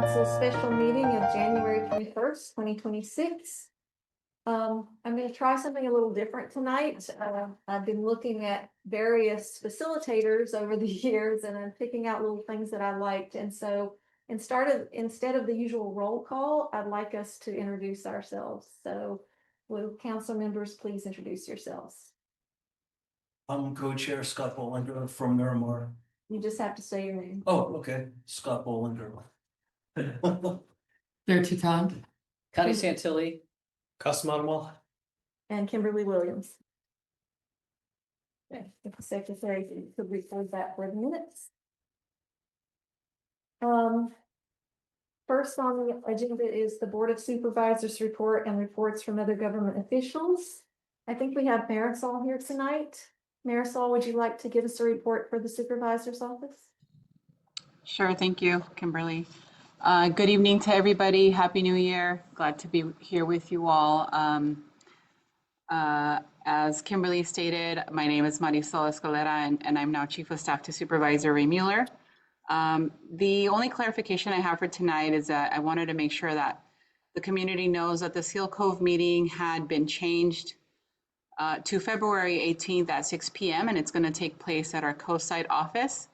Council special meeting of January 21st, 2026. I'm going to try something a little different tonight. I've been looking at various facilitators over the years, and I'm picking out little things that I liked. And so instead of the usual roll call, I'd like us to introduce ourselves. So will council members please introduce yourselves? I'm co-chair Scott Bollinger from Miramar. You just have to say your name. Oh, okay, Scott Bollinger. There to Todd. Connie Santilli. Manuel. And Kimberly Williams. Okay, if the secretary could record that for the minutes. First on the agenda is the Board of Supervisors report and reports from other government officials. I think we have Marisol here tonight. Marisol, would you like to give us a report for the supervisor's office? Sure, thank you, Kimberly. Good evening to everybody. Happy New Year. Glad to be here with you all. As Kimberly stated, my name is Marisol Escalera, and I'm now Chief of Staff to Supervisor Ray Mueller. The only clarification I have for tonight is that I wanted to make sure that the community knows that the Seal Cove meeting had been changed to February 18th at 6 p.m. and it's going to take place at our Coastside office.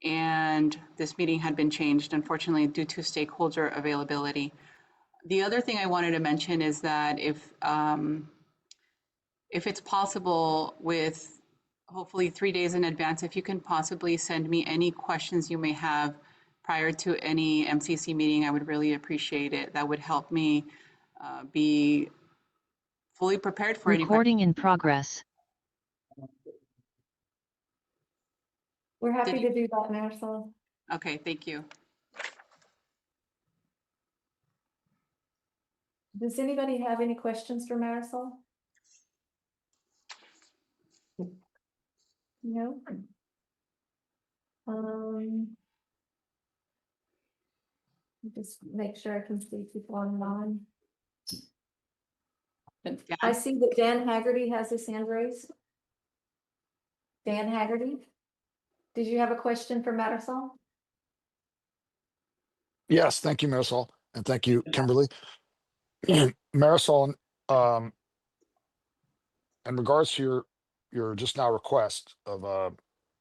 And this meeting had been changed, unfortunately, due to stakeholder availability. The other thing I wanted to mention is that if it's possible, with hopefully 3 days in advance, if you can possibly send me any questions you may have prior to any MCC meeting, I would really appreciate it. That would help me be fully prepared for any. Recording in progress. We're happy to do that, Marisol. Okay, thank you. Does anybody have any questions for Marisol? No. Just make sure I can see people online. Yeah. I see that Dan Haggerty has his hand raised. Dan Haggerty, did you have a question for Marisol? Yes, thank you, Marisol, and thank you, Kimberly. Marisol, in regards to your just now request of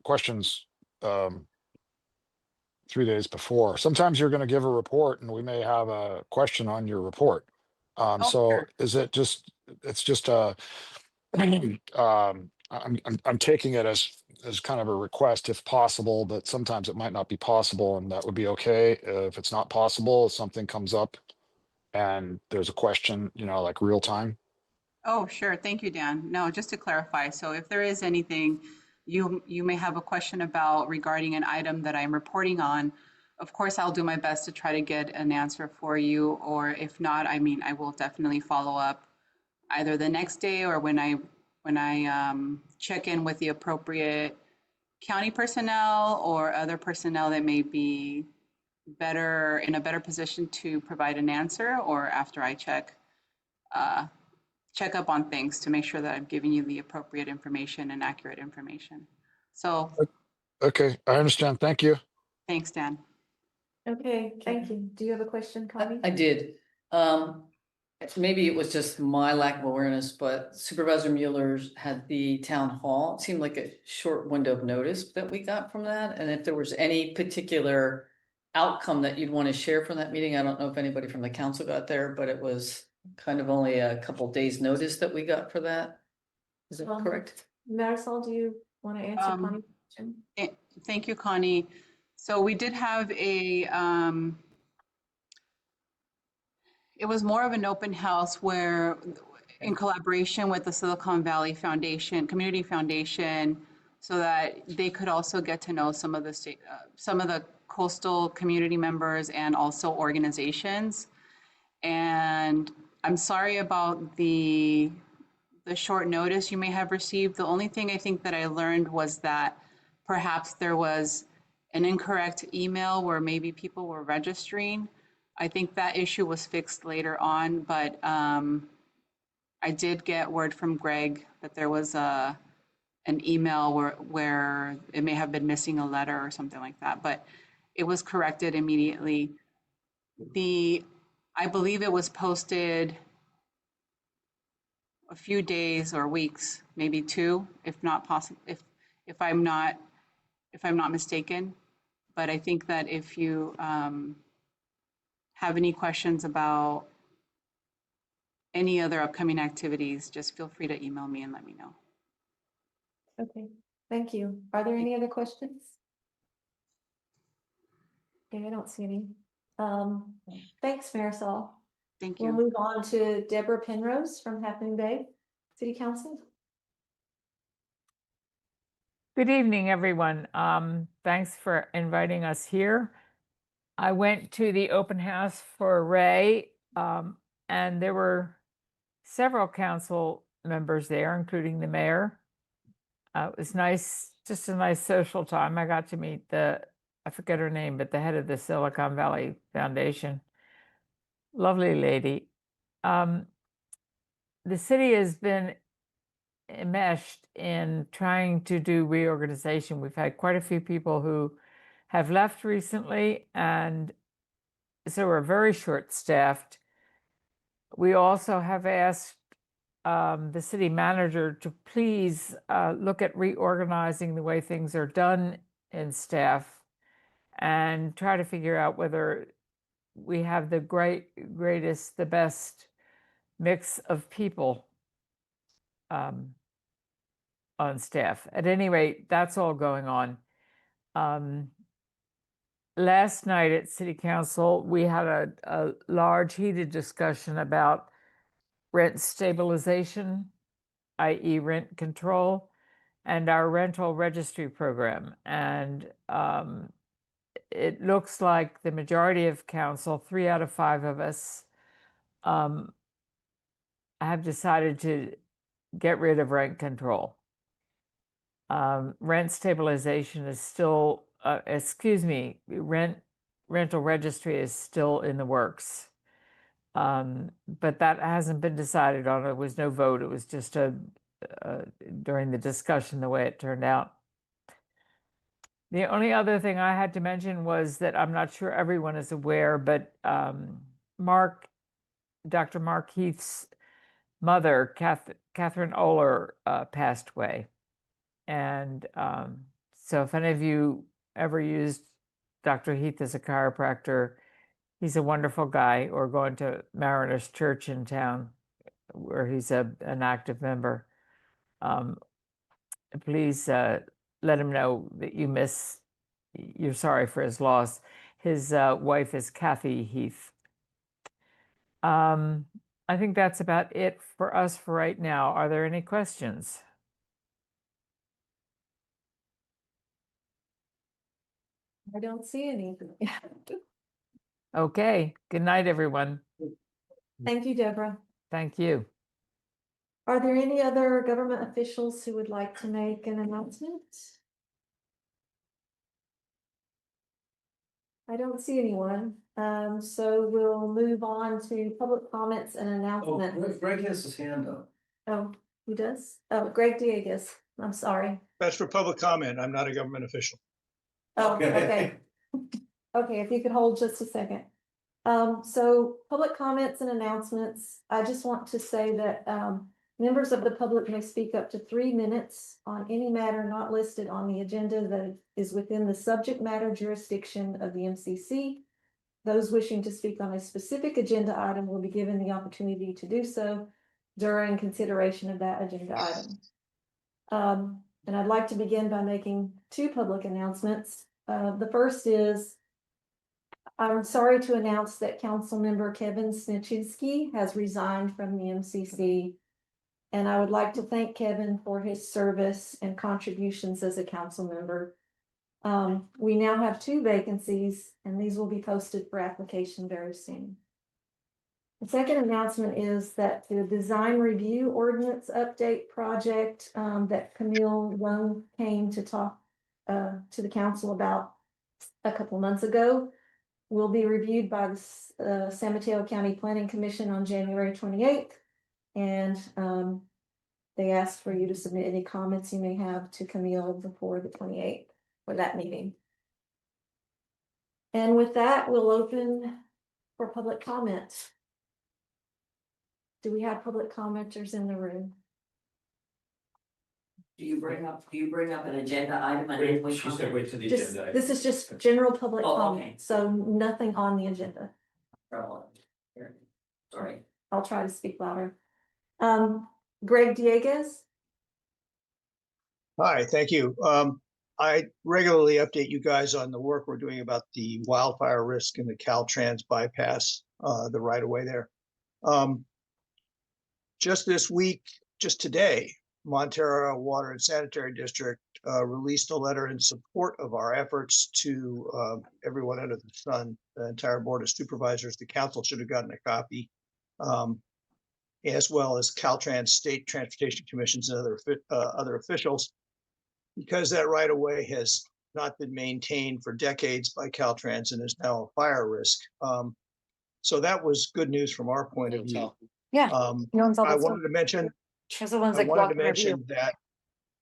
questions 3 days before, sometimes you're going to give a report and we may have a question on your report. So Sure. is it just, it's just I'm taking it as kind of a request if possible, but sometimes it might not be possible, and that would be okay. If it's not possible, if something comes up and there's a question, like real time. Oh, sure. Thank you, Dan. No, just to clarify, so if there is anything you may have a question about regarding an item that I'm reporting on, of course, I'll do my best to try to get an answer for you, or if not, I will definitely follow up either the next day or when I check in with the appropriate county personnel or other personnel that may be in a better position to provide an answer, or after I check up on things to make sure that I'm giving you the appropriate information and accurate information. So. Okay, I understand. Thank you. Thanks, Dan. Okay, thank you. Do you have a question, Connie? I did. Maybe it was just my lack of awareness, but Supervisor Mueller's had the town hall. It seemed like a short window of notice that we got from that. And if there was any particular outcome that you'd want to share from that meeting, I don't know if anybody from the council got there, but it was kind of only a couple days notice that we got for that. Is that correct? Marisol, do you want to answer Connie's question? Thank you, Connie. So we did have it was more of an open house where, in collaboration with the Silicon Valley Foundation, Community Foundation, so that they could also get to know some of the coastal community members and also organizations. And I'm sorry about the short notice you may have received. The only thing I think that I learned was that perhaps there was an incorrect email where maybe people were registering. I think that issue was fixed later on, but I did get word from Greg that there was an email where it may have been missing a letter or something like that, but it was corrected immediately. I believe it was posted a few days or weeks, maybe two, if not possible, if I'm not mistaken. But I think that if you have any questions about any other upcoming activities, just feel free to email me and let me know. Okay, thank you. Are there any other questions? Okay, I don't see any. Thanks, Marisol. Thank We'll you. move on to Deborah Penrose from Half Moon Bay City Council. Good evening, everyone. Thanks for inviting us here. I went to the open house for Ray, and there were several council members there, including the mayor. It was nice, just a nice social time. I got to meet I forget her name, but the head of the Silicon Valley Foundation. Lovely lady. The city has been enmeshed in trying to do reorganization. We've had quite a few people who have left recently, and so we're very short-staffed. We also have asked the city manager to please look at reorganizing the way things are done in staff and try to figure out whether we have the greatest, the best mix of people on staff. At any rate, that's all going on. Last night at City Council, we had a large heated discussion about rent stabilization, i.e. rent control, and our rental registry program. And it looks like the majority of council, 3 out of 5 of us, have decided to get rid of rent control. Rent stabilization is still, rental registry is still in the works. But that hasn't been decided on. It was no vote. It was just during the discussion, the way it turned out. The only other thing I had to mention was that I'm not sure everyone is aware, but Dr. Mark Heath's mother, Catherine Oler, passed away. And so if any of you ever used Dr. Heath as a chiropractor, he's a wonderful guy, or going to Mariners Church in town where he's an active member. Please let him know that you're sorry for his loss. His wife is Kathy Heath. I think that's about it for us for right now. Are there any questions? I don't see any. Okay, good night, everyone. Thank you, Deborah. Thank you. Are there any other government officials who would like to make an announcement? I don't see anyone. So we'll move on to public comments and Oh, announcements. Greg has his hand up. Oh, who does? Oh, Greg Diegas. I'm sorry. That's for public comment. I'm not a government official. Oh, okay. Okay, if you could hold just a second. So public comments and announcements. I just want to say that members of the public may speak up to 3 minutes on any matter not listed on the agenda that is within the subject matter jurisdiction of the MCC. Those wishing to speak on a specific agenda item will be given the opportunity to do so during consideration of that agenda item. And I'd like to begin by making 2 public announcements. The first is, I'm sorry to announce that Councilmember Kevin Sniczynski has resigned from the MCC. And I would like to thank Kevin for his service and contributions as a council member. We now have 2 vacancies, and these will be posted for application very soon. The second announcement is that the design review ordinance update project that Camille Young came to talk to the council about a couple months ago will be reviewed by the San Mateo County Planning Commission on January 28th. And they asked for you to submit any comments you may have to Camille before the 28th for that meeting. And with that, we'll open for public comment. Do we have public commenters in the room? Do you bring up an agenda item and then we She said comment? wait till the Just, agenda. this is just general public Oh, okay. comment, so nothing on the agenda. Oh, here. Sorry. I'll try to speak louder. Greg Dieguez, Hi, thank you. I regularly update you guys on the work we're doing about the wildfire risk in the Caltrans bypass, the right of way there. Just this week, just today, Montero Water and Sanitary District released a letter in support of our efforts to everyone under the sun, the entire Board of Supervisors. The council should have gotten a copy, as well as Caltrans State Transportation Commissions and other officials, because that right of way has not been maintained for decades by Caltrans and is now a fire risk. So that was good news from our point of view. Yeah. No one's all I that stuff. wanted to mention, There's the ones I that wanted block to my view. mention that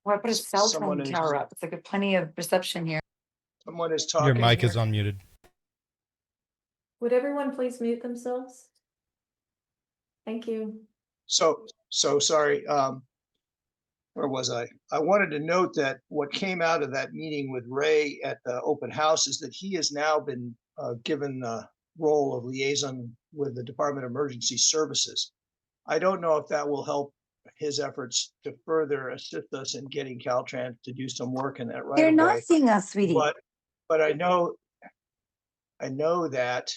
Or I put a cell someone phone is- tower up. It's like a plenty of reception here. someone is talking. Your mic here. is unmuted. would everyone please mute themselves? Thank you. So sorry. Where was I? I wanted to note that what came out of that meeting with Ray at the open house is that he has now been given the role of liaison with the Department of Emergency Services. I don't know if that will help his efforts to further assist us in getting Caltrans to do some work in that right They're of not way. seeing us, sweetie. But I know that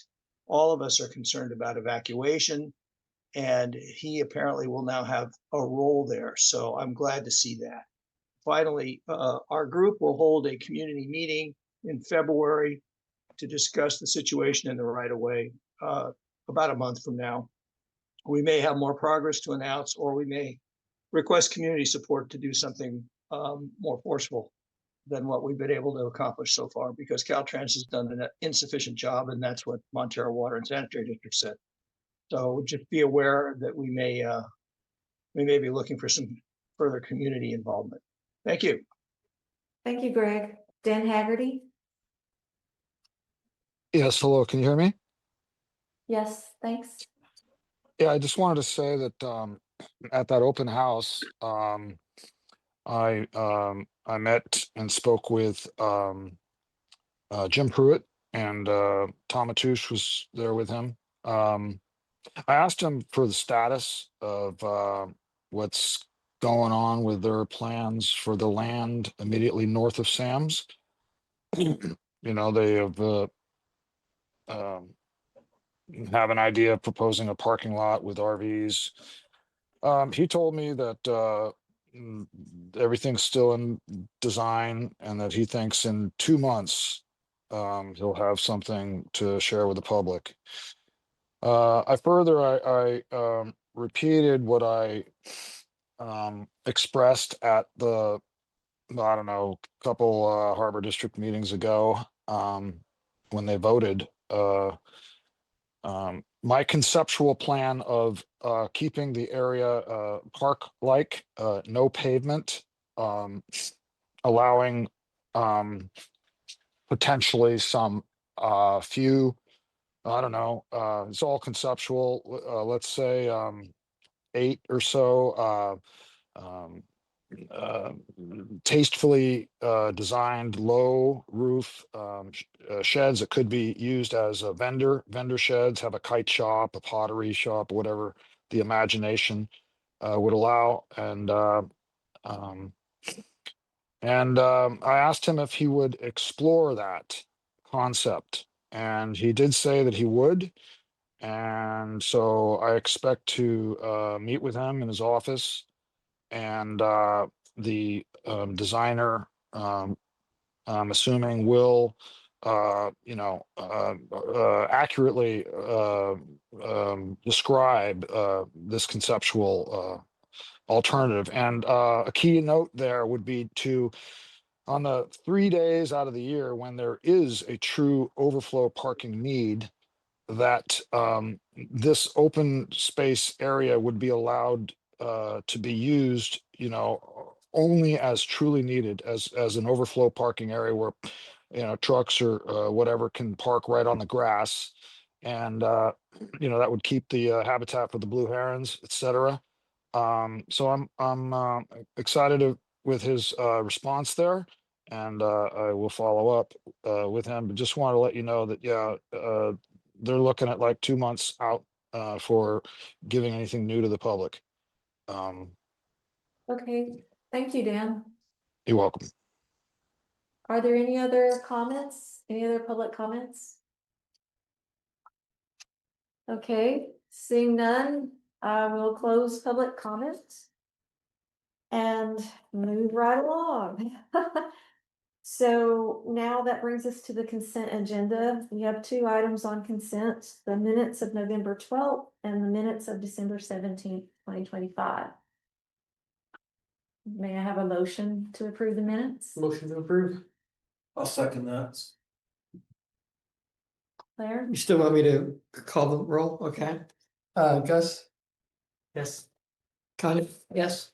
all of us are concerned about evacuation, and he apparently will now have a role there. So I'm glad to see that. Finally, our group will hold a community meeting in February to discuss the situation in the right of way, about a month from now. We may have more progress to announce, or we may request community support to do something more forceful than what we've been able to accomplish so far, because Caltrans has done an insufficient job, and that's what Montero Water and Sanitary District said. So just be aware that we may be looking for some further community involvement. Thank you. Thank you, Greg. Dan Haggerty? Yes, hello, can you hear me? Yes, thanks. Yeah, I just wanted to say that at that open house, I met and spoke with Jim Pruitt, and Tom Matoush was there with him. I asked him for the status of what's going on with their plans for the land immediately north of Sam's. You know, they have an idea of proposing a parking lot with RVs. He told me that everything's still in design, and that he thinks in 2 months he'll have something to share with the public. I repeated what I expressed at the, I don't know, couple Harbor District meetings ago, when they voted. My conceptual plan of keeping the area park-like, no pavement, allowing potentially some few, I don't know, it's all conceptual, let's say 8 or so tastefully designed low roof sheds that could be used as a vendor sheds, have a kite shop, a pottery shop, whatever the imagination would allow. I asked him if he would explore that concept, and he did say that he would. And so I expect to meet with him in his office, and the designer, I'm assuming, will accurately describe this conceptual alternative. And a key note there would be to, on the 3 days out of the year when there is a true overflow parking need, that this open space area would be allowed to be used, only as truly needed, as an overflow parking area where, trucks or whatever can park right on the grass, And, that would keep the habitat for the blue herons, et cetera. So I'm excited with his response there, and I will follow up with him. But just want to let you know that, yeah, they're looking at like 2 months out for giving anything new to the public. Okay, thank you, Dan. You're welcome. Are there any other comments? Any other public comments? Okay, seeing none, I will close public comments and move right along. So now that brings us to the consent agenda. We have 2 items on consent, the minutes of November 12th and the minutes of December 17th, 2025. May I have a motion to approve the minutes? Motion to approve. I'll second that. Claire? You still want me to call the roll? Okay. Gus, Yes. Connie, Yes.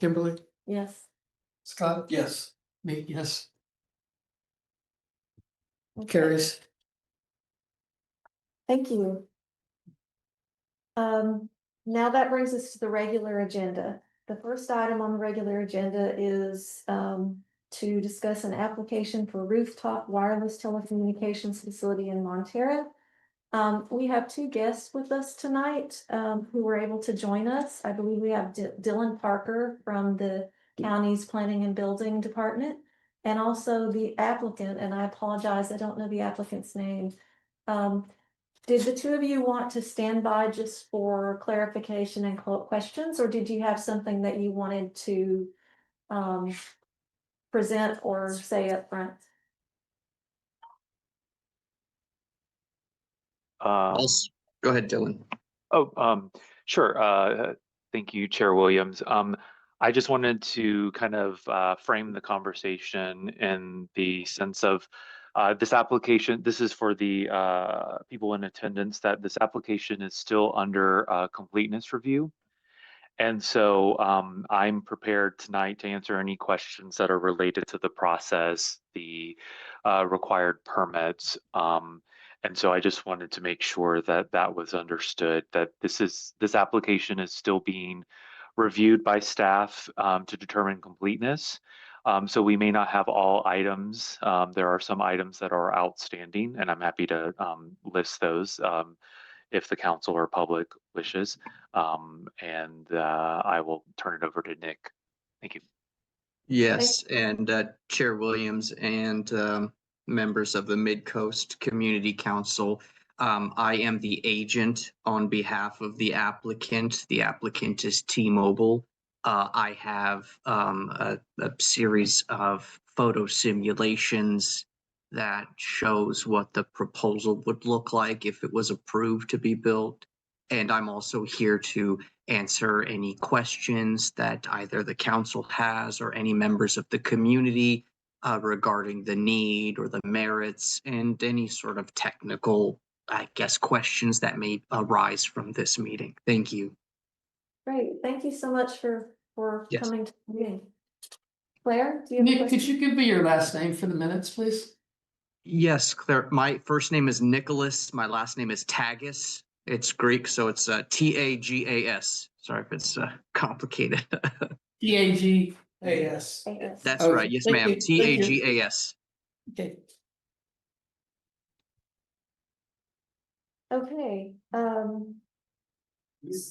Kimberly, Yes. Scott, Yes. me, yes. Okay. Carries. Thank you. Now that brings us to the regular agenda. The first item on the regular agenda is to discuss an application for rooftop wireless telecommunications facility in Montera. We have 2 guests with us tonight who were able to join us. I believe we have Dylan Parker from the county's Planning and Building Department, and also the applicant, and I apologize, I don't know the applicant's name. Did the 2 of you want to stand by just for clarification and questions, or did you have something that you wanted to present or say up front? Go ahead, Dylan. Sure. Thank you, Chair Williams. I just wanted to kind of frame the conversation in the sense of this application. This is for the people in attendance, that this application is still under completeness review. And so I'm prepared tonight to answer any questions that are related to the process, the required permits. And so I just wanted to make sure that that was understood, that this application is still being reviewed by staff to determine completeness. So we may not have all items. There are some items that are outstanding, and I'm happy to list those if the council or public wishes. And I will turn it over to Nick. Thank you. Yes, and Chair Williams and members of the Midcoast Community Council, I am the agent on behalf of the applicant. The applicant is T-Mobile. I have a series of photo simulations that shows what the proposal would look like if it was approved to be built. And I'm also here to answer any questions that either the council has or any members of the community regarding the need or the merits and any sort of technical, I guess, questions that may arise from this meeting. Thank you. Great, thank you so much for Yes. coming to the meeting. Claire, do you have a Nick, question? could you give me your last name for the minutes, please? Yes, Claire. My first name is Nicholas. My last name is Tagas. It's Greek, so it's Tagas. Sorry if it's complicated. Tagas. That's Oh, right. Yes, thank ma'am. you. Thank you. Tagas. Okay. Okay,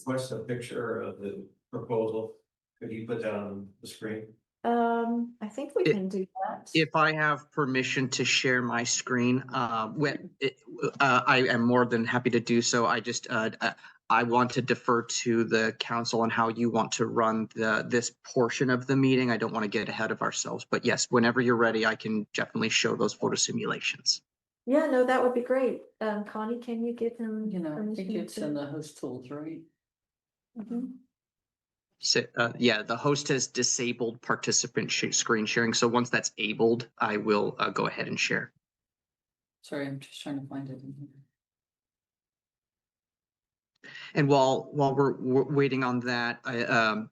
What's a picture of the proposal? Could you put that on the screen? I think we can do that. If I have permission to share my screen, I am more than happy to do so. I just I want to defer to the council on how you want to run this portion of the meeting. I don't want to get ahead of ourselves, but yes, whenever you're ready, I can definitely show those photo simulations. Yeah, no, that would be great. Connie, can you give him? You know, I think permission it's to- in the host tools, right? Mhm. So, yeah, the host has disabled participant screen sharing. So once that's abled, I will go ahead and share. Sorry, I'm just trying to find it in here. And while we're waiting on that,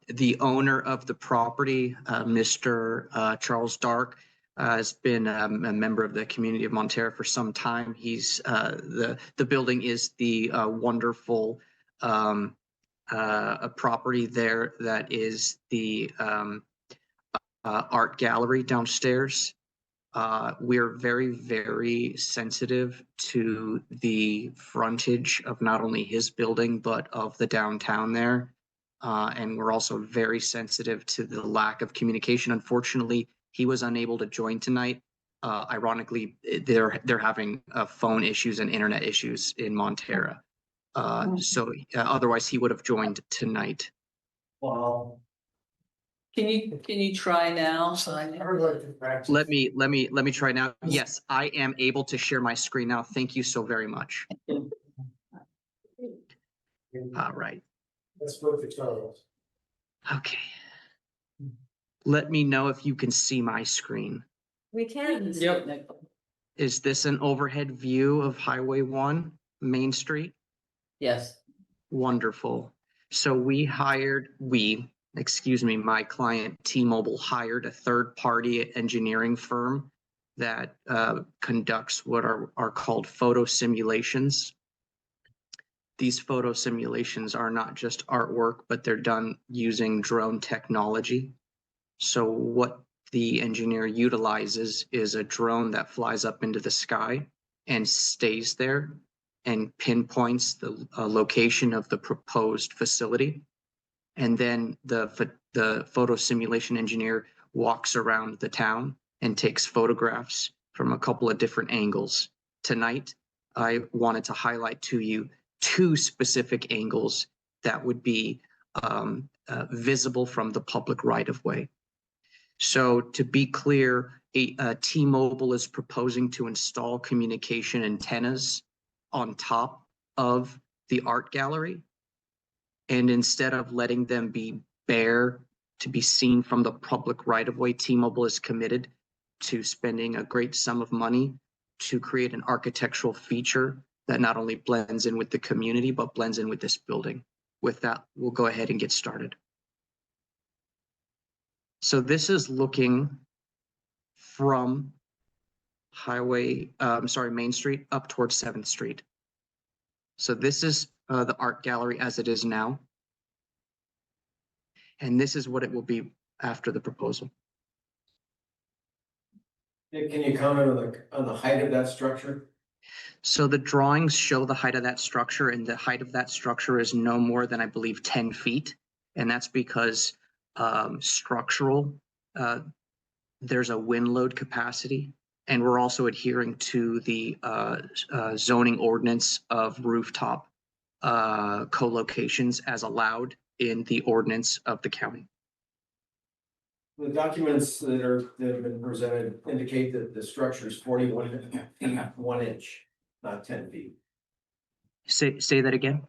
the owner of the property, Mr. Charles Dark, has been a member of the community of Montera for some time. He's the building is the wonderful a property there that is the art gallery downstairs. We're very, very sensitive to the frontage of not only his building, but of the downtown there. And we're also very sensitive to the lack of communication. Unfortunately, he was unable to join tonight. Ironically, they're having phone issues and internet issues in Montera. So otherwise he would have joined tonight. Wow. Can you try now? I would like to practice. Let me try now. Yes, I am able to share my screen now. Thank you so very much. All right. Let's go to Charles. Okay. Let me know if you can see my screen. We can. Yep. Is this an overhead view of Highway 1, Main Street? Yes. Wonderful. So my client T-Mobile hired a third-party engineering firm that conducts what are called photo simulations. These photo simulations are not just artwork, but they're done using drone technology. So what the engineer utilizes is a drone that flies up into the sky and stays there and pinpoints the location of the proposed facility. And then the photo simulation engineer walks around the town and takes photographs from a couple of different angles. Tonight, I wanted to highlight to you 2 specific angles that would be visible from the public right-of-way. So to be clear, T-Mobile is proposing to install communication antennas on top of the art gallery. And instead of letting them be bare to be seen from the public right-of-way, T-Mobile is committed to spending a great sum of money to create an architectural feature that not only blends in with the community, but blends in with this building. With that, we'll go ahead and get started. So this is looking from Main Street up towards 7th Street. So this is the art gallery as it is now. And this is what it will be after the proposal. Can you comment on the height of that structure? So the drawings show the height of that structure, and the height of that structure is no more than, I believe, 10 feet. And that's because structural, there's a wind load capacity. And we're also adhering to the zoning ordinance of rooftop co-locations as allowed in the ordinance of the county. The documents that have been presented indicate that the structure is 41 feet 1 inch, not 10 feet. Say that again.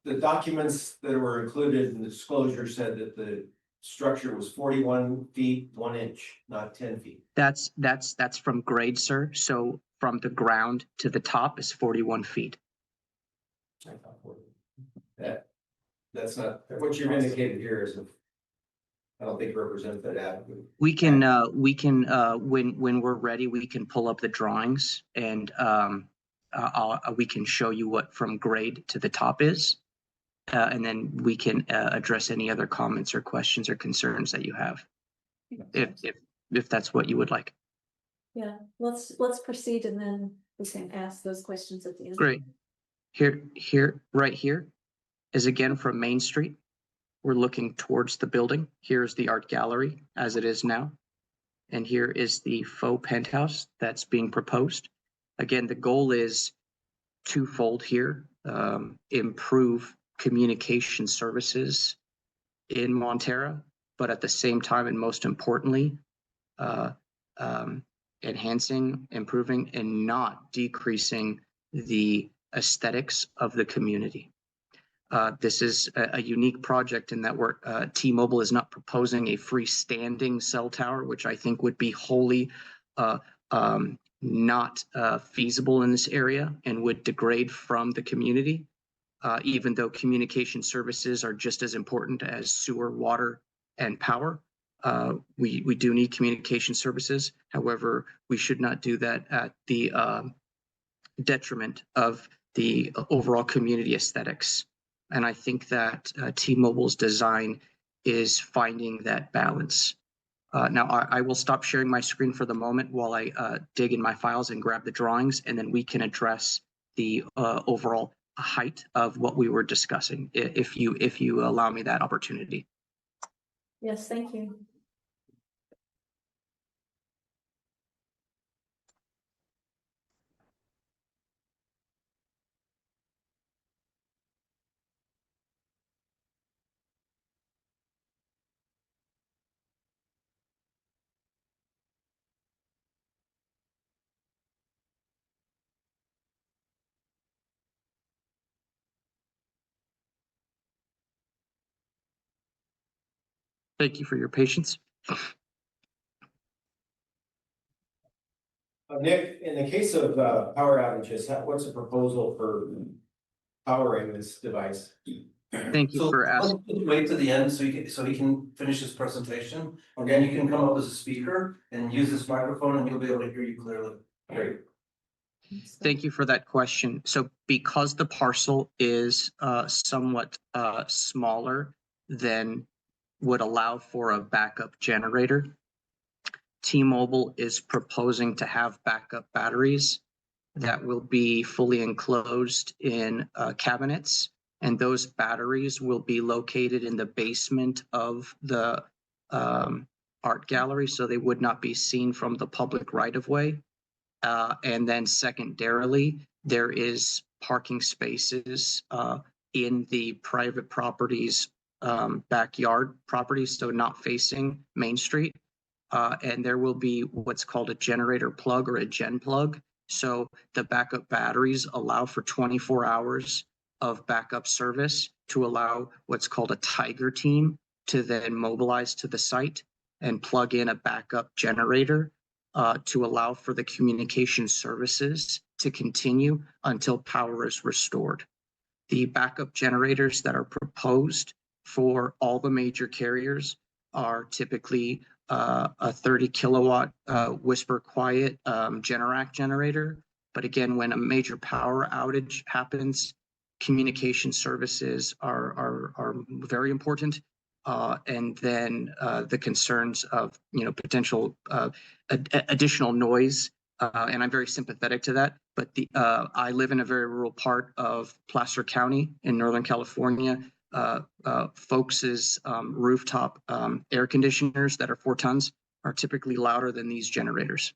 The documents that were included in the disclosure said that the structure was 41 feet 1 inch, not 10 feet. That's from grade, sir. So from the ground to the top is 41 feet. I thought 40. That's not what you've indicated here is. I don't think represents that adequately. We can when we're ready, we can pull up the drawings and we can show you what from grade to the top is. And then we can address any other comments or questions or concerns that you have, if that's what you would like. Yeah, let's proceed and then we can ask those questions at the end. Great. Right here is again from Main Street. We're looking towards the building. Here's the art gallery as it is now. And here is the faux penthouse that's being proposed. Again, the goal is twofold here. Improve communication services in Montera, but at the same time, and most importantly, enhancing, improving, and not decreasing the aesthetics of the community. This is a unique project in that T-Mobile is not proposing a freestanding cell tower, which I think would be wholly not feasible in this area and would degrade from the community, even though communication services are just as important as sewer, water, and power. we do need communication services. However, we should not do that at the detriment of the overall community aesthetics. And I think that T-Mobile's design is finding that balance. Now, I will stop sharing my screen for the moment while I dig in my files and grab the drawings, and then we can address the overall height of what we were discussing, if you allow me that opportunity. Yes, thank you. Thank you for your patience. Nick, in the case of power outages, what's the proposal for powering this device? Thank you for asking. Wait to the end so he can finish his presentation, and then you can come up as a speaker and use this microphone, and he'll be able to hear you clearly. Great. Thank you for that question. So because the parcel is somewhat smaller than would allow for a backup generator, T-Mobile is proposing to have backup batteries that will be fully enclosed in cabinets, and those batteries will be located in the basement of the art gallery, so they would not be seen from the public right-of-way. And then secondarily, there is parking spaces in the private properties, backyard properties, so not facing Main Street. And there will be what's called a generator plug or a gen plug. So the backup batteries allow for 24 hours of backup service to allow what's called a Tiger team to then mobilize to the site and plug in a backup generator to allow for the communication services to continue until power is restored. The backup generators that are proposed for all the major carriers are typically a 30 kilowatt whisper quiet Generac generator. But again, when a major power outage happens, communication services are very important. And then the concerns of potential additional noise, and I'm very sympathetic to that. But I live in a very rural part of Placer County in Northern California. Folks' rooftop air conditioners that are 4 tons are typically louder than these generators.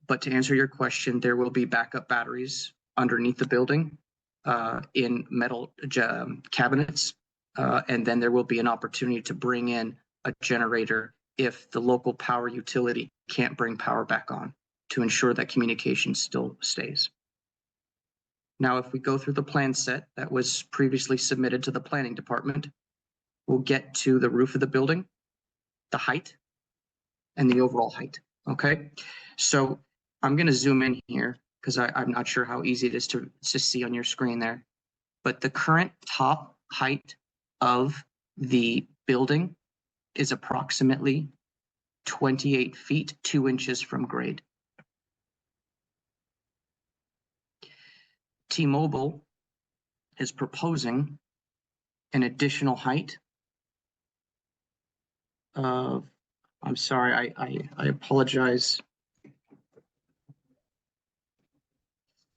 But to answer your question, there will be backup batteries underneath the building in metal cabinets. And then there will be an opportunity to bring in a generator if the local power utility can't bring power back on, to ensure that communication still stays. Now, if we go through the plan set that was previously submitted to the planning department, we'll get to the roof of the building, the height, and the overall height. Okay, so I'm going to zoom in here because I'm not sure how easy it is to see on your screen there. But the current top height of the building is approximately 28 feet, 2 inches from grade. T-Mobile is proposing an additional height of, I'm sorry, I apologize.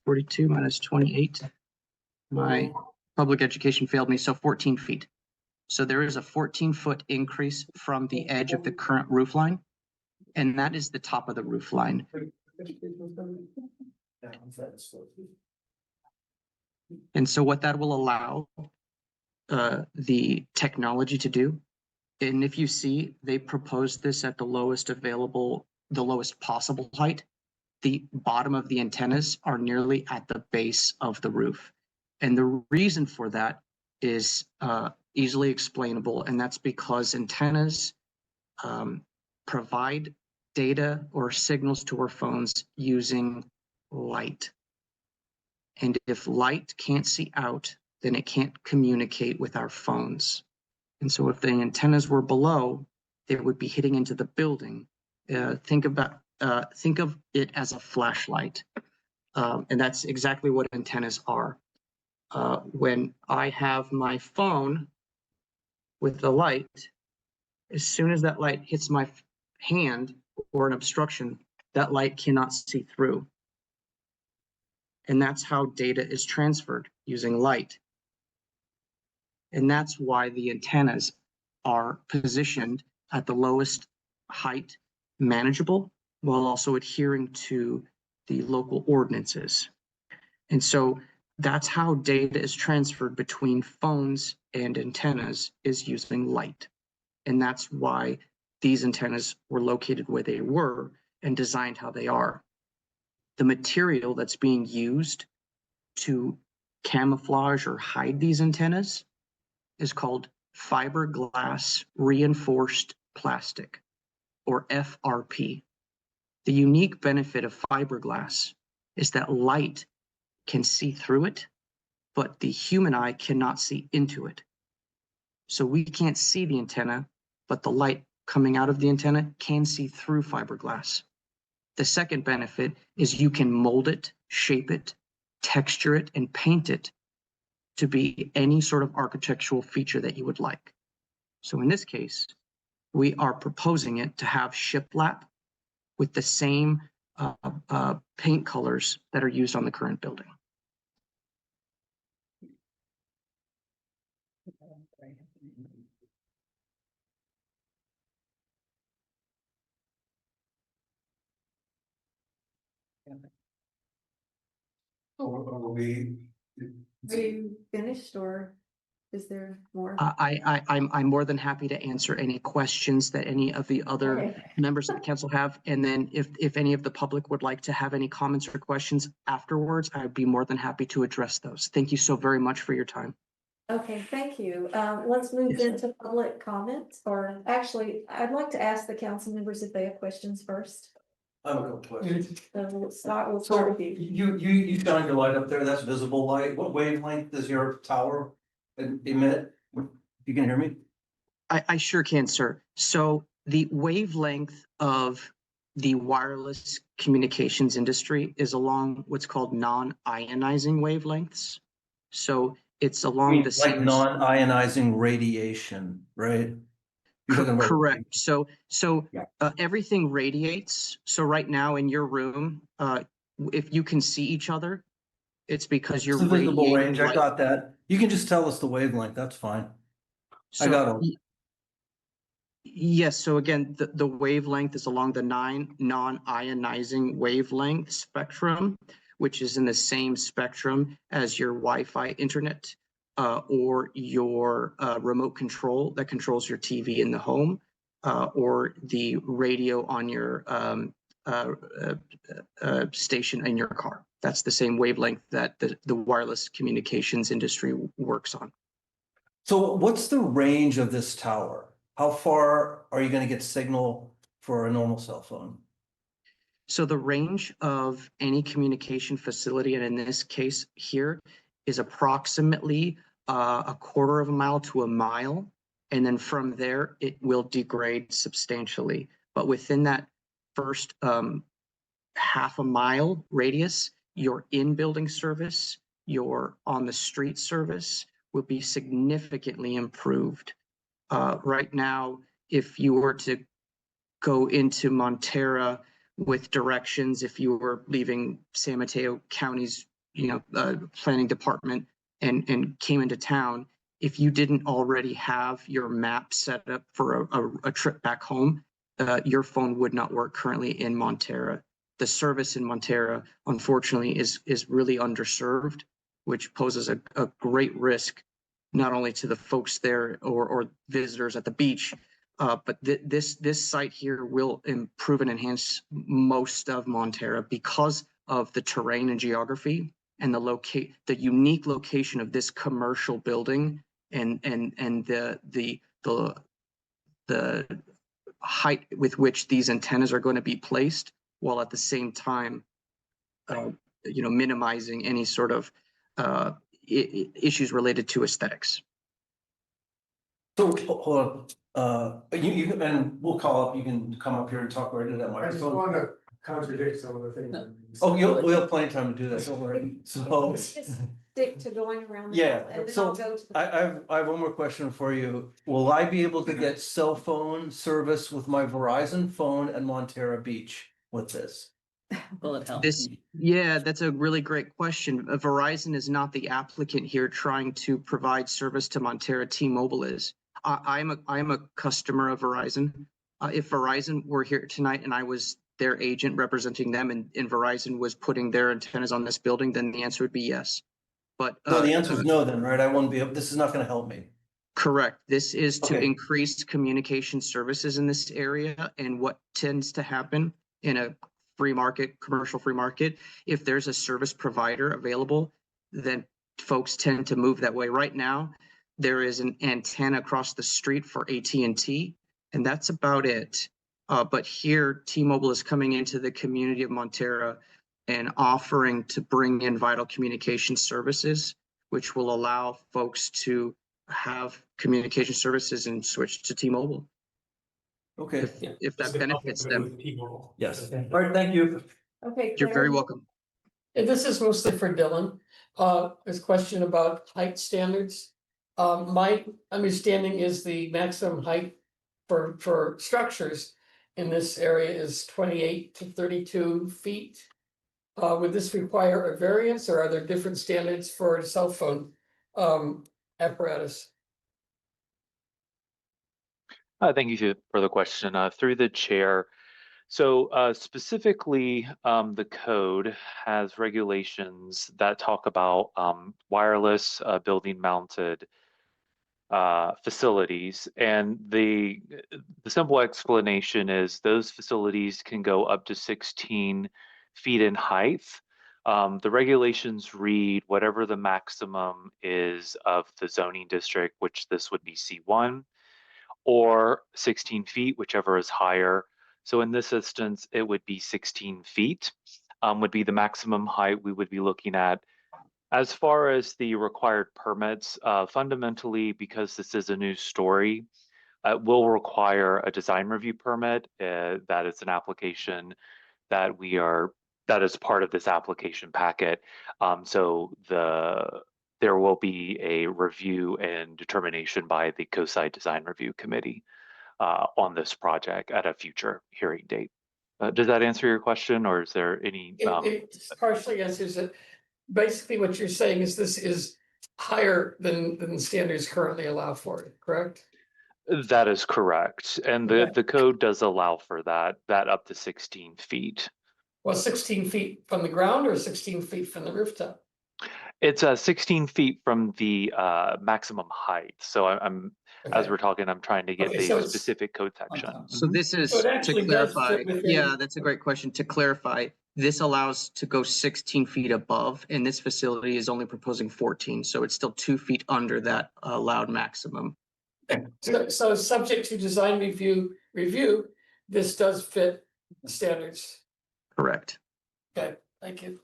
42 minus 28. My public education failed me, so 14 feet. So there is a 14-foot increase from the edge of the current roof line, and that is the top of the roof line. And so what that will allow the technology to do, and if you see, they proposed this at the lowest possible height. The bottom of the antennas are nearly at the base of the roof. And the reason for that is easily explainable, and that's because antennas provide data or signals to our phones using light. And if light can't see out, then it can't communicate with our phones. And so if the antennas were below, that would be hitting into the building. Think of it as a flashlight. And that's exactly what antennas are. When I have my phone with the light, as soon as that light hits my hand or an obstruction, that light cannot see through. And that's how data is transferred using light. And that's why the antennas are positioned at the lowest height manageable, while also adhering to the local ordinances. And so that's how data is transferred between phones and antennas, is using light. And that's why these antennas were located where they were and designed how they are. The material that's being used to camouflage or hide these antennas is called fiberglass reinforced plastic, or FRP. The unique benefit of fiberglass is that light can see through it, but the human eye cannot see into it. So we can't see the antenna, but the light coming out of the antenna can see through fiberglass. The second benefit is you can mold it, shape it, texture it, and paint it to be any sort of architectural feature that you would like. So in this case, we are proposing it to have shiplap with the same paint colors that are used on the current building. Are you finished, or is there more? I'm more than happy to answer any questions that any of the other Okay. members of the council have. And then if any of the public would like to have any comments or questions afterwards, I'd be more than happy to address those. Thank you so very much for your time. Okay, thank you. Let's move into public comments, or actually, I'd like to ask the council members if they have questions first. I have a couple questions. So we'll start So with you. you shine your light up there, that's visible light. What wavelength does your tower emit? You can hear me? I sure can, sir. So the wavelength of the wireless communications industry is along what's called non-ionizing wavelengths. So it's along the Like same. non-ionizing radiation, right? You're talking about- Correct. So Yeah. everything radiates. So right now in your room, if you can see each other, it's because you're It's a visible radiating range, I light. got that. You can just tell us the wavelength, that's fine. I So, got it. yes, so again, the wavelength is along the non-ionizing wavelength spectrum, which is in the same spectrum as your Wi-Fi internet or your remote control that controls your TV in the home or the radio on your station in your car. That's the same wavelength that the wireless communications industry works on. So what's the range of this tower? How far are you gonna get signal for a normal cell phone? So the range of any communication facility, and in this case here, is approximately a quarter of a mile to a mile. And then from there, it will degrade substantially. But within that first half a mile radius, your in-building service, your on-the-street service will be significantly improved. Right now, if you were to go into Montera with directions, if you were leaving San Mateo County's, planning department and came into town, if you didn't already have your map set up for a trip back home, your phone would not work currently in Montera. The service in Montera, unfortunately, is really underserved, which poses a great risk, not only to the folks there or visitors at the beach, but this site here will improve and enhance most of Montera because of the terrain and geography and the unique location of this commercial building and the height with which these antennas are going to be placed, while at the same time, minimizing any sort of issues related to aesthetics. So, hold on, you, and we'll call up, you can come up here and talk right into that microphone. to contradict some of the things. Oh, we'll have plenty of time to do that, don't worry. So, Let's just stick to going around. the Yeah, house, and then so I'll go to the- I have one more question for you. Will I be able to get cell phone service with my Verizon phone at Montera Beach with this? Will it help? Yeah, that's a really great question. Verizon is not the applicant here trying to provide service to Montera. T-Mobile is. I'm a customer of Verizon. If Verizon were here tonight and I was their agent representing them and Verizon was putting their antennas on this building, then the answer would be yes. But So the answer is no then, right? I won't be, this is not gonna help me. correct. This is to Okay. increase communication services in this area. And what tends to happen in a free market, commercial free market, if there's a service provider available, then folks tend to move that way. Right now, there is an antenna across the street for AT&T, and that's about it. But here, T-Mobile is coming into the community of Montera and offering to bring in vital communication services, which will allow folks to have communication services and switch to T-Mobile Okay, if that benefits them. yes. All right, thank you. Okay. You're Claire, very you- welcome. And this is mostly for Dylan. This question about height standards. My understanding is the maximum height for structures in this area is 28 to 32 feet. Would this require a variance or are there different standards for cell phone apparatus? Thank you for the question. Through the chair. So specifically, the code has regulations that talk about wireless building mounted facilities. And the simple explanation is those facilities can go up to 16 feet in height. The regulations read whatever the maximum is of the zoning district, which this would be C1, or 16 feet, whichever is higher. So in this instance, it would be 16 feet would be the maximum height we would be looking at. As far as the required permits, fundamentally, because this is a new story, it will require a design review permit. That is an application that that is part of this application packet. So there will be a review and determination by the COSI Design Review Committee on this project at a future hearing date. Does that answer your question, or is there any? It partially answers it. Basically, what you're saying is this is higher than standards currently allow for it, correct? That is correct, and Okay. the code does allow for that up to 16 feet. Well, 16 feet from the ground or 16 feet from the rooftop? It's 16 feet from the maximum height. So I'm as Okay. we're talking, I'm trying to get Okay, the so it's- specific code section. So this is So it to actually does clarify. fit within- Yeah, that's a great question. To clarify, this allows to go 16 feet above, and this facility is only proposing 14, so it's still 2 feet under that allowed maximum. So subject to design review, this does fit standards. Correct. Okay, thank you.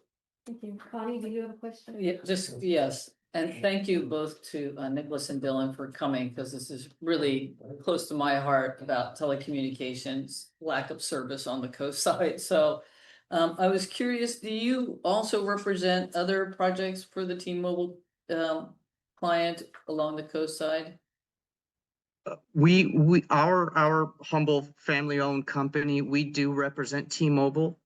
Thank you. Connie, do you have a question? Yeah, just, yes, and thank you both to Nicholas and Dylan for coming, because this is really close to my heart about telecommunications, lack of service on the coast side, so. I was curious, do you also represent other projects for the T-Mobile client along the coast side? Our humble family-owned company, we do represent T-Mobile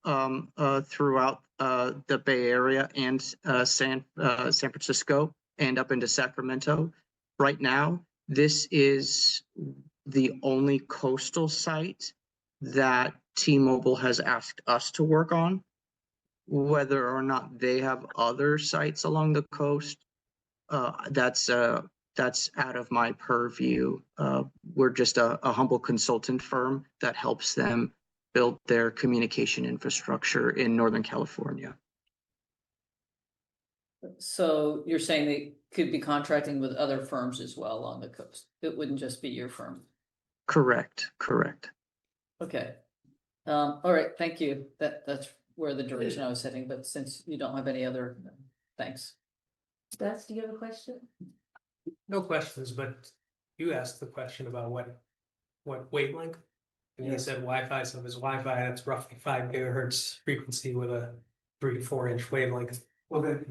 throughout the Bay Area and San Francisco and up into Sacramento. Right now, this is the only coastal site that T-Mobile has asked us to work on. Whether or not they have other sites along the coast, that's out of my purview. We're just a humble consultant firm that helps them build their communication infrastructure in Northern California. So you're saying they could be contracting with other firms as well on the coast? It wouldn't just be your firm? Correct. Okay. All right, thank you. That's where the direction I was heading, but since you don't have any other, thanks. Gus, do you have a question? No questions, but you asked the question about what wavelength. And you said Wi-Fi, so if it's Wi-Fi, that's roughly 5 gigahertz frequency with a 3 to 4 inch wavelength. Okay.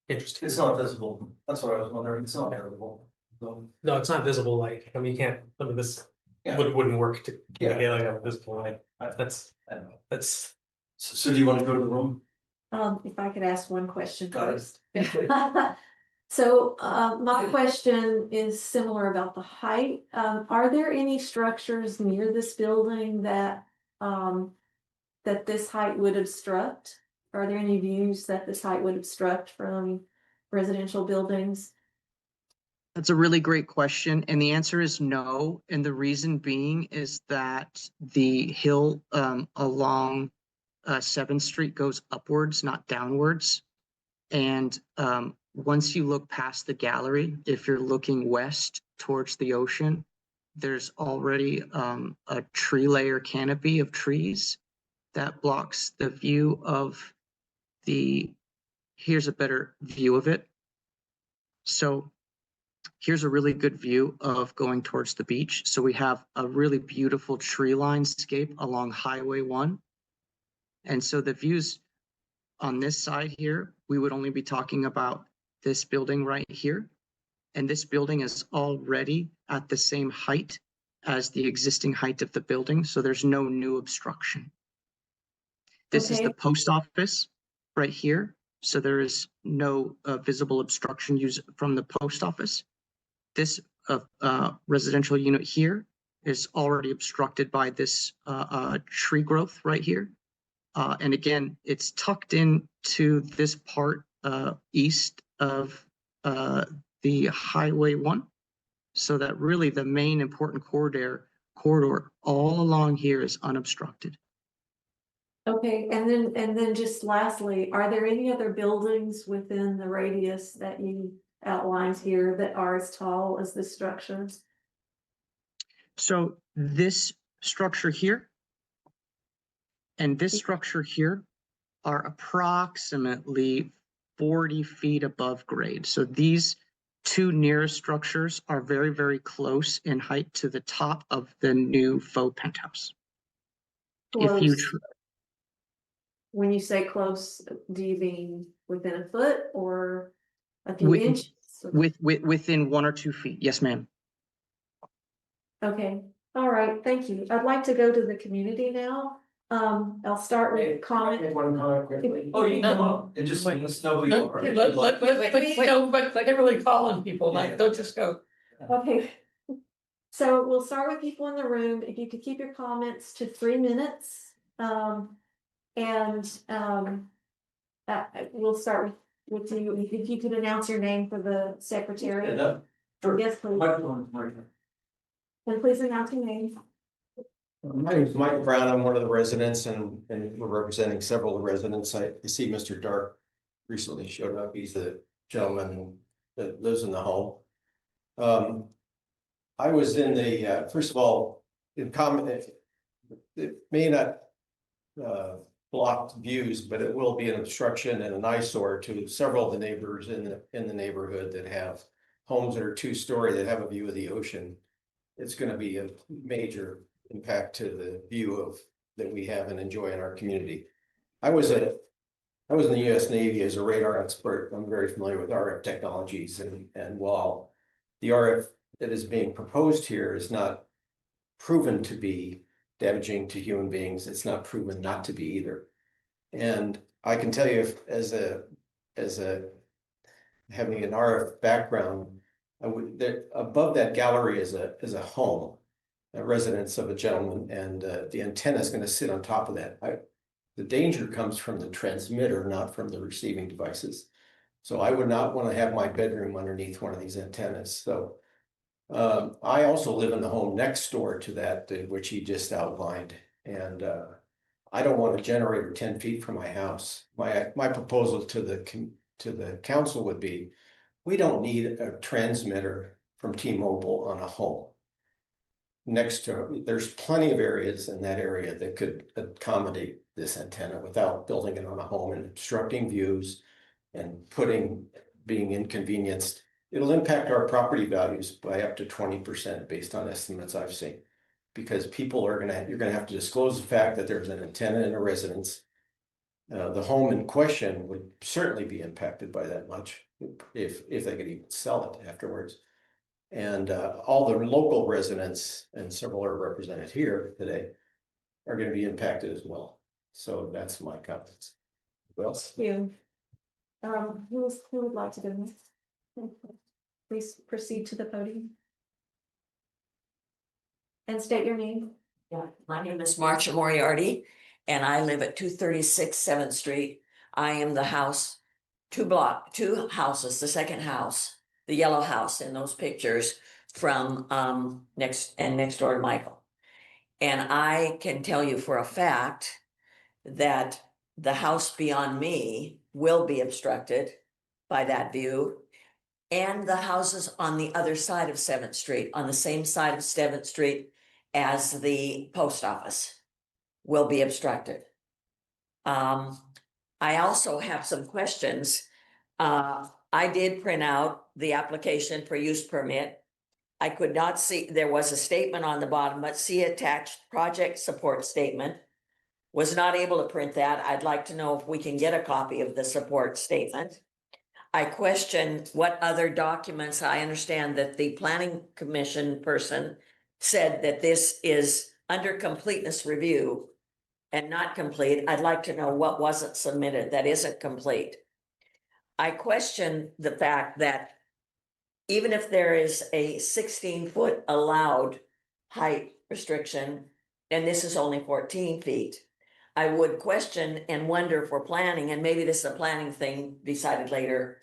Interesting. It's not visible. That's what I was wondering. It's not visible. So, No, it's not visible light. I mean, you can't, I mean, this yeah. wouldn't work to Yeah. communicate like a visible light. I don't know. That's, So do you want to go to the room? If I could ask one question Got it. first. So, my question is similar about the height. Are there any structures near this building that, that this height would obstruct? Are there any views that this height would obstruct from residential buildings? That's a really great question, and the answer is no. And the reason being is that the hill along 7th Street goes upwards, not downwards. And once you look past the gallery, if you're looking west towards the ocean, there's already a tree layer canopy of trees that blocks the view of here's a better view of it. So here's a really good view of going towards the beach. So we have a really beautiful tree landscape along Highway 1. And so the views on this side here, we would only be talking about this building right here. And this building is already at the same height as the existing height of the building. So there's no new obstruction. This is the post office right here. So there is no visible obstruction used from the post office. This residential unit here is already obstructed by this tree growth right here. And again, it's tucked into this part east of the Highway 1. So that really the main important corridor all along here is unobstructed. Okay, and then just lastly, are there any other buildings within the radius that you outlined here that are as tall as this structure? So this structure here and this structure here are approximately 40 feet above grade. So these two nearest structures are very, very close in height to the top of the new faux penthouse. Close. When you say close, do you mean within a foot or a few inches? Within 1 or 2 feet. Yes, ma'am. Okay, all right, thank you. I'd like to go to the community now. I'll start with comment. One comment quickly. Oh, you come up and just let us know who you are. But they're really calling people, like, don't just go. Okay. So we'll start with people in the room. If you could keep your comments to 3 minutes. We'll start with you. If you could announce your name for the secretary. Sure. Yes, please. And please announce your name. My name is Mike Brown. I'm one of the residents and we're representing several of the residents. I see Mr. Dark recently showed up. He's the gentleman that lives in the home. I was in the, first of all, in comment, it may not block views, but it will be an obstruction and an eyesore to several of the neighbors in the neighborhood that have homes that are 2-story that have a view of the ocean. It's going to be a major impact to the view that we have and enjoy in our community. I was in the US Navy as a radar expert. I'm very familiar with RF technologies, and while the RF that is being proposed here is not proven to be damaging to human beings, it's not proven not to be either. And I can tell you, as a having an RF background, above that gallery is a home, a residence of a gentleman, and the antenna is going to sit on top of that. The danger comes from the transmitter, not from the receiving devices. So I would not want to have my bedroom underneath one of these antennas. So I also live in the home next door to that, which he just outlined. And I don't want a generator 10 feet from my house. My proposal to the council would be, we don't need a transmitter from T-Mobile on a home. There's plenty of areas in that area that could accommodate this antenna without building it on a home and obstructing views and being inconvenienced it'll impact our property values by up to 20% based on estimates I've seen. Because people are you're gonna have to disclose the fact that there's an antenna in a residence. The home in question would certainly be impacted by that much if they could even sell it afterwards. And all the local residents, and several are represented here today, are gonna be impacted as well. So that's my comments. Well, Thank you. Who would like to go next? Please proceed to the podium. And state your name. Yeah, my name is Marcia Moriarty, and I live at 236 7th Street. I am the house, two houses, the second house, the yellow house in those pictures from next door to Michael. And I can tell you for a fact that the house beyond me will be obstructed by that view. And the houses on the other side of 7th Street, on the same side of 7th Street as the post office, will be obstructed. I also have some questions. I did print out the application for use permit. I could not see, there was a statement on the bottom, but see attached project support statement. Was not able to print that. I'd like to know if we can get a copy of the support statement. I question what other documents. I understand that the planning commission person said that this is under completeness review and not complete. I'd like to know what wasn't submitted that isn't complete. I question the fact that even if there is a 16-foot allowed height restriction, and this is only 14 feet, I would question and wonder for planning, and maybe this is a planning thing decided later.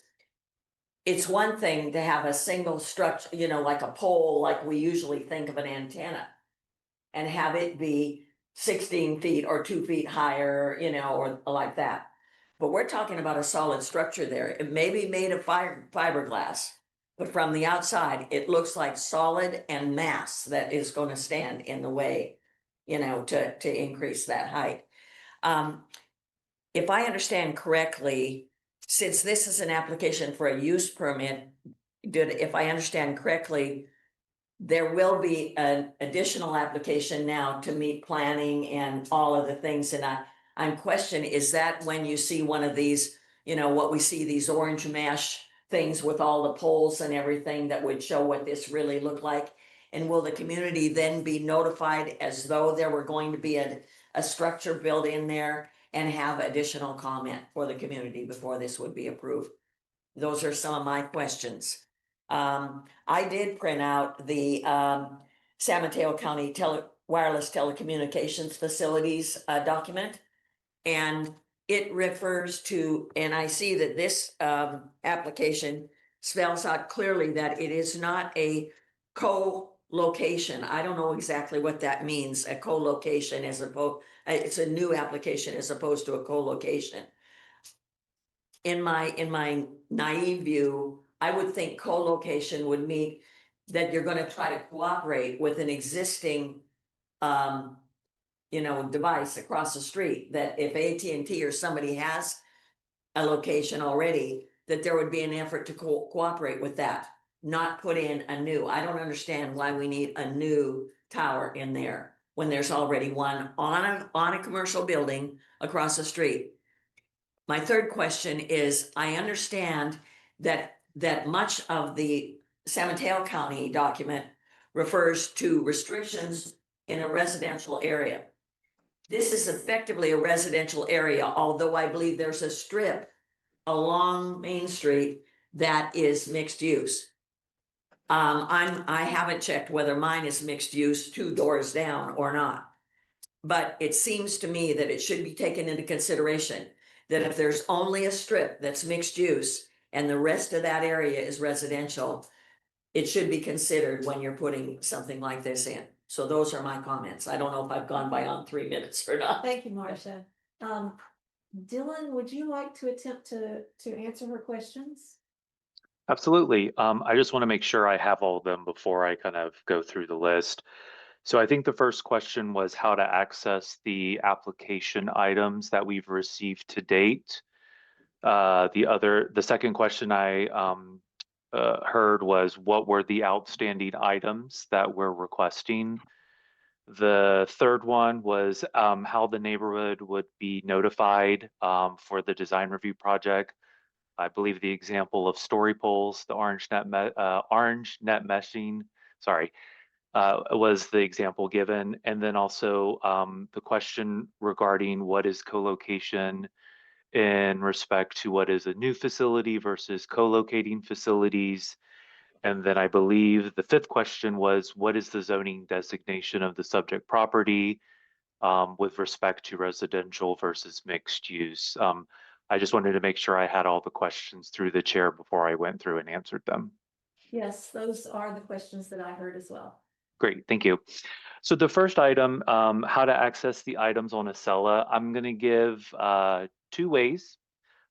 It's one thing to have a single structure, you know, like a pole, like we usually think of an antenna, and have it be 16 feet or 2 feet higher, you know, or like that. But we're talking about a solid structure there. It may be made of fiberglass, but from the outside, it looks like solid and mass that is going to stand in the way, you know, to increase that height. If I understand correctly, since this is an application for a use permit, if I understand correctly, there will be an additional application now to meet planning and all of the things. And I'm questioning, is that when you see one of these, you know, what we see, these orange mesh things with all the poles and everything that would show what this really looked like? And will the community then be notified as though there were going to be a structure built in there and have additional comment for the community before this would be approved? Those are some of my questions. I did print out the San Mateo County wireless telecommunications facilities document, and it refers to, and I see that this application spells out clearly that it is not a co-location. I don't know exactly what that means, a co-location as opposed, it's a new application as opposed to a co-location. In my naive view, I would think co-location would mean that you're gonna try to cooperate with an existing you know, device across the street, that if AT&T or somebody has a location already, that there would be an effort to cooperate with that, not put in a new. I don't understand why we need a new tower in there when there's already one on a commercial building across the street. My third question is, I understand that much of the San Mateo County document refers to restrictions in a residential area. This is effectively a residential area, although I believe there's a strip along Main Street that is mixed use. I haven't checked whether mine is mixed use 2 doors down or not, but it seems to me that it should be taken into consideration that if there's only a strip that's mixed use and the rest of that area is residential, it should be considered when you're putting something like this in. So those are my comments. I don't know if I've gone by on 3 minutes or not. Thank you, Marcia. Dylan, would you like to attempt to answer her questions? Absolutely. I just want to make sure I have all of them before I kind of go through the list. So I think the first question was how to access the application items that we've received to date. The second question I heard was what were the outstanding items that we're requesting. The third one was how the neighborhood would be notified for the design review project. I believe the example of story poles, the orange net meshing, sorry, was the example given. And then also the question regarding what is co-location in respect to what is a new facility versus co-locating facilities. And then I believe the fifth question was, what is the zoning designation of the subject property with respect to residential versus mixed use? I just wanted to make sure I had all the questions through the chair before I went through and answered them. Yes, those are the questions that I heard as well. Great, thank you. So the first item, how to access the items on Acela, I'm going to give 2 ways.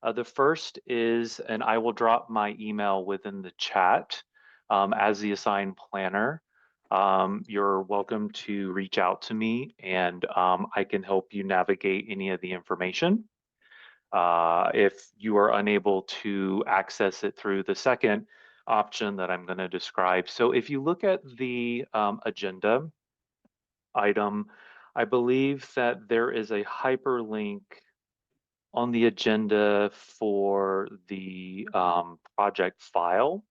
The first is, and I will drop my email within the chat as the assigned planner. You're welcome to reach out to me and I can help you navigate any of the information. If you are unable to access it through the second option that I'm going to describe. So if you look at the agenda item, I believe that there is a hyperlink on the agenda for the project file.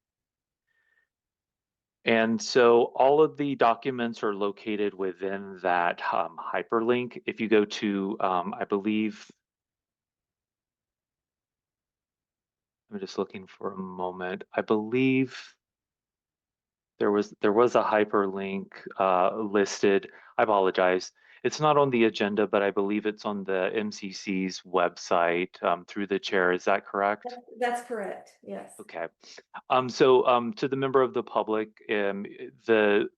And so all of the documents are located within that hyperlink. If you go to, I believe, I'm just looking for a moment. I believe there was a hyperlink listed. I apologize. It's not on the agenda, but I believe it's on the MCC's website through the chair. Is that correct? That's correct, yes. Okay. So to the member of the public, if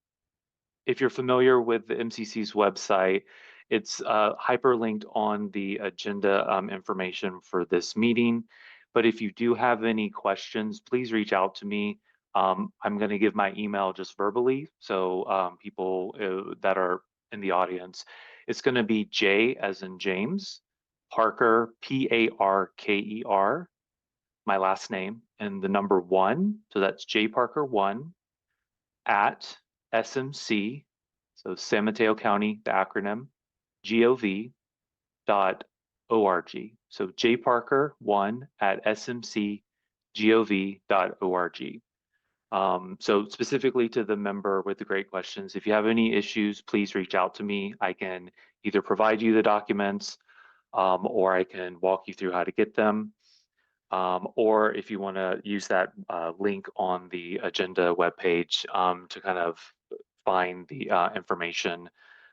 you're familiar with the MCC's website, it's hyperlinked on the agenda information for this meeting. But if you do have any questions, please reach out to me. I'm going to give my email just verbally. So people that are in the audience, it's going to be J as in James, Parker, Parker, my last name, and the number 1. So that's J Parker 1 at SMC, so San Mateo County, the acronym, gov.org. So jparker1 at smcgov.org. So specifically to the member with the great questions, if you have any issues, please reach out to me. I can either provide you the documents or I can walk you through how to get them. Or if you want to use that link on the agenda webpage to kind of find the information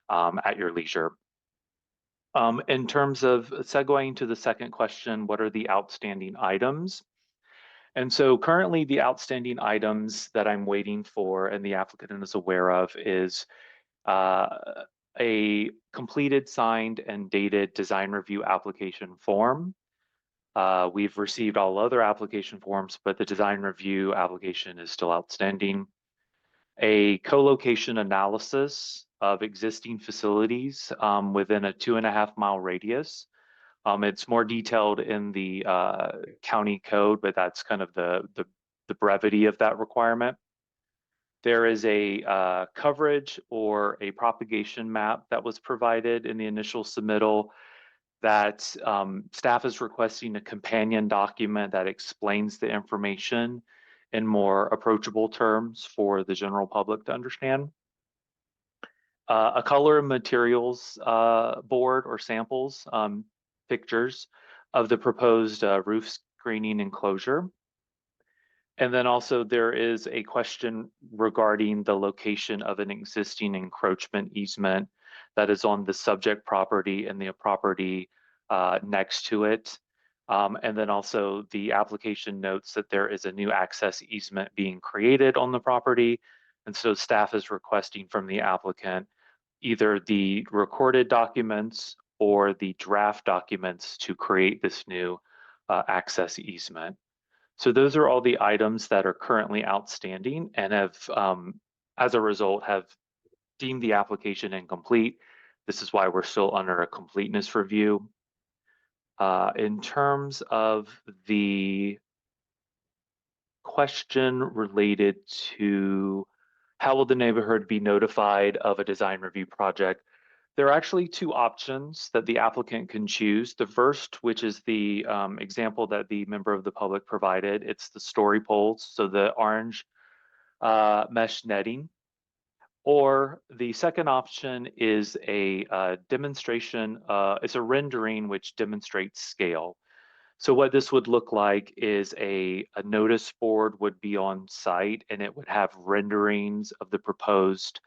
at your leisure. In terms of segueing to the second question, what are the outstanding items? And so currently the outstanding items that I'm waiting for and the applicant is aware of is a completed, signed, and dated design review application form. We've received all other application forms, but the design review application is still outstanding. A co-location analysis of existing facilities within a 2.5 mile radius. It's more detailed in the county code, but that's kind of the brevity of that requirement. There is a coverage or a propagation map that was provided in the initial submittal that staff is requesting a companion document that explains the information in more approachable terms for the general public to understand. A color and materials board or samples, pictures of the proposed roof screening enclosure. And then also there is a question regarding the location of an existing encroachment easement that is on the subject property and the property next to it. And then also the application notes that there is a new access easement being created on the property. And so staff is requesting from the applicant either the recorded documents or the draft documents to create this new access easement. So those are all the items that are currently outstanding and have, as a result, have deemed the application incomplete. This is why we're still under a completeness review. In terms of the question related to how will the neighborhood be notified of a design review project? There are actually two options that the applicant can choose. The first, which is the example that the member of the public provided, it's the story poles, so the orange mesh netting. Or the second option is a demonstration, it's a rendering which demonstrates scale. So what this would look like is a notice board would be on site and it would have renderings of the proposed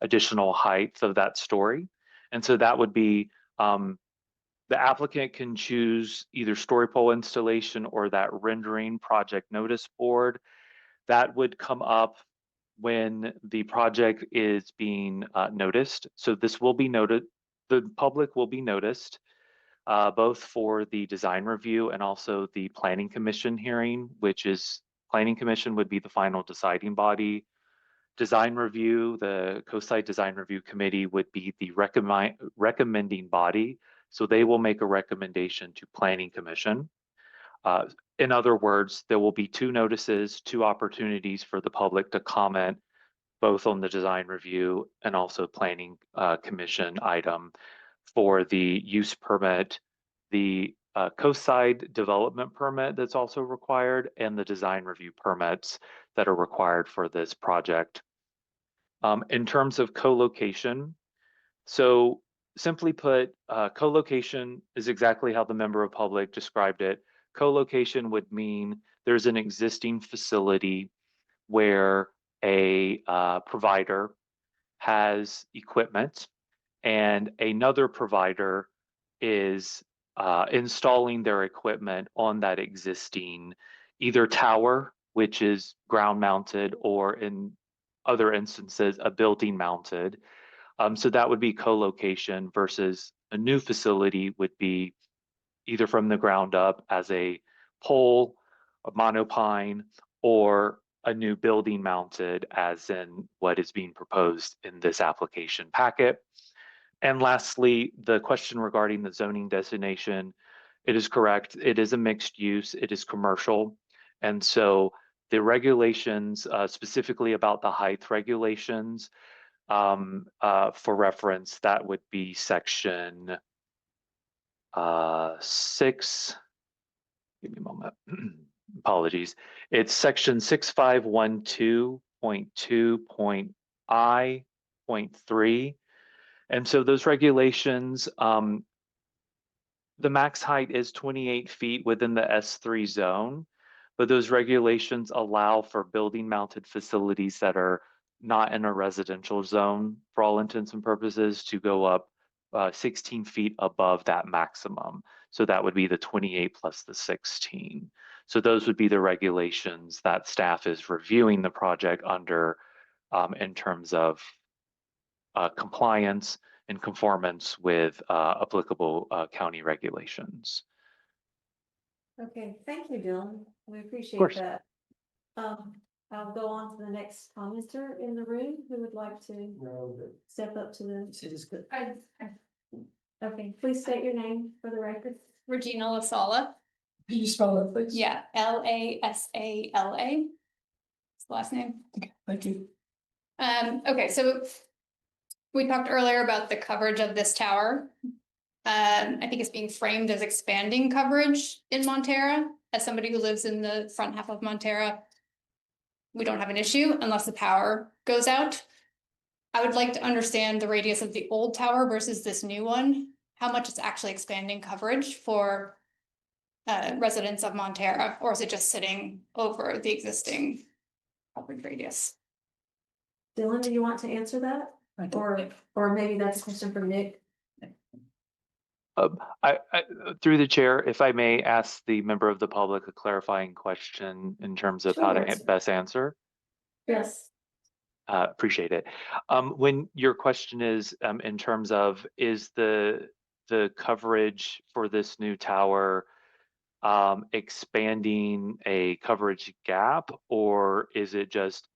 additional height of that story. And so that would be, the applicant can choose either story pole installation or that rendering project notice board. That would come up when the project is being noticed. So this will be noted, the public will be noticed both for the design review and also the planning commission hearing, which is planning commission would be the final deciding body. Design review, the co-site design review committee would be the recommending body. So they will make a recommendation to planning commission. In other words, there will be two notices, two opportunities for the public to comment both on the design review and also planning commission item for the use permit, the coast-side development permit that's also required, and the design review permits that are required for this project. In terms of co-location, so simply put, co-location is exactly how the member of public described it. Co-location would mean there's an existing facility where a provider has equipment and another provider is installing their equipment on that existing either tower, which is ground mounted, or in other instances, a building mounted. So that would be co-location versus a new facility would be either from the ground up as a pole, a monopine, or a new building mounted as in what is being proposed in this application packet. And lastly, the question regarding the zoning designation, it is correct. It is a mixed use. It is commercial. And so the regulations, specifically about the height regulations, for reference, that would be section 6. Give me a moment. Apologies. It's section 6512.2.I.3. And so those regulations, the max height is 28 feet within the S3 zone, but those regulations allow for building mounted facilities that are not in a residential zone for all intents and purposes to go up 16 feet above that maximum. So that would be the 28 plus the 16. So those would be the regulations that staff is reviewing the project under in terms of compliance and conformance with applicable county regulations. Okay, thank you, Dylan. We Of appreciate course. that. I'll go on to the next commenter in the room who would like to step up to the. It is good. Okay, please state your name for the record. Regina Lasala. Can you spell that, please? Yeah, Lasala. It's the last name. Okay, thank you. Okay, so we talked earlier about the coverage of this tower. I think it's being framed as expanding coverage in Montera. As somebody who lives in the front half of Montera, we don't have an issue unless the power goes out. I would like to understand the radius of the old tower versus this new one. How much it's actually expanding coverage for residents of Montera, or is it just sitting over the existing coverage radius? Dylan, do you want to answer that? Or maybe that's a question for Nick. I, through the chair, if I may ask the member of the public a clarifying question in terms of how to Sure. best answer. Yes. Appreciate it. When your question is in terms of is the coverage for this new tower expanding a coverage gap, or is it just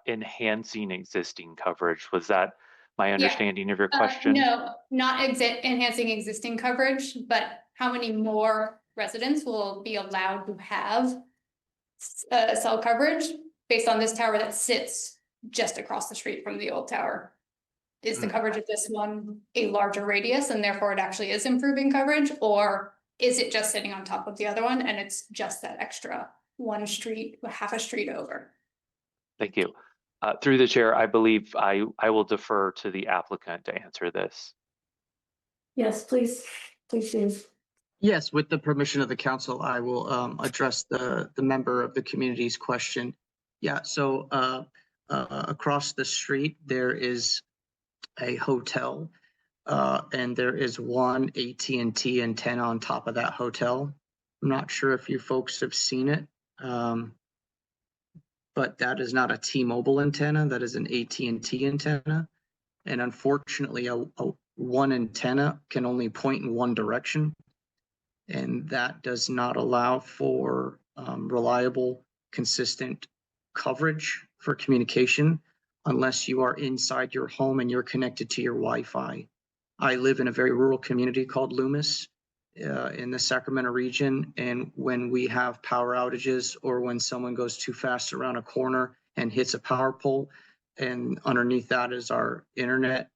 enhancing existing coverage? Was that my understanding of your question? No, not enhancing existing coverage, but how many more residents will be allowed to have cell coverage based on this tower that sits just across the street from the old tower. Is the coverage of this one a larger radius and therefore it actually is improving coverage? Or is it just sitting on top of the other one and it's just that extra one street, half a street over? Thank you. Through the chair, I believe I will defer to the applicant to answer this. Yes, please do. Yes, with the permission of the council, I will address the member of the community's question. Yeah, so across the street, there is a hotel and there is one AT&T antenna on top of that hotel. I'm not sure if you folks have seen it, but that is not a T-Mobile antenna, that is an AT&T antenna. And unfortunately, one antenna can only point in one direction. And that does not allow for reliable, consistent coverage for communication unless you are inside your home and you're connected to your Wi-Fi. I live in a very rural community called Loomis in the Sacramento region. And when we have power outages or when someone goes too fast around a corner and hits a power pole, and underneath that is our internet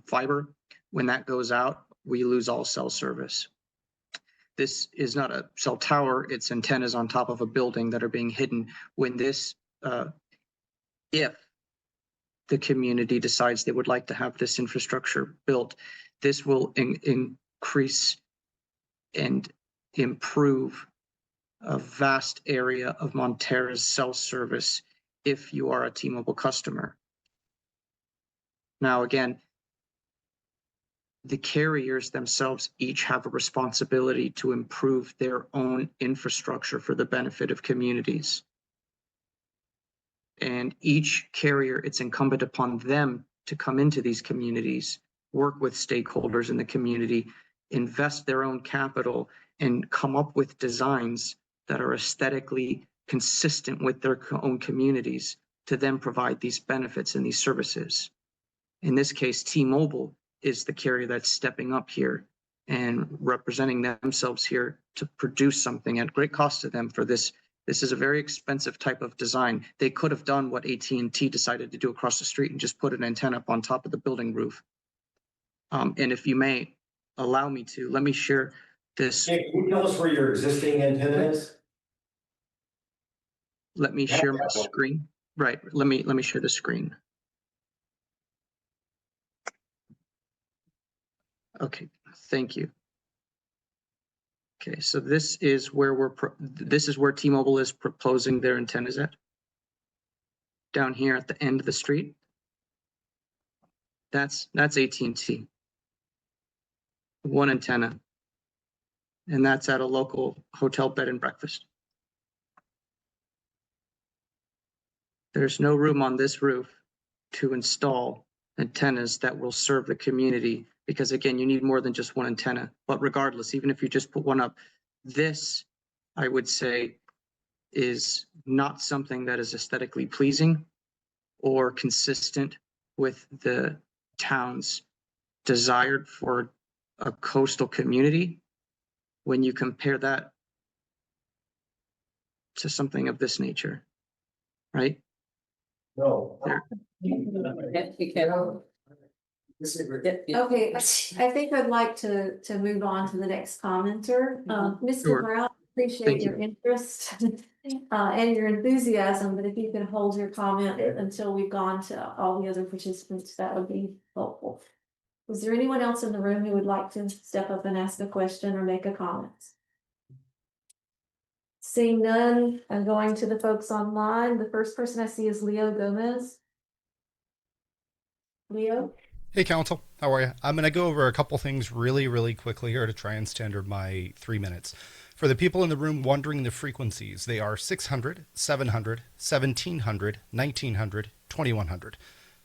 fiber, when that goes out, we lose all cell service. This is not a cell tower, it's antennas on top of a building that are being hidden. When this, if the community decides they would like to have this infrastructure built, this will increase and improve a vast area of Montera's cell service if you are a T-Mobile customer. Now, again, the carriers themselves each have a responsibility to improve their own infrastructure for the benefit of communities. And each carrier, it's incumbent upon them to come into these communities, work with stakeholders in the community, invest their own capital, and come up with designs that are aesthetically consistent with their own communities to then provide these benefits and these services. In this case, T-Mobile is the carrier that's stepping up here and representing themselves here to produce something at great cost to them for this. This is a very expensive type of design. They could have done what AT&T decided to do across the street and just put an antenna up on top of the building roof. And if you may allow me to, let me share this. Can you tell us where your existing antenna is? Let me share my screen. Right, let me share the screen. Okay, thank you. Okay, so this is where this is where T-Mobile is proposing their antennas at. Down here at the end of the street. That's AT&T. One antenna. And that's at a local hotel bed and breakfast. There's no room on this roof to install antennas that will serve the community, because again, you need more than just one antenna. But regardless, even if you just put one up, this, I would say, is not something that is aesthetically pleasing or consistent with the town's desire for a coastal community when you compare that to something of this nature, right? No. Okay, I think I'd like to move on to the next commenter. Mr. Sure. Brown, appreciate Thank your interest and your enthusiasm, but if you could hold your comment until we've gone to all the other participants, that would be helpful. Was there anyone else in the room who would like to step up and ask a question or make a comment? Seeing none, I'm going to the folks online. The first person I see is Leo Gomez. Leo? Hey, Council. How are you? I'm going to go over a couple things really quickly here to try and standard my 3 minutes. For the people in the room wondering the frequencies, they are 600, 700, 1700, 1900, 2100,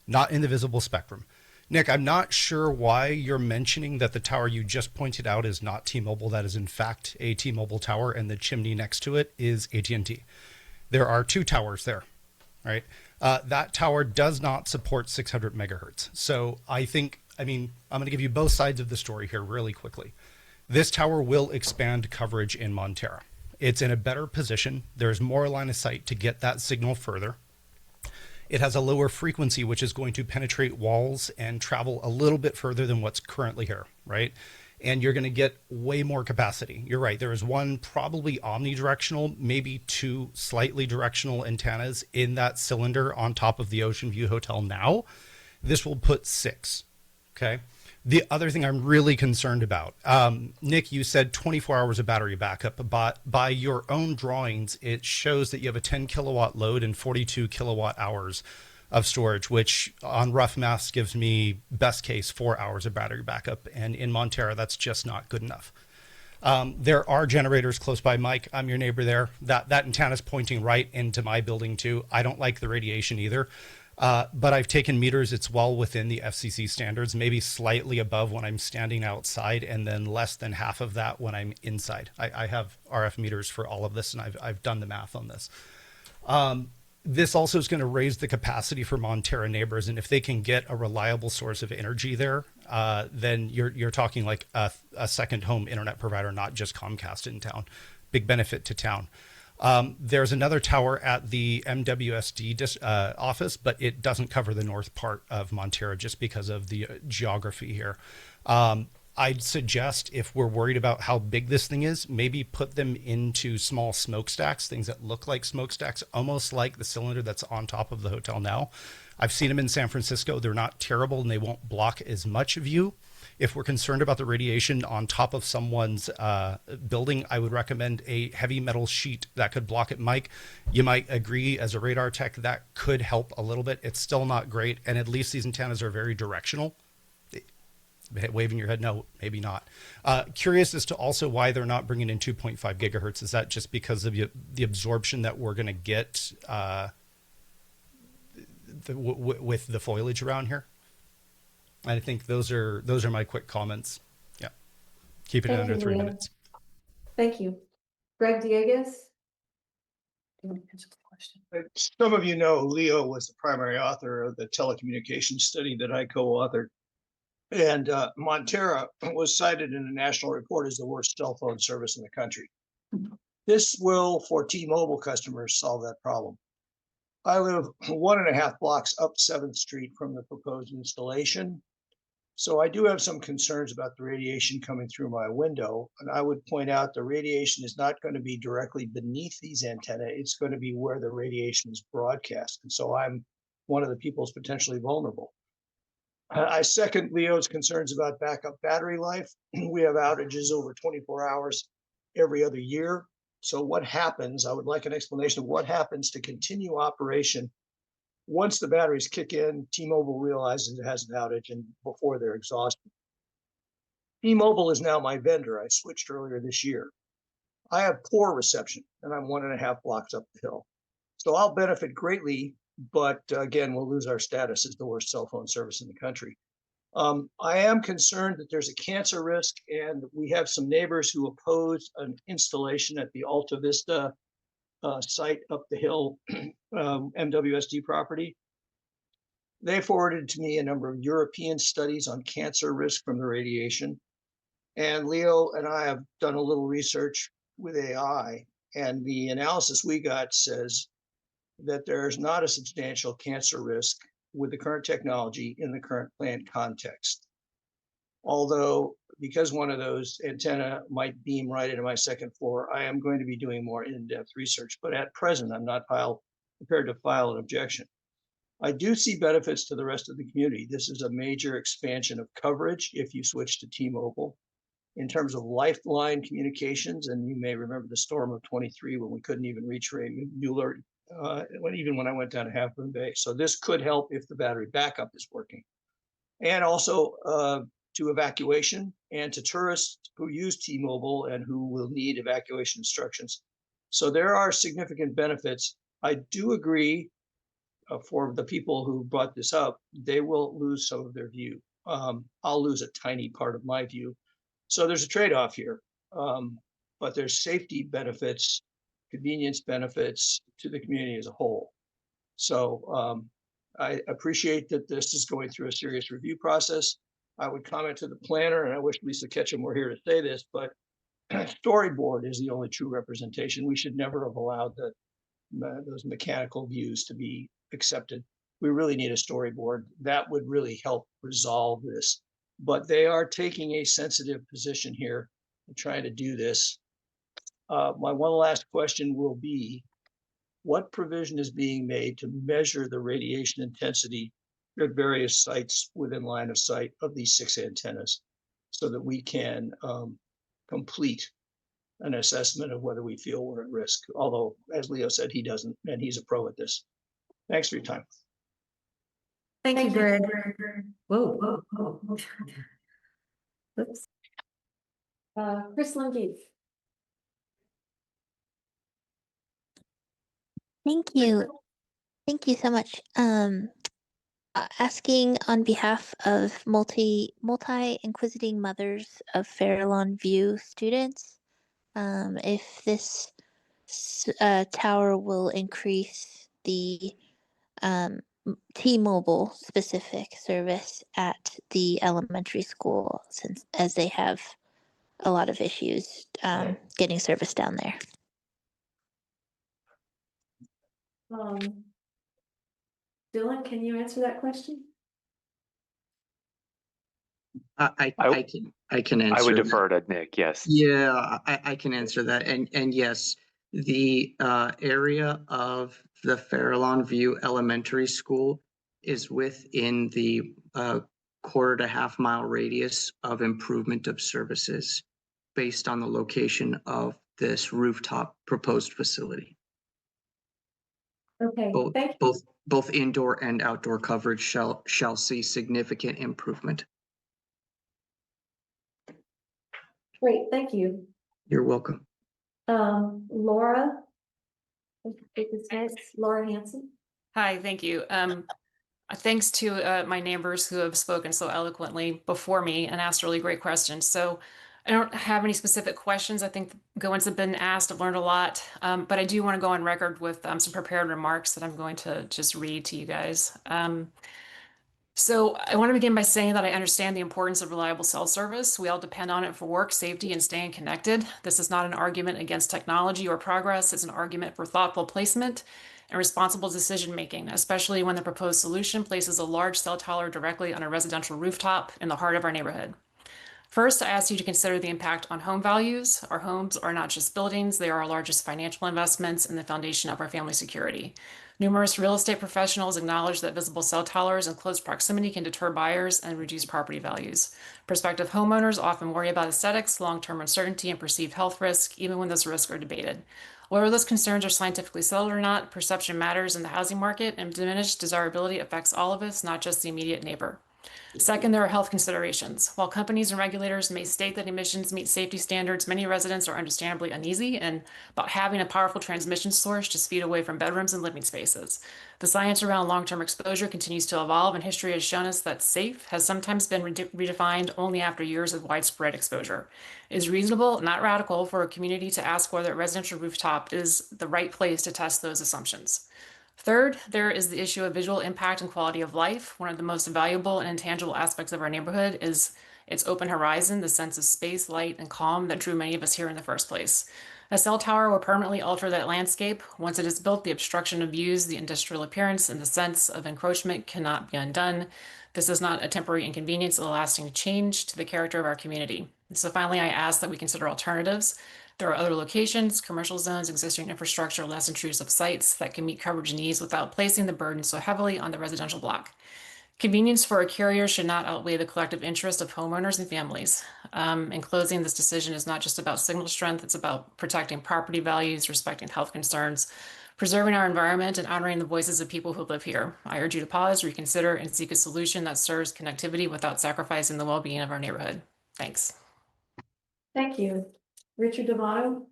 not in the visible spectrum. Nick, I'm not sure why you're mentioning that the tower you just pointed out is not T-Mobile. That is in fact a T-Mobile tower, and the chimney next to it is AT&T. There are two towers there, right? That tower does not support 600 megahertz. So I'm going to give you both sides of the story here really quickly. This tower will expand coverage in Montera. It's in a better position. There's more line of sight to get that signal further. It has a lower frequency, which is going to penetrate walls and travel a little bit further than what's currently here, right? And you're going to get way more capacity. You're right. There is one probably omnidirectional, maybe two slightly directional antennas in that cylinder on top of the Ocean View Hotel now. This will put 6. Okay. The other thing I'm really concerned about, Nick, you said 24 hours of battery backup, but by your own drawings, it shows that you have a 10 kilowatt load and 42 kilowatt hours of storage, which on rough maths gives me best case 4 hours of battery backup. And in Montera, that's just not good enough. There are generators close by. Mike, I'm your neighbor there. That antenna is pointing right into my building too. I don't like the radiation either. But I've taken meters. It's well within the FCC standards, maybe slightly above when I'm standing outside, and then less than half of that when I'm inside. I have RF meters for all of this, and I've done the math on this. This also is going to raise the capacity for Montera neighbors, and if they can get a reliable source of energy there, then you're talking like a second home internet provider, not just Comcast in town. Big benefit to town. There's another tower at the MWSD office, but it doesn't cover the north part of Montera just because of the geography here. I'd suggest, if we're worried about how big this thing is, maybe put them into small smokestacks, things that look like smokestacks, almost like the cylinder that's on top of the hotel now. I've seen them in San Francisco. They're not terrible, and they won't block as much view. If we're concerned about the radiation on top of someone's building, I would recommend a heavy metal sheet that could block it. Mike, you might agree as a radar tech that could help a little bit. It's still not great, and at least these antennas are very directional. Waving your head, no, maybe not. Curious as to also why they're not bringing in 2.5 gigahertz. Is that just because of the absorption that we're going to get with the foliage around here? I think those are my quick comments. Yeah, keep it under 3 minutes. Thank you. Greg Dieguez? Some of you know Leo was the primary author of the telecommunications study that I co-authored. And Montera was cited in a national report as the worst cell phone service in the country. This will, for T-Mobile customers, solve that problem. I live 1.5 blocks up 7th Street from the proposed installation. So I do have some concerns about the radiation coming through my window. And I would point out the radiation is not going to be directly beneath these antennae. It's going to be where the radiation is broadcast. And so I'm one of the people who's potentially vulnerable. I second Leo's concerns about backup battery life. We have outages over 24 hours every other year. So what happens? I would like an explanation of what happens to continue operation once the batteries kick in. T-Mobile realizes it has an outage and before they're exhausted. T-Mobile is now my vendor. I switched earlier this year. I have poor reception and I'm 1.5 blocks up the hill. So I'll benefit greatly, but again, we'll lose our status as the worst cell phone service in the country. I am concerned that there's a cancer risk, and we have some neighbors who oppose an installation at the Alta Vista site up the hill, MWSD property. They forwarded to me a number of European studies on cancer risk from the radiation. And Leo and I have done a little research with AI, and the analysis we got says that there's not a substantial cancer risk with the current technology in the current plant context. Although, because one of those antenna might beam right into my second floor, I am going to be doing more in-depth research, but at present, I'm not prepared to file an objection. I do see benefits to the rest of the community. This is a major expansion of coverage if you switch to T-Mobile. In terms of lifeline communications, and you may remember the storm of 23 when we couldn't even reach Ray Mueller, even when I went down to Half Moon Bay. So this could help if the battery backup is working. And also to evacuation and to tourists who use T-Mobile and who will need evacuation instructions. So there are significant benefits. I do agree for the people who brought this up, they will lose some of their view. I'll lose a tiny part of my view. So there's a trade-off here, but there's safety benefits, convenience benefits to the community as a whole. So I appreciate that this is going through a serious review process. I would comment to the planner, and I wish Lisa Ketchum were here to say this, but storyboard is the only true representation. We should never have allowed those mechanical views to be accepted. We really need a storyboard. That would really help resolve this. But they are taking a sensitive position here and trying to do this. My one last question will be, what provision is being made to measure the radiation intensity at various sites within line of sight of these 6 antennas so that we can complete an assessment of whether we feel we're at risk? Although, as Leo said, he doesn't, and he's a pro at this. Thanks for your time. Thank you, Greg. Whoa. Oops. Chris Lundy. Thank you. Thank you so much. Asking on behalf of multi-inquisiting mothers of Fairlawn View students, if this tower will increase the T-Mobile specific service at the elementary school, since as they have a lot of issues getting service down there. Dylan, can you answer that question? I can answer. I would that. defer to Nick, yes. Yeah, I can answer that. And yes, the area of the Fairlawn View Elementary School is within the quarter to half mile radius of improvement of services based on the location of this rooftop proposed facility. Okay, thank you. Both indoor and outdoor coverage shall see significant improvement. Great, thank you. You're welcome. Laura, Laura Hanson. Hi, thank you. Thanks to my neighbors who have spoken so eloquently before me and asked really great questions. So I don't have any specific questions. I think good ones have been asked. I've learned a lot, but I do want to go on record with some prepared remarks that I'm going to just read to you guys. So I want to begin by saying that I understand the importance of reliable cell service. We all depend on it for work, safety, and staying connected. This is not an argument against technology or progress. It's an argument for thoughtful placement and responsible decision-making, especially when the proposed solution places a large cell tower directly on a residential rooftop in the heart of our neighborhood. First, I ask you to consider the impact on home values. Our homes are not just buildings, they are our largest financial investments and the foundation of our family security. Numerous real estate professionals acknowledge that visible cell towers in close proximity can deter buyers and reduce property values. Prospective homeowners often worry about aesthetics, long-term uncertainty, and perceived health risk, even when those risks are debated. Whether those concerns are scientifically settled or not, perception matters in the housing market, and diminished desirability affects all of us, not just the immediate neighbor. Second, there are health considerations. While companies and regulators may state that emissions meet safety standards, many residents are understandably uneasy and about having a powerful transmission source just feet away from bedrooms and living spaces. The science around long-term exposure continues to evolve, and history has shown us that safe has sometimes been redefined only after years of widespread exposure. It is reasonable, not radical, for a community to ask whether a residential rooftop is the right place to test those assumptions. Third, there is the issue of visual impact and quality of life. One of the most valuable and intangible aspects of our neighborhood is its open horizon, the sense of space, light, and calm that drew many of us here in the first place. A cell tower will permanently alter that landscape. Once it is built, the obstruction of views, the industrial appearance, and the sense of encroachment cannot be undone. This is not a temporary inconvenience, but a lasting change to the character of our community. So finally, I ask that we consider alternatives. There are other locations, commercial zones, existing infrastructure, less intrusive sites that can meet coverage needs without placing the burden so heavily on the residential block. Convenience for a carrier should not outweigh the collective interest of homeowners and families. In closing, this decision is not just about signal strength, it's about protecting property values, respecting health concerns, preserving our environment, and honoring the voices of people who live here. I urge you to pause, reconsider, and seek a solution that serves connectivity without sacrificing the well-being of our neighborhood. Thanks. Thank you. Richard D'Amato?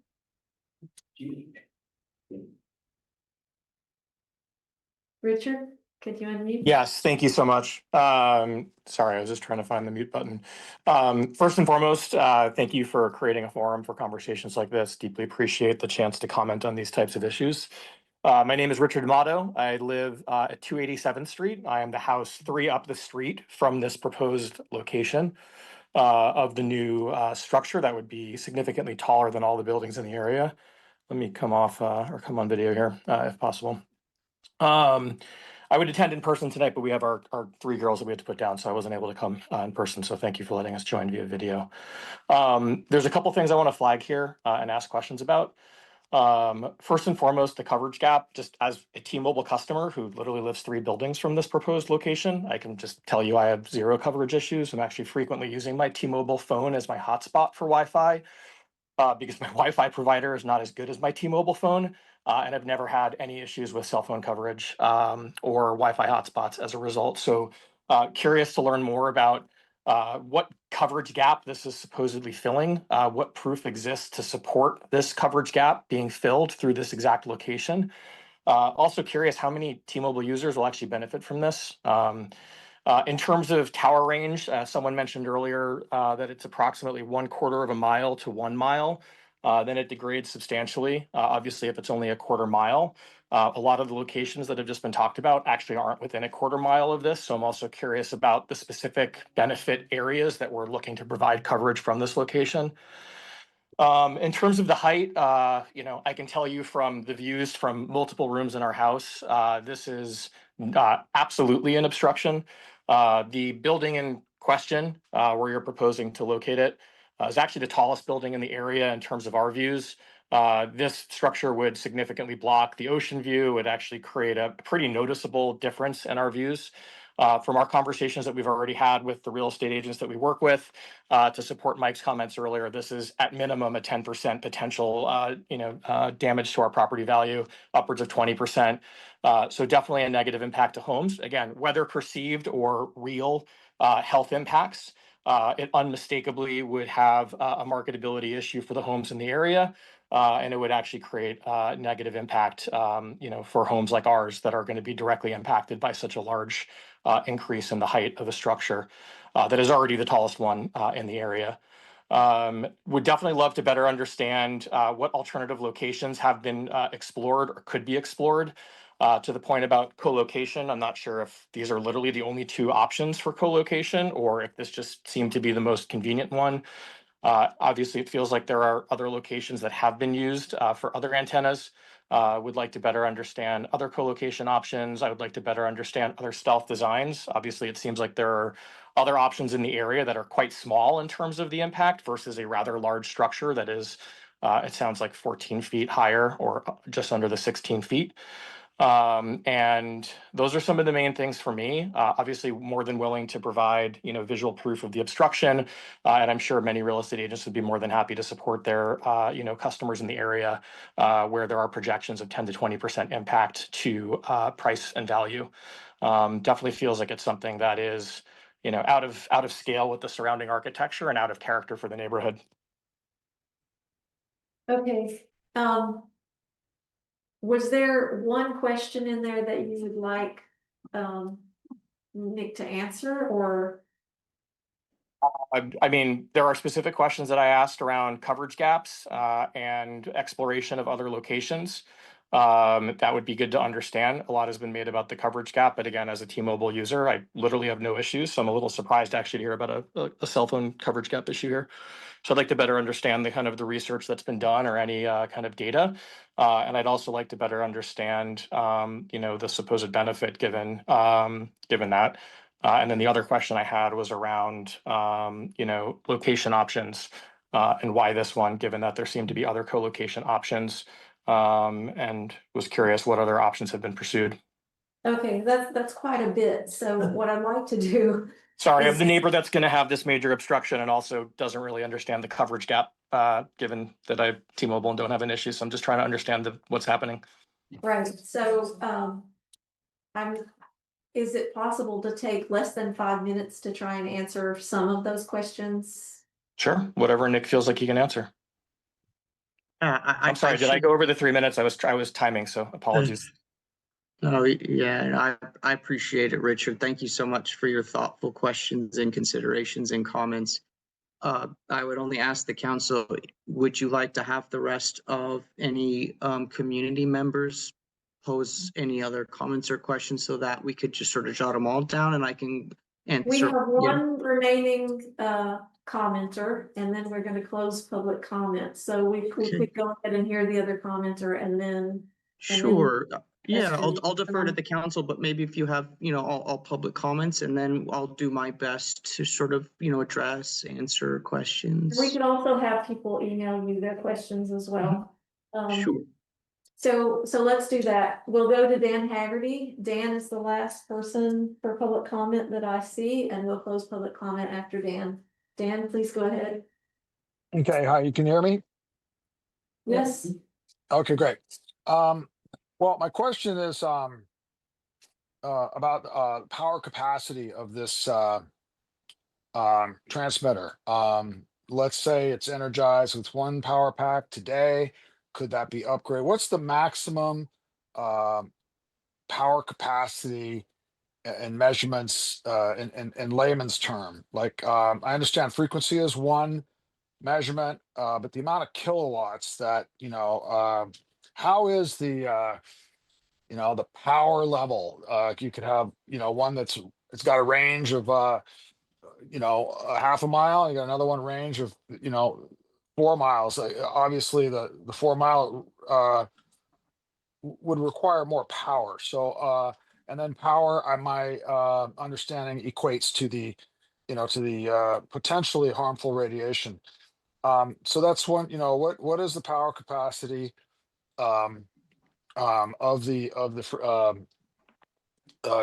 Richard, could you unmute? Yes, thank you so much. Sorry, I was just trying to find the mute button. First and foremost, thank you for creating a forum for conversations like this. Deeply appreciate the chance to comment on these types of issues. My name is Richard D'Amato. I live at 287th Street. I am the house 3 up the street from this proposed location. of the new structure that would be significantly taller than all the buildings in the area. Let me come off or come on video here if possible. I would attend in person tonight, but we have our 3 girls that we had to put down, so I wasn't able to come in person. So thank you for letting us join via video. There's a couple things I want to flag here and ask questions about. First and foremost, the coverage gap. Just as a T-Mobile customer who literally lives 3 buildings from this proposed location, I can just tell you I have 0 coverage issues. I'm actually frequently using my T-Mobile phone as my hotspot for Wi-Fi because my Wi-Fi provider is not as good as my T-Mobile phone. And I've never had any issues with cell phone coverage or Wi-Fi hotspots as a result. So curious to learn more about what coverage gap this is supposedly filling, what proof exists to support this coverage gap being filled through this exact location. Also curious how many T-Mobile users will actually benefit from this. In terms of tower range, someone mentioned earlier that it's approximately 1/4 of a mile to 1 mile. Then it degrades substantially. Obviously, if it's only a 1/4 mile, a lot of the locations that have just been talked about actually aren't within a 1/4 mile of this. So I'm also curious about the specific benefit areas that we're looking to provide coverage from this location. In terms of the height, I can tell you from the views from multiple rooms in our house, this is absolutely an obstruction. The building in question, where you're proposing to locate it, is actually the tallest building in the area in terms of our views. This structure would significantly block the ocean view, would actually create a pretty noticeable difference in our views. From our conversations that we've already had with the real estate agents that we work with, to support Mike's comments earlier, this is at minimum a 10% potential, damage to our property value, upwards of 20%. So definitely a negative impact to homes. Again, whether perceived or real health impacts, it unmistakably would have a marketability issue for the homes in the area. And it would actually create a negative impact, for homes like ours that are going to be directly impacted by such a large increase in the height of a structure that is already the tallest one in the area. Would definitely love to better understand what alternative locations have been explored or could be explored. To the point about co-location, I'm not sure if these are literally the only 2 options for co-location or if this just seemed to be the most convenient one. Obviously, it feels like there are other locations that have been used for other antennas. Would like to better understand other co-location options. I would like to better understand other stealth designs. Obviously, it seems like there are other options in the area that are quite small in terms of the impact versus a rather large structure that is, it sounds like 14 feet higher or just under the 16 feet. And those are some of the main things for me. Obviously, more than willing to provide, visual proof of the obstruction. And I'm sure many real estate agents would be more than happy to support their, customers in the area where there are projections of 10 to 20% impact to price and value. Definitely feels like it's something that is, out of scale with the surrounding architecture and out of character for the neighborhood. Okay, was there one question in there that you would like Nick to answer, or? I mean, there are specific questions that I asked around coverage gaps and exploration of other locations. That would be good to understand. A lot has been made about the coverage gap, but again, as a T-Mobile user, I literally have no issues. So I'm a little surprised actually to hear about a cell phone coverage gap issue here. So I'd like to better understand the kind of the research that's been done or any kind of data. And I'd also like to better understand, the supposed benefit given that. And then the other question I had was around, location options and why this one, given that there seem to be other co-location options, and was curious what other options have been pursued. Okay, that's quite a bit. So what I'd like to do. Sorry, I'm the neighbor that's going to have this major obstruction and also doesn't really understand the coverage gap, given that I have T-Mobile and don't have an issue. So I'm just trying to understand what's happening. Right, so is it possible to take less than 5 minutes to try and answer some of those questions? Sure, whatever Nick feels like he can answer. I'm sorry, did I go over the 3 minutes? I was timing, so apologies. Oh, yeah, I appreciate it, Richard. Thank you so much for your thoughtful questions and considerations and comments. I would only ask the council, would you like to have the rest of any community members pose any other comments or questions so that we could just sort of jot them all down and I can answer? We have one remaining commenter, and then we're gonna close public comment. So we could go ahead and hear the other commenter and then. Sure. Yeah, questions. I'll defer to the council, but maybe if you have, all public comments, and then I'll do my best to sort of, address, answer questions. We can also have people email you their questions as well. Sure. So let's do that. We'll go to Dan Haggerty. Dan is the last person for public comment that I see, and we'll close public comment after Dan. Dan, please go ahead. Okay, hi, you can hear me? Yes. Okay, great. Well, my question is about power capacity of this transmitter. Let's say it's energized with one power pack today. Could that be upgraded? What's the maximum power capacity and measurements in layman's term? Like, I understand frequency is one measurement, but the amount of kilowatts that, how is the power level? You could have, one it's got a range of, a half a mile. You got another one range of, 4 miles. Obviously, the 4 mile would require more power. So, and then power, my understanding equates to the, potentially harmful radiation. So that's one. What is the power capacity of the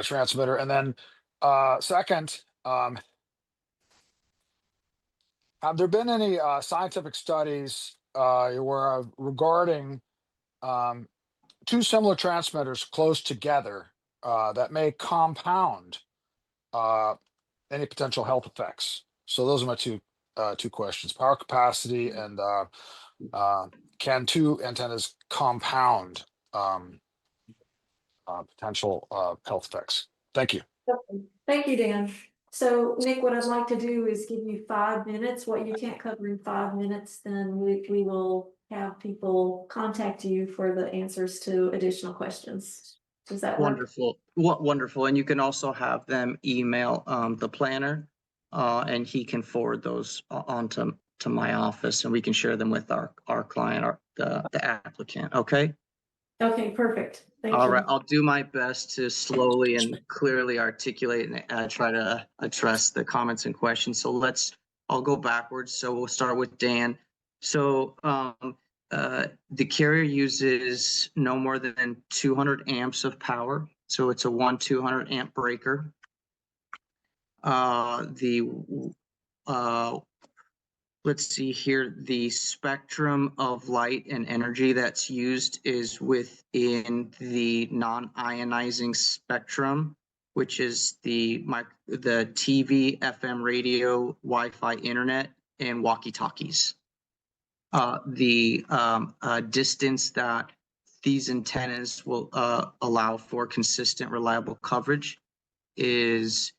transmitter? And then second, have there been any scientific studies regarding two similar transmitters close together that may compound any potential health effects? So those are my two questions: power capacity and can two antennas compound potential health effects? Thank you. Thank you, Dan. So Nick, what I'd like to do is give you 5 minutes. What you can't cover in 5 minutes, then we will have people contact you for the answers to additional questions. Does that work? Wonderful. Wonderful. And you can also have them email the planner, and he can forward those on to my office, and we can share them with our client, the applicant. Okay. Okay, perfect. Thank you. All right, I'll do my best to slowly and clearly articulate and try to address the comments and questions. So I'll go backwards. So we'll start with Dan. So the carrier uses no more than 200 amps of power. So it's a 200 amp breaker. Let's see here, the spectrum of light and energy that's used is within the non-ionizing spectrum, which is the TV, FM radio, Wi-Fi, internet, and walkie-talkies. The distance that these antennas will allow for consistent, reliable coverage is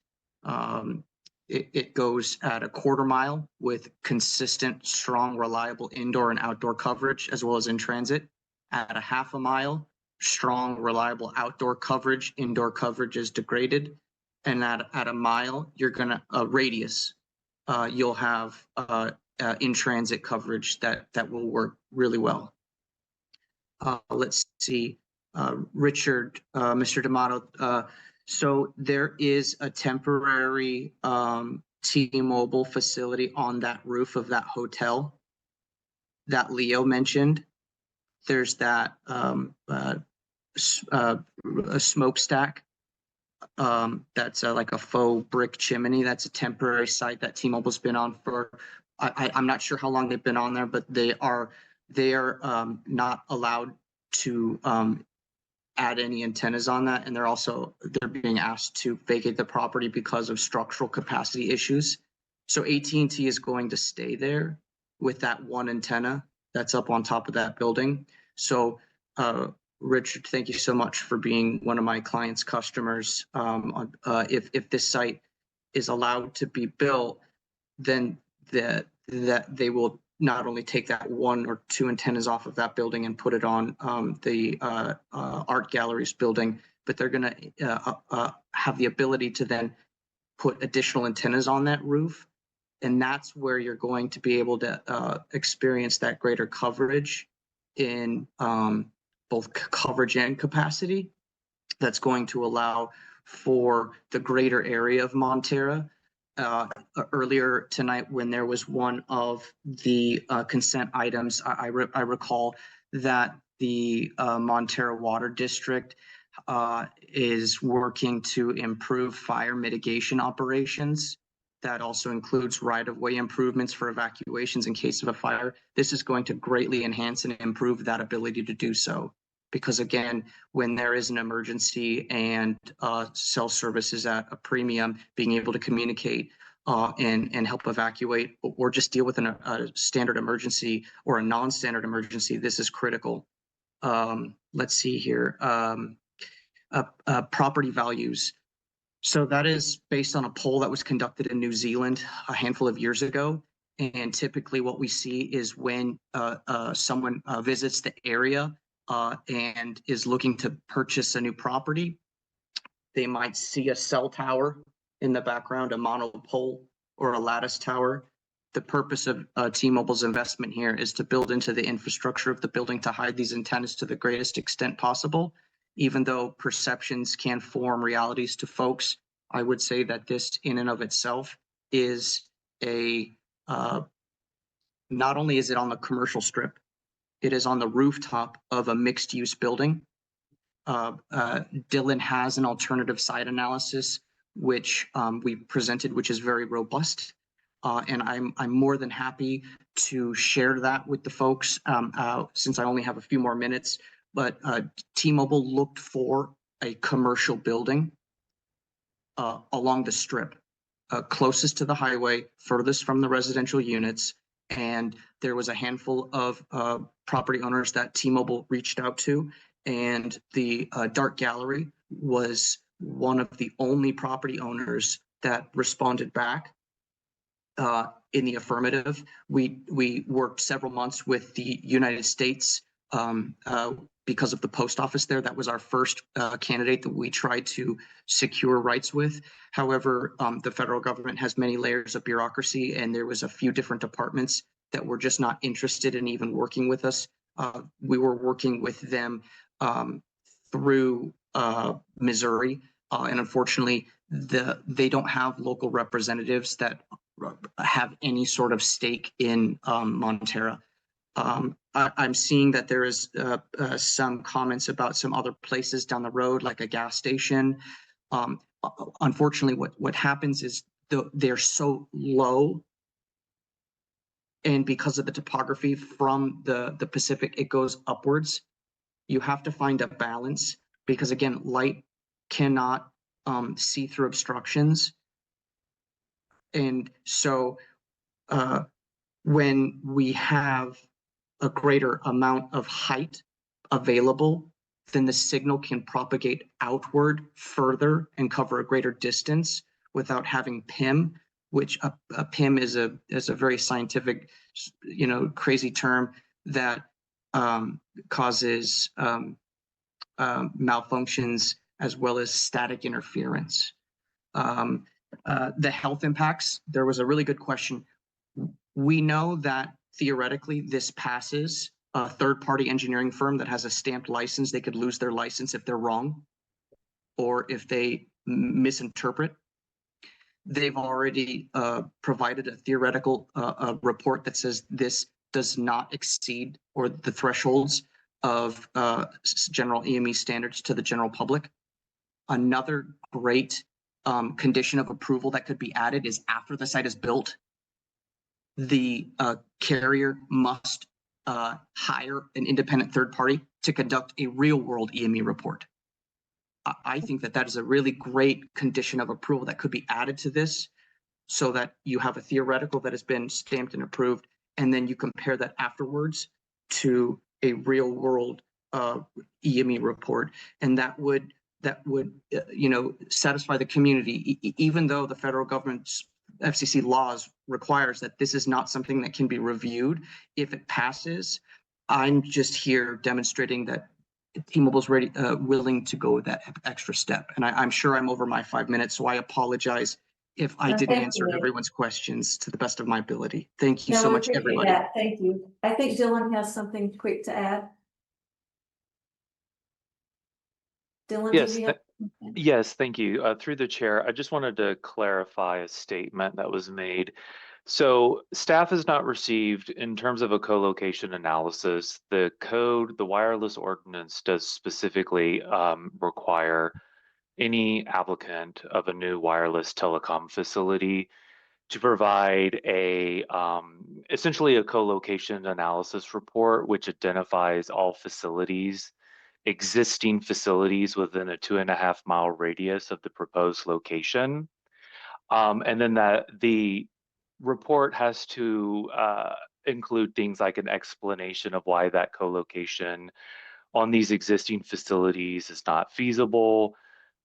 it goes at a 1/4 mile with consistent, strong, reliable indoor and outdoor coverage, as well as in transit. At a 1/2 mile, strong, reliable outdoor coverage, indoor coverage is degraded. And at a mile, you're gonna radius, you'll have in transit coverage that will work really well. Let's see, Richard, Mr. D'Amato. So there is a temporary T-Mobile facility on that roof of that hotel that Leo mentioned. There's that a smokestack that's like a faux brick chimney. That's a temporary site that T-Mobile's been on for. I'm not sure how long they've been on there, but they are not allowed to add any antennas on that, and they're being asked to vacate the property because of structural capacity issues. So AT&T is going to stay there with that one antenna that's up on top of that building. So Richard, thank you so much for being one of my clients' customers. If this site is allowed to be built, then that they will not only take that 1 or 2 antennas off of that building and put it on the art gallery's building, but they're going to have the ability to then put additional antennas on that roof And that's where you're going to be able to experience that greater coverage in both coverage and capacity. That's going to allow for the greater area of Montera. Earlier tonight, when there was one of the consent items, I recall that the Montera Water District is working to improve fire mitigation operations. That also includes right-of-way improvements for evacuations in case of a fire. This is going to greatly enhance and improve that ability to do so. Because again, when there is an emergency and cell service is at a premium, being able to communicate and help evacuate or just deal with a standard emergency or a non-standard emergency, this is critical. Let's see here. Property values. So that is based on a poll that was conducted in New Zealand a handful of years ago. And typically what we see is when someone visits the area and is looking to purchase a new property, they might see a cell tower in the background, a monopole or a lattice tower. The purpose of T-Mobile's investment here is to build into the infrastructure of the building to hide these antennas to the greatest extent possible. Even though perceptions can form realities to folks, I would say that this in and of itself is a, not only is it on the commercial strip, it is on the rooftop of a mixed use building. Dylan has an alternative site analysis, which we presented, which is very robust. And I'm more than happy to share that with the folks since I only have a few more minutes. But T-Mobile looked for a commercial building along the strip, closest to the highway, furthest from the residential units. And there was a handful of property owners that T-Mobile reached out to. And the Dark Gallery was one of the only property owners that responded back in the affirmative. We worked several months with the United States because of the post office there. That was our first candidate that we tried to secure rights with. However, the federal government has many layers of bureaucracy, and there was a few different departments that were just not interested in even working with us. We were working with them through Missouri, and unfortunately, they don't have local representatives that have any sort of stake in Montera. I'm seeing that there is some comments about some other places down the road, like a gas station. Unfortunately, what happens is they're so low, and because of the topography from the Pacific, it goes upwards. You have to find a balance because, again, light cannot see through obstructions. And so when we have a greater amount of height available, then the signal can propagate outward further and cover a greater distance without having PIM, which a PIM is a very scientific, crazy term that causes malfunctions as well as static interference. The health impacts, there was a really good question. We know that theoretically this passes a third-party engineering firm that has a stamped license. They could lose their license if they're wrong or if they misinterpret. They've already provided a theoretical report that says this does not exceed or the thresholds of general EME standards to the general public. Another great condition of approval that could be added is after the site is built, the carrier must hire an independent third party to conduct a real world EME report. I think that is a really great condition of approval that could be added to this so that you have a theoretical that has been stamped and approved, and then you compare that afterwards to a real world EME report. And that would satisfy the community, even though the federal government's FCC laws requires that this is not something that can be reviewed. If it passes, I'm just here demonstrating that T-Mobile's ready, willing to go that extra step. And I'm sure I'm over my 5 minutes, so I apologize if I No, didn't thank answer you, Nick. everyone's questions to the best of my ability. Thank you No, so we much, appreciate everybody. that. Thank you. I think Dylan has something quick to add. Dylan, did Yes, you have? yes, thank you. Through the chair, I just wanted to clarify a statement that was made. So staff has not received, in terms of a co-location analysis, the code, the wireless ordinance does specifically require any applicant of a new wireless telecom facility to provide a essentially a co-location analysis report, which identifies all facilities, existing facilities within a 2.5 mile radius of the proposed location. And then that the report has to include things like an explanation of why that co-location on these existing facilities is not feasible.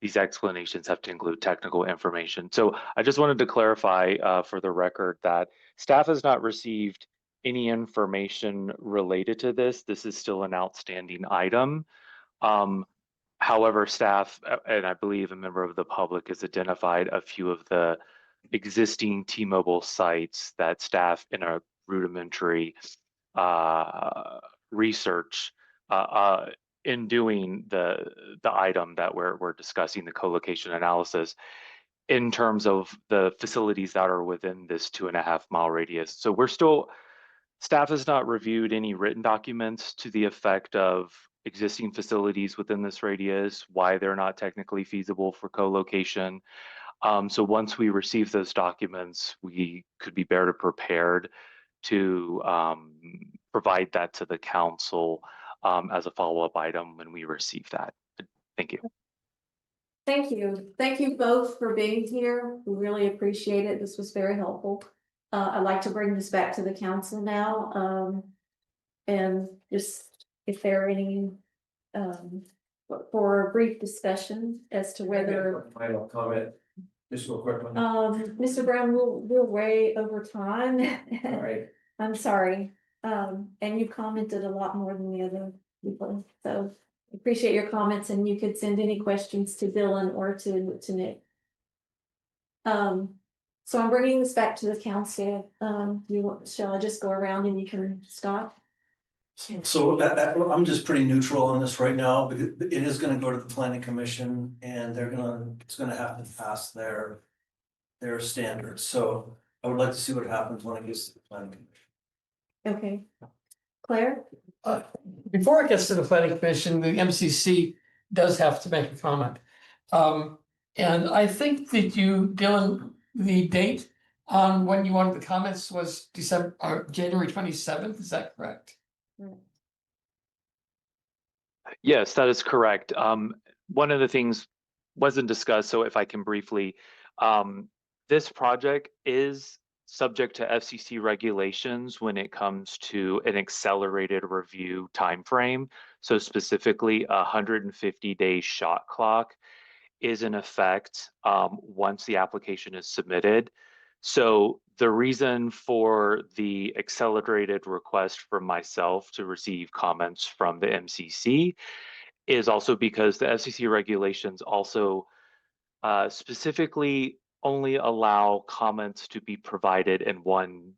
These explanations have to include technical information. So I just wanted to clarify for the record that staff has not received any information related to this. This is still an outstanding item. However, staff, and I believe a member of the public, has identified a few of the existing T-Mobile sites that staff in a rudimentary research in doing the item that we're discussing, the co-location analysis, in terms of the facilities that are within this 2.5 mile radius. So staff has not reviewed any written documents to the effect of existing facilities within this radius, why they're not technically feasible for co-location. So once we receive those documents, we could be better prepared to provide that to the council as a follow-up item when we receive that. Thank you. Thank you. Thank you both for being here. We really appreciate it. This was very helpful. I'd like to bring this back to the council now. And just if there are any, for a brief discussion as to whether. Final comment, just real quick one. Mr. Brown, we're way over time. All right. I'm sorry. And you commented a lot more than the other people, so appreciate your comments, and you could send any questions to Dylan or to Nick. So I'm bringing this back to the council. Shall I just go around and you can stop? So I'm just pretty neutral on this right now, because it is gonna go to the planning commission and it's gonna have to pass their standards. So I would like to see what happens when it gets to the planning commission. Okay. Claire? Before it gets to the planning commission, the MCC does have to make a comment. And I think that Dylan, the date on when you wanted the comments was January 27th, is that correct? Yes, that is correct. One of the things wasn't discussed, so if I can briefly, this project is subject to FCC regulations when it comes to an accelerated review timeframe. So specifically, 150-day shot clock is in effect once the application is submitted. So the reason for the accelerated request from myself to receive comments from the MCC is also because the FCC regulations also specifically only allow comments to be provided in one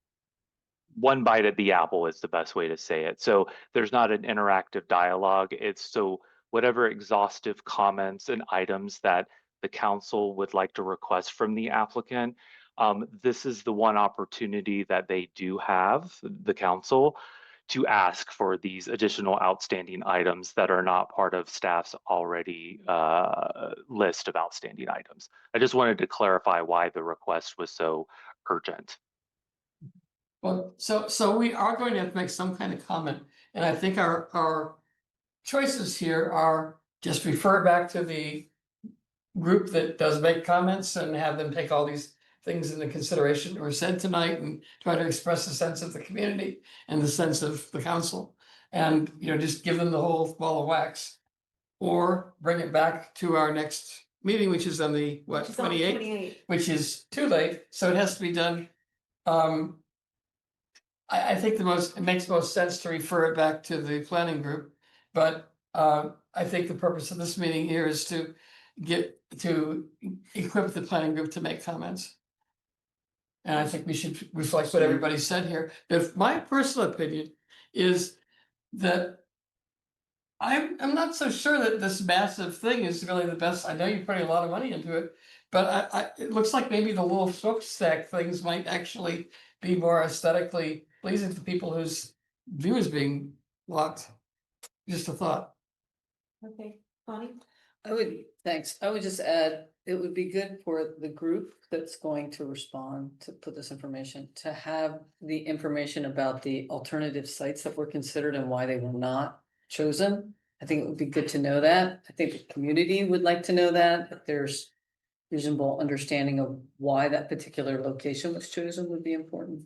bite at the apple is the best way to say it. So there's not an interactive dialogue. It's so whatever exhaustive comments and items that the council would like to request from the applicant, this is the one opportunity that they do have, the council, to ask for these additional outstanding items that are not part of staff's already list of outstanding items. I just wanted to clarify why the request was so urgent. Well, so we are going to have to make some kind of comment, and I think our choices here are just refer back to the group that does make comments and have them take all these things into consideration that were said tonight and try to express the sense of the community and the sense of the council. And, just give them the whole ball of wax, or bring it back to our next meeting, which is on the, 28th, which is too late. So it has to be done. I think it makes most sense to refer it back to the planning group, but I think the purpose of this meeting here is to equip the planning group to make comments. And I think we should reflect what everybody said here. If my personal opinion is that I'm not so sure that this massive thing is really the best. I know you're putting a lot of money into it, but it looks like maybe the little smokestack things might actually be more aesthetically pleasing to people whose view is being blocked. Just a thought. Okay, Connie? Thanks. I would just add, it would be good for the group that's going to respond to put this information, to have the information about the alternative sites that were considered and why they were not chosen. I think it would be good to know that. I think the community would like to know that, if there's reasonable understanding of why that particular location was chosen would be important.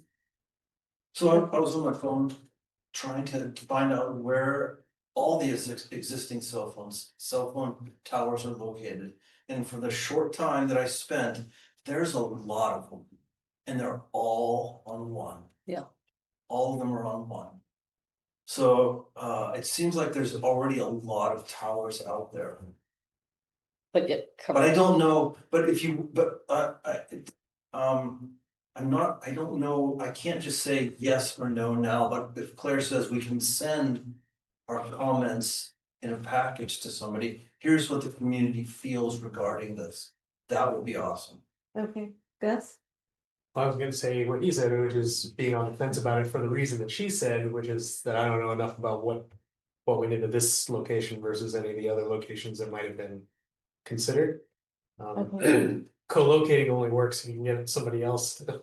So I was on my phone trying to find out where all the existing cell phone towers are located. And for the short time that I spent, there's a lot of them. And they're all on one. Yeah. All of them are on one. So it seems like there's already a lot of towers out there. But yet. But I don't know, but if you, I'm not, I don't know, I can't just say yes or no now, but if Claire says we can send our comments in a package to somebody, here's what the community feels regarding this, that would be awesome. Okay, Gus? I was gonna say what he said, which is being on the fence about it for the reason that she said, which is that I don't know enough about what went into this location versus any of the other locations that might have been considered. Co-locating only works if you can get somebody else to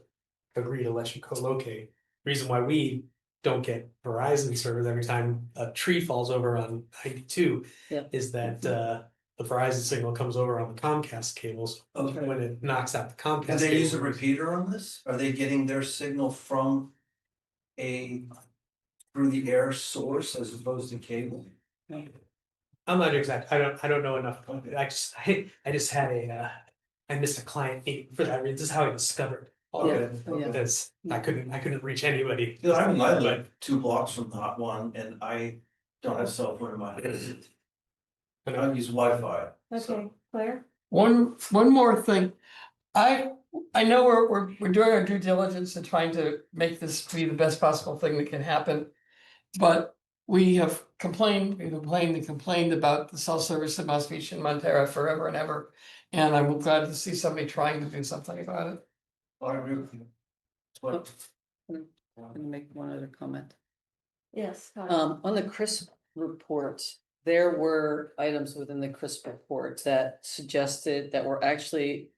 agree to let you co-locate. Reason why we don't get Verizon service every time a tree falls over on 92 is that the Verizon signal comes over on the Comcast cables. Okay. When it knocks out the Comcast. Do they use a cables. repeater on this? Are they getting their signal from through the air source as opposed to cable? I'm not exact. I don't know enough. I just had I missed a client for that reason. This is how I discovered all of it. Because I couldn't reach anybody. Yeah, I live 2 blocks from that one and I don't have cell phone in my house. I use Wi-Fi. Okay, Claire? One more thing. I know we're doing our due diligence and trying to make this be the best possible thing that can happen. But we have complained about the cell service in Moss Beach and Montera forever and ever. And I'm glad to see somebody trying to do something about it. I agree with you. What? I'm gonna make one other comment. Yes. Connie. On the CRISP report, there were items within the CRISP report that suggested that we're actually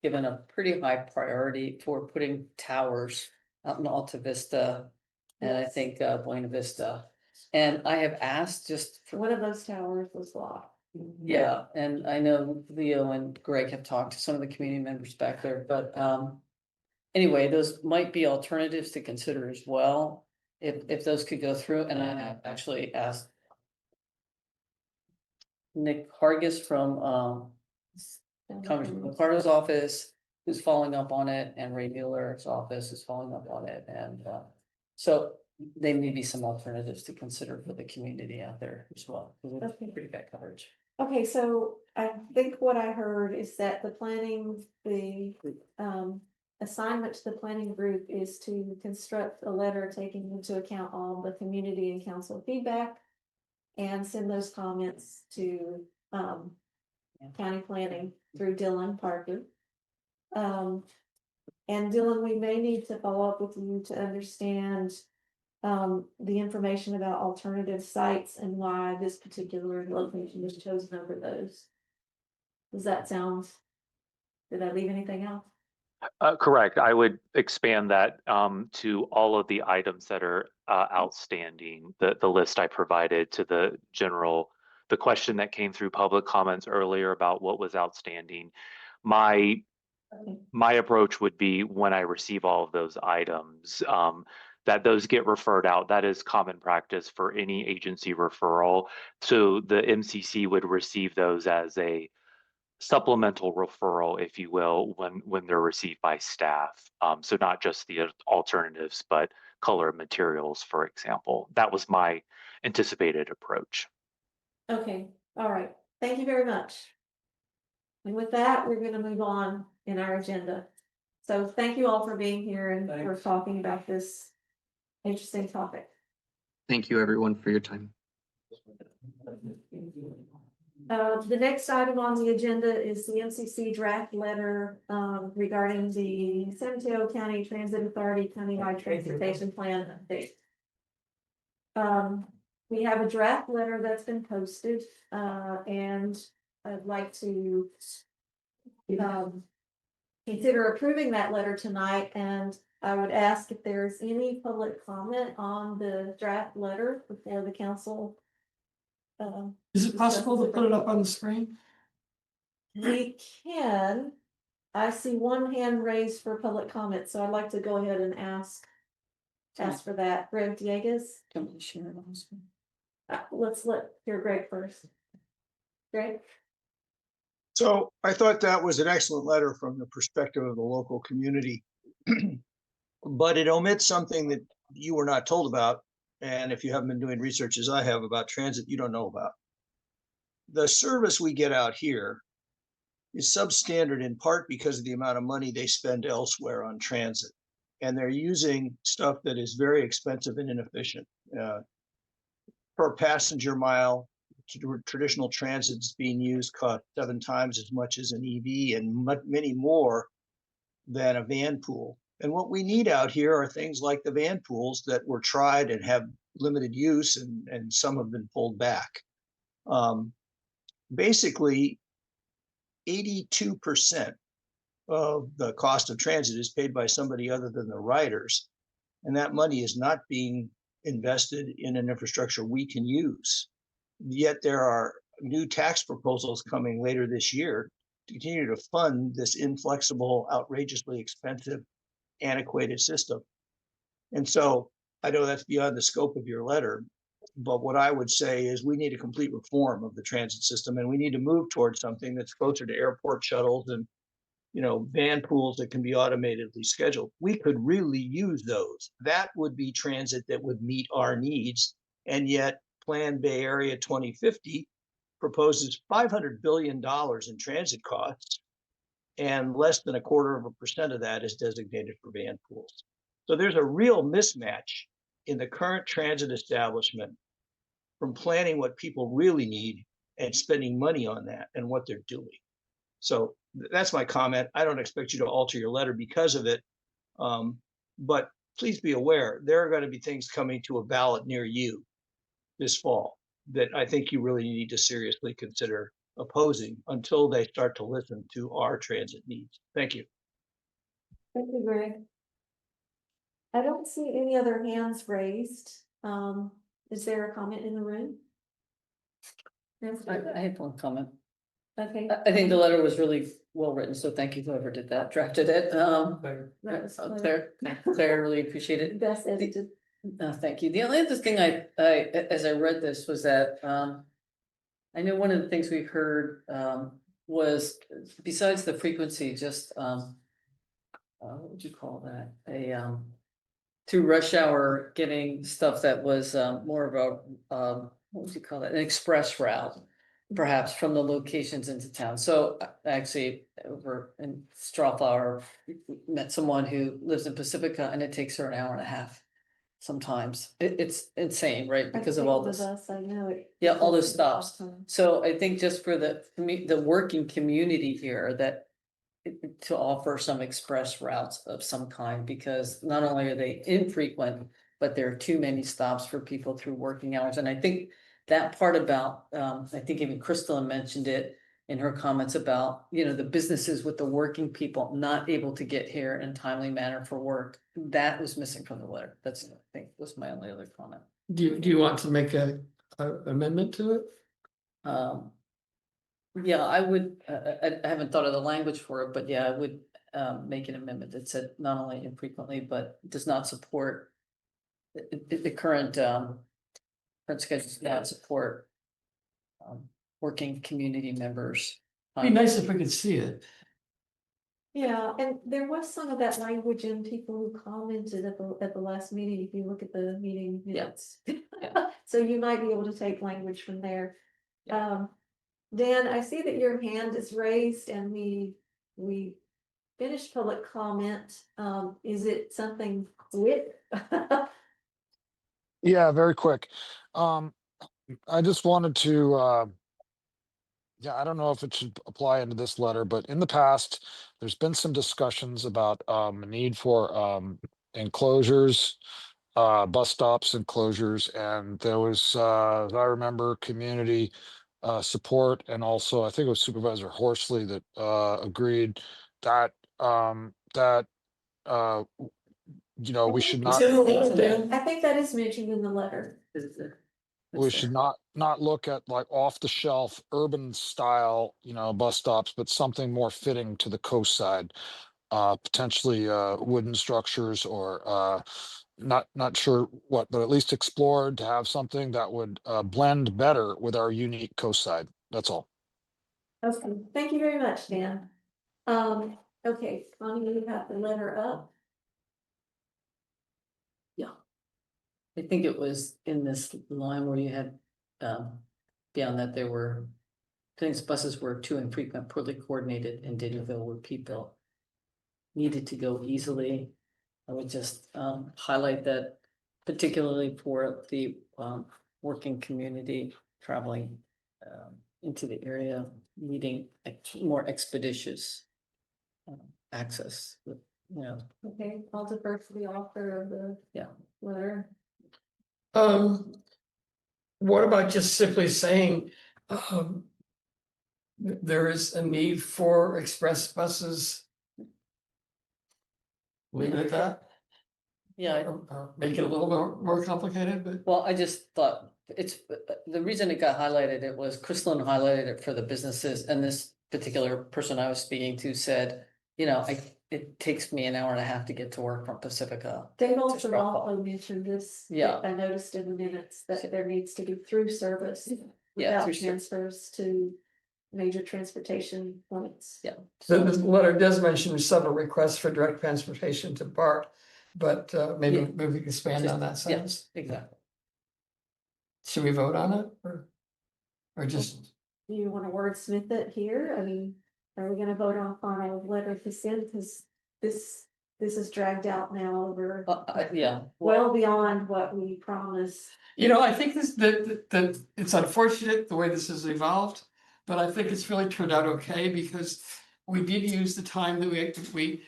given a pretty high priority for putting towers out in Alta Vista. And I think Buena Vista. And I have asked just for. One of those towers was locked. Yeah, and I know Leo and Greg have talked to some of the community members back there, but anyway, those might be alternatives to consider as well. If those could go through, and I have actually asked Nick Hargis from Congressman Carter's office, who's following up on it, and Ray Mueller's office is following up on it, and so there may be some alternatives to consider for the community out there as well. Because it's pretty bad coverage. Okay, so I think what I heard is that the assignment to the planning group is to construct a letter taking into account all the community and council feedback and send those comments to county planning through Dylan Parker. And Dylan, we may need to follow up with you to understand the information about alternative sites and why this particular location was chosen over those. Does that sound, did I leave anything out? Correct. I would expand that to all of the items that are outstanding, the list I provided to the question that came through public comments earlier about what was outstanding. My approach would be when I receive all of those items, that those get referred out. That is common practice for any agency referral. So the MCC would receive those as a supplemental referral, if you will, when they're received by staff. So not just the alternatives, but color materials, for example. That was my anticipated approach. Okay, all right. Thank you very much. And with that, we're going to move on in our agenda. So thank you all for being here and for talking about this interesting topic. Thank you, everyone, for your time. The next item on the agenda is the MCC draft letter regarding the San Mateo County Transit Authority countywide transportation plan update. We have a draft letter that's been posted, and I'd like to consider approving that letter tonight, and I would ask if there's any public comment on the draft letter before the council. Is it possible to put it up on the screen? We can. I see one hand raised for public comment, so I'd like to go ahead and ask for that. Greg Diegas? Don't we share it on the screen? Let's hear Greg first. Greg? So I thought that was an excellent letter from the perspective of the local community. But it omits something that you were not told about. And if you haven't been doing research as I have about transit, you don't know about. The service we get out here is substandard in part because of the amount of money they spend elsewhere on transit. And they're using stuff that is very expensive and inefficient. Per passenger mile, traditional transit's being used cost 7 times as much as an EV and many more than a van pool. And what we need out here are things like the van pools that were tried and have limited use, and some have been pulled back. Basically, 82% of the cost of transit is paid by somebody other than the riders. And that money is not being invested in an infrastructure we can use. Yet there are new tax proposals coming later this year to continue to fund this inflexible, outrageously expensive, antiquated system. And so I know that's beyond the scope of your letter, but what I would say is we need a complete reform of the transit system, and we need to move towards something that's closer to airport shuttles and, you know, van pools that can be automatically scheduled. We could really use those. That would be transit that would meet our needs. And yet Plan Bay Area 2050 proposes $500 billion in transit costs, and less than 0.25% of that is designated for van pools. So there's a real mismatch in the current transit establishment from planning what people really need and spending money on that and what they're doing. So that's my comment. I don't expect you to alter your letter because of it. But please be aware, there are going to be things coming to a ballot near you this fall that I think you really need to seriously consider opposing until they start to listen to our transit needs. Thank you. Thank you, Greg. I don't see any other hands raised. Is there a comment in the room? I have one comment. Okay. I think the letter was really well written, so thank you whoever did that, drafted it. Claire, really appreciate it. Best edited. Thank you. The only other thing I as I read this was that I know one of the things we heard was, besides the frequency, just what would you call that? Through rush hour, getting stuff that was more of a what would you call that? An express route, perhaps from the locations into town. So actually, over in Strawflower, met someone who lives in Pacifica, and it takes her an hour and a half. Sometimes it's insane, right? Because of all this. I know it. Yeah, all those stops. So I think just for the working community here, that to offer some express routes of some kind, because not only are they infrequent, but there are too many stops for people through working hours. And I think that part about, I think even Crystal mentioned it in her comments about, you know, the businesses with the working people not able to get here in a timely manner for work. That was missing from the letter. That's, I think, was my only other comment. Do you want to make a amendment to it? Yeah, I would, I haven't thought of the language for it, but yeah, I would make an amendment that said not only infrequently, but does not support the current schedule does not support working community members. Be nice if we could see it. Yeah, and there was some of that language in people who commented at the last meeting, if you look at the meeting minutes. So you might be able to take language from there. Dan, I see that your hand is raised, and we finished public comment. Is it something quick? Yeah, very quick. I just wanted to, yeah, I don't know if it should apply into this letter, but in the past, there's been some discussions about a need for enclosures, bus stops enclosures, and there was, as I remember, community support, and also I think it was Supervisor Horsley that agreed that that we should It's not in the letter, Dan. I think that is mentioned in the letter. we should not look at like off the shelf urban style bus stops, but something more fitting to the coast side, potentially wooden structures, or not sure what, but at least explored to have something that would blend better with our unique coast side. That's all. Okay, thank you very much, Dan. Okay, Connie, you have the letter up. Yeah. I think it was in this line where you had, beyond that, there were things, buses were too infrequent, poorly coordinated, and didn't feel where people needed to go easily. I would just highlight that, particularly for the working community traveling into the area, needing more expeditious access. Okay, I'll defer to the author of the letter. What about just simply saying, there is a need for express buses? Leave it at that? Yeah. Make it a little more complicated, but. Well, I just thought it's, the reason it got highlighted, it was Crystalline highlighted it for the businesses, and this particular person I was speaking to said, it takes me an hour and a half to get to work from Pacifica. Dave also mentioned this. Yeah. I noticed in the minutes that there needs to be through service Yeah, without through transfers to major transportation points. Yeah. The letter does mention several requests for direct transportation to BART, but maybe we can expand on that sentence. Exactly. Should we vote on it or just? Do you want to wordsmith it here? I mean, are we gonna vote on final letter to send? Because this is dragged out now over well beyond what we promised. I think that it's unfortunate the way this has evolved, but I think it's really turned out okay because we did use the time that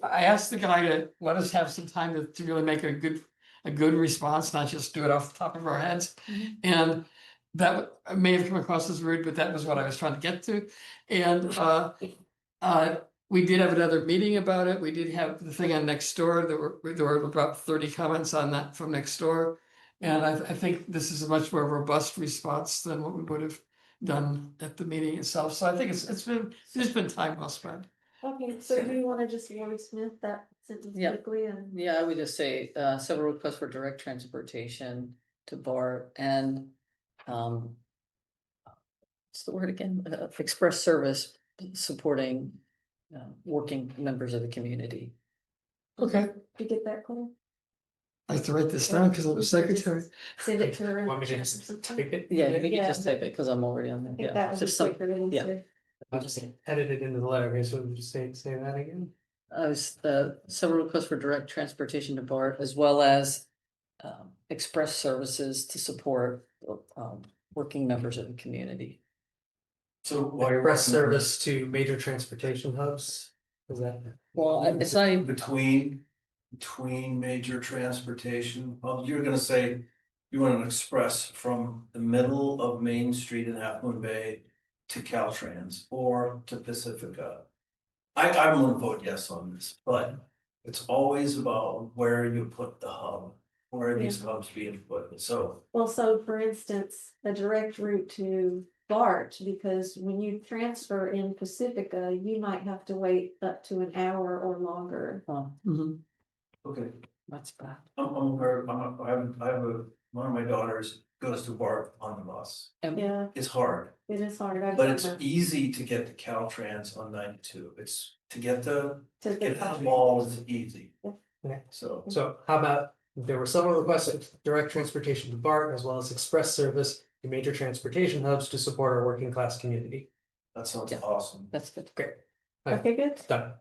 I asked the guy to let us have some time to really make a good response, not just do it off the top of our heads. And that may have come across as rude, but that was what I was trying to get to. And we did have another meeting about it. We did have the thing on next door. There were about 30 comments on that from next door. And I think this is a much more robust response than what we would have done at the meeting itself. So I think it's been time well spent. Okay, so do you want to just wordsmith that sentence quickly? And Yeah, I would just say several requests for direct transportation to BART and what's the word again? Express service supporting working members of the community. Okay. did you get that, Claire? I have to write this down because I'm the secretary. Send it to her. Want me to just type it? Yeah, you can just type it because I'm already on there. I think Yeah, that was just just quicker than yeah. I'll just edit it into the letter. Okay, so just say that again. I was several requests for direct transportation to BART as well as express services to support working members of the community. So while you're Express service to major transportation hubs. Is that? Well, it's not even between major transportation, you're gonna say you want an express from the middle of Main Street in Half Moon Bay to Caltrans or to Pacifica. I'm gonna vote yes on this, but it's always about where you put the hub, where are these hubs being put, so. Well, so for instance, a direct route to BART, because when you transfer in Pacifica, you might have to wait up to an hour or longer. Okay, that's bad. I have one of my daughters goes to BART on the bus. Yeah, It's hard, it is hard. I've but done it's that. easy to get to Caltrans on 92. It's to get To the the mall is easy. Okay. So how about there were several requests of direct transportation to BART as well as express service to major transportation hubs to support our working class community. that sounds awesome. That's good. Great. Okay, good. Done.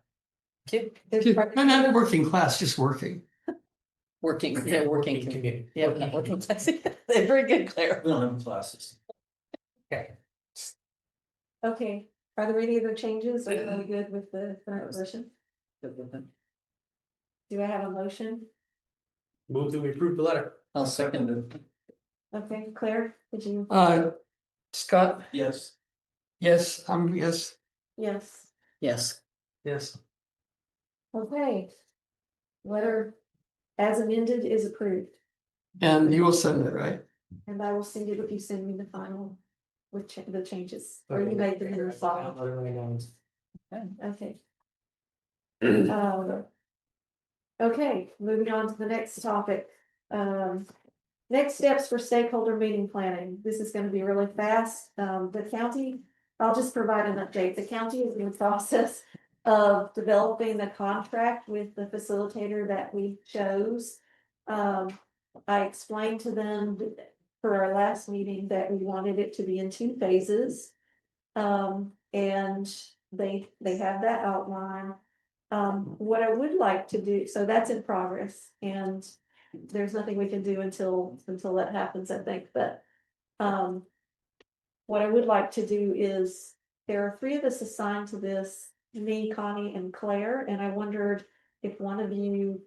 I'm not working class, just working. Working community. Yeah, not working class. They're very good, Claire. We don't have classes. Okay. Okay, are there any other changes? Are you good with the current version? Do I have a motion? Move that we approve the letter. I'll second it. Okay, Claire, did you? Scott? Yes. Yes, yes. Yes. Yes. Yes. Okay. Letter as amended is approved, And you will send it, right? and I will send it if you send me the final with the changes, or you Okay. made them in the file. Okay. Okay, moving on to the next topic. Next steps for stakeholder meeting planning. This is gonna be really fast. The county, I'll just provide an update. The county is in the process of developing the contract with the facilitator that we chose. I explained to them for our last meeting that we wanted it to be in 2 phases. And they have that outline. What I would like to do, so that's in progress, and there's nothing we can do until that happens, I think, but what I would like to do is, there are 3 of us assigned to this, me, Connie, and Claire, and I wondered if one of you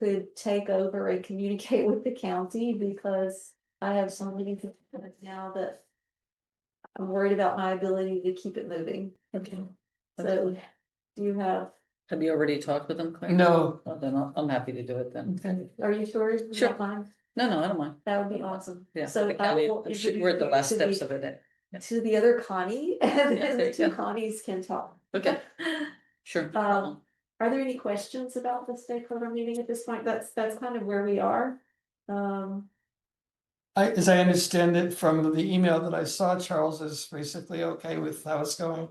could take over and communicate with the county, because I have so many things now that I'm worried about my ability to keep it moving. Okay. So, do you have? Have you already talked with them, Claire? No. Oh, then I'm happy to do it then. Okay, are you sure? You Sure. don't mind? No, I don't mind. That would be awesome. Yeah. So the I county- will We're at the last introduce steps you of it. to the other Connie, and Yeah, then there the you 2 go. Connies can talk. Okay. Sure. Are there any questions about the stakeholder meeting at this point? That's kind of where we are. As I understand it from the email that I saw, Charles is basically okay with how it's going.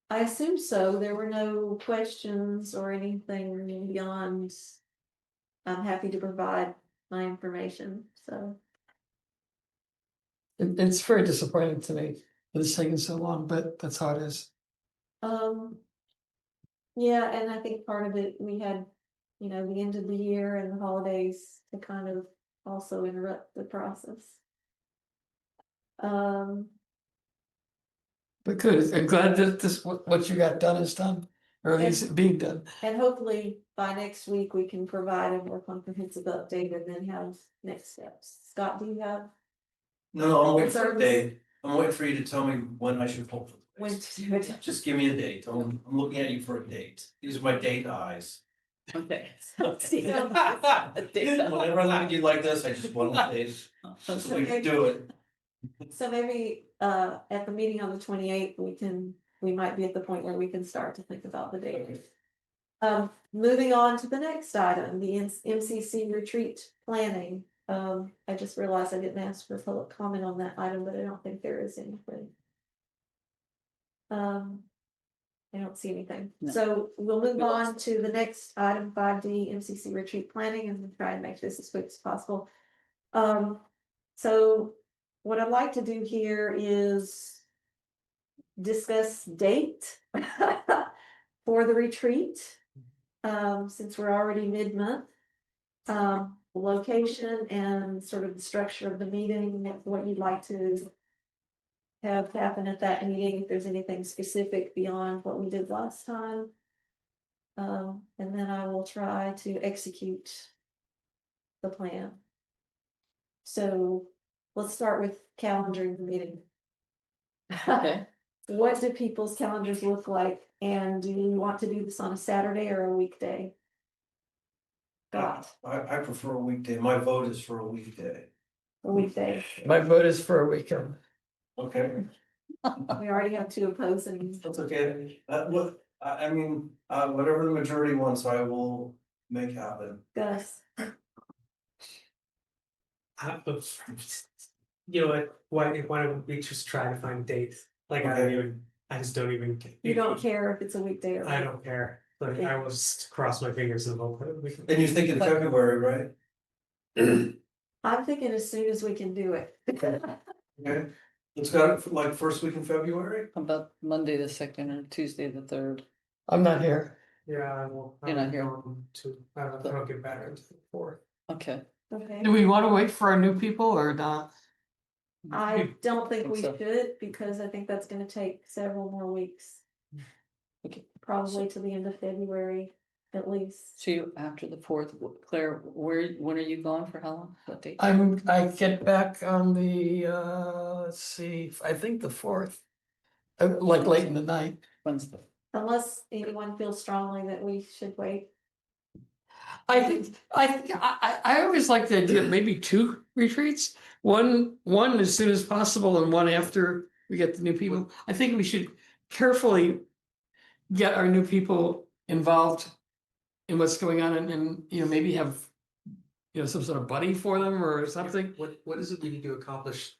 I assume so. There were no questions or anything beyond. I'm happy to provide my information, so. It's very disappointing to me that it's taking so long, but that's how it is. Yeah, and I think part of it, we had, the end of the year and the holidays to kind of also interrupt the process. But good, I'm glad that what you got done is done, or at least being done. And hopefully by next week, we can provide a more comprehensive update and then have next steps. Scott, do you have? No, I'm waiting for a Service. date. I'm waiting for you to tell me when I should hold. When to do it? Just give me a date. I'm looking at you for a date. These are my date eyes. Okay. Whenever I look at you like this, I just want a date. So we can do it. So maybe at the meeting on the 28th, we might be at the point where we can start to think about the date. Moving on to the next item, the MCC retreat planning. I just realized I didn't ask for public comment on that item, but I don't think there is anything. I don't see anything. No. So we'll move on to the next item, 5D, MCC retreat planning, and we'll try and make this as quick as possible. So what I'd like to do here is discuss date for the retreat. Since we're already mid-month, location and sort of the structure of the meeting, what you'd like to have happen at that meeting, if there's anything specific beyond what we did last time. And then I will try to execute the plan. So let's start with calendaring the meeting. Okay. What do people's calendars look like? And do you want to do this on a Saturday or a weekday? Scott, I prefer a weekday. My vote is for a weekday. a weekday. My vote is for a weekend. Okay, We already have 2 opposing. that's okay. I mean, whatever the majority wants, I will make happen. Gus, You know what, why don't we just try to find dates? Like, I just don't even. you don't care if it's a weekday or. I don't care, but I will just cross my fingers and hope that we can. And you're thinking February, right? I'm thinking as soon as we can do it. Okay, let's go like first week in February. How about Monday the 2nd or Tuesday the 3rd? I'm not here. Yeah, well. You're not here. I don't get back until the 4th. Okay. Okay. Do we want to wait for our new people or not? I don't think Think we so. should, because I think that's gonna take several more weeks. Okay. Probably to the end of February, at least. See you after the 4th. Claire, when are you gone for how long? What date? I get back on the, let's see, I think the 4th. Like late in the night. Wednesday. Unless anyone feels strongly that we should wait. I always like the idea of maybe 2 retreats. One as soon as possible and one after we get the new people. I think we should carefully get our new people involved in what's going on and maybe have some sort of buddy for them or something. What is it we need to accomplish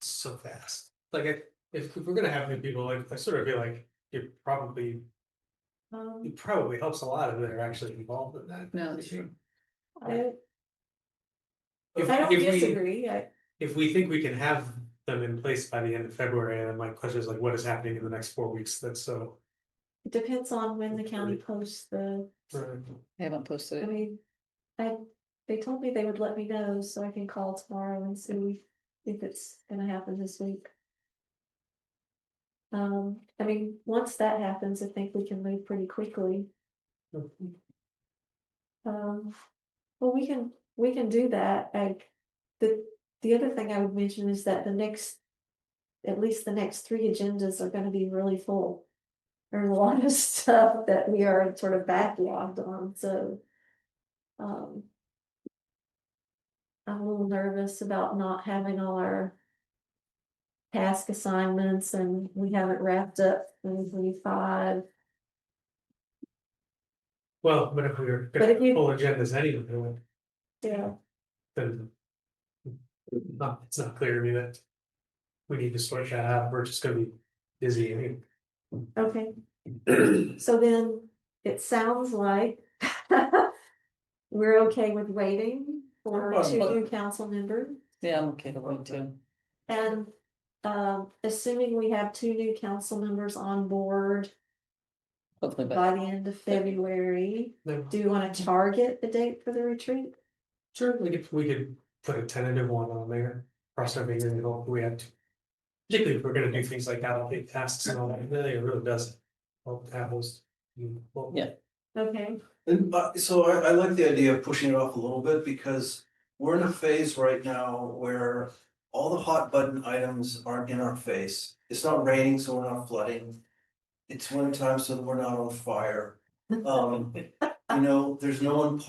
so fast? Like, if we're gonna have new people, I sort of feel like it probably helps a lot if they're actually involved in that. No, that's true. I If don't we- disagree. If we think we can have them in place by the end of February, and then my question is like, what is happening in the next 4 weeks? That's so. It depends on when the county posts the, They haven't posted I it. mean, they told me they would let me know, so I can call tomorrow and see if it's gonna happen this week. I mean, once that happens, I think we can move pretty quickly. Well, we can do that. The other thing I would mention is that at least the next 3 agendas are gonna be really full. There's a lot of stuff that we are sort of backlogged on, so. I'm a little nervous about not having all our task assignments, and we haven't wrapped up 2025. Well, but if we're But gonna if you- full agendas anyway, Yeah, then. It's not clear to me that. We need to sort that out. We're just gonna be busy. okay. So then it sounds like we're okay with waiting for 2 new council members. Yeah, I'm okay to wait too. And assuming we have 2 new council members on board Hopefully by the end of February, No. do you want to target the date for the retreat? Sure, we could put a tentative one on there, cross our fingers and hope we have to. Particularly if we're gonna do things like allocate tasks and all that, it really doesn't. Have those. Yeah. Okay. And so I like the idea of pushing it off a little bit, because we're in a phase right now where all the hot button items aren't in our face. It's not raining, so we're not flooding. It's winter time, so we're not on fire. There's no one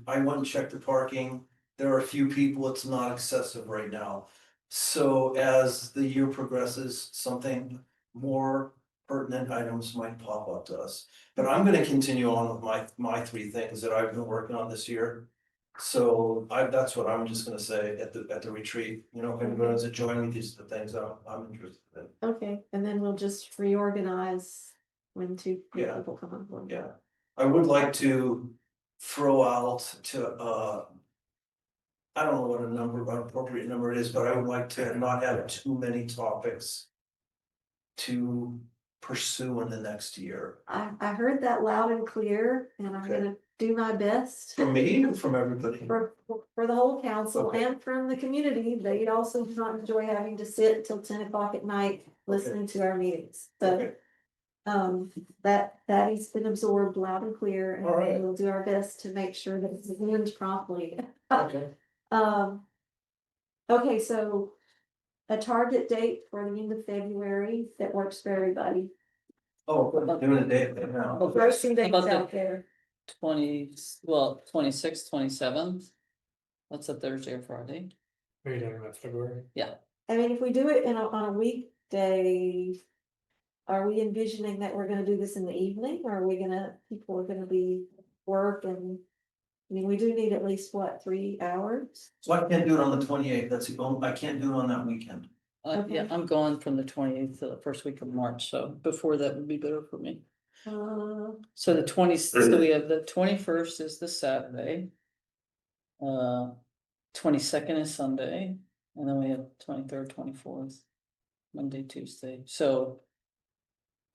I went and checked the parking. There are a few people, it's not excessive right now. So as the year progresses, something more pertinent items might pop up to us. But I'm gonna continue on with my 3 things that I've been working on this year. So that's what I'm just gonna say at the retreat, if anybody wants to join me, these are the things I'm interested in. Okay, and then we'll just reorganize when 2 Yeah. people come on board. Yeah, I would like to throw out to, I don't know what an appropriate number it is, but I would like to not have too many topics to pursue in the next year. I heard that loud and clear, and I'm gonna do my best. From me or from everybody? For the whole council Okay. and from the community, they also do not enjoy having to sit till 10 o'clock at night listening to our meetings, so. Okay. That has been absorbed loud and clear, and All right. we'll do our best to make sure that it's ends promptly. Okay. Okay, so a target date for the end of February that works for everybody. Oh, we're doing a day now. Throw some dates About the- out there. 26th, 27th. That's a Thursday or Friday. Are you talking about February? Yeah. I mean, if we do it on a weekday, are we envisioning that we're gonna do this in the evening, or are people are gonna be work and? I mean, we do need at least 3 hours? So I can't do it on the 28th, I can't do it on that weekend. Yeah, Okay. I'm going from the 28th to the first week of March, so before that would be better for me. So the 20th, so we have the 21st is the Saturday. 22nd is Sunday, and then we have 23rd, 24th, Monday, Tuesday, so.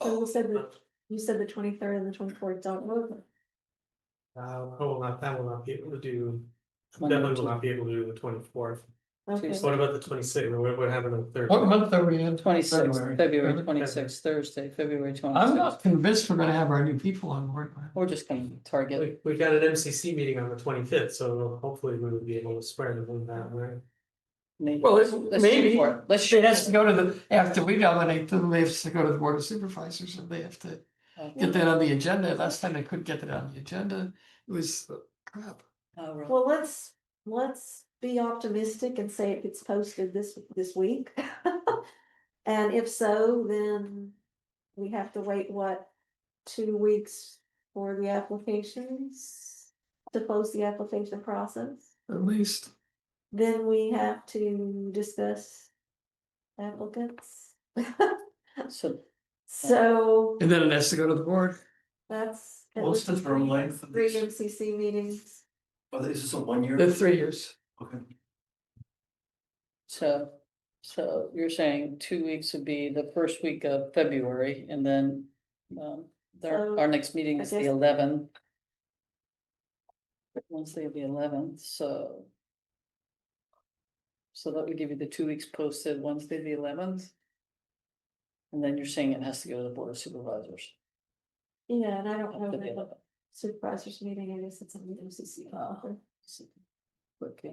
So we said You said the 23rd and the 24th don't work. I will not be able to do, Monday, definitely will not be able to do the 24th. Okay. What about the 26th? What happened on the third? What month are we in? 26th, February. February 26th, Thursday, February I'm 26th. not convinced we're gonna have our new people on board. We're just gonna target. We got an MCC meeting on the 25th, so hopefully we would be able to swear them in that way. Maybe. Well, Let's maybe, shoot for it. Let's it shoot has for to go to the, after we nominate them, they have to go to the Board of Supervisors, and they have to it. get that on the agenda. Last time they couldn't get it on the agenda, it was crap. Oh, really? Well, let's be optimistic and say it gets posted this week. And if so, then we have to wait, what, 2 weeks for the applications to close the application process? At least. Then we have to discuss applicants. So And then it has to go to the board. that's. at What's the least term three- length of Three these? MCC meetings. Oh, is this a 1 year? The 3 years. Okay. So you're saying 2 weeks would be the first week of February and then, So, our next meeting I is the guess- 11th. Wednesday the 11th, so. So that would give you the 2 weeks posted Wednesday, the 11th. And then you're saying it has to go to the Board of Supervisors. Yeah, and I don't know After the when the 11th. supervisors meeting, I guess it's on the MCC. Okay.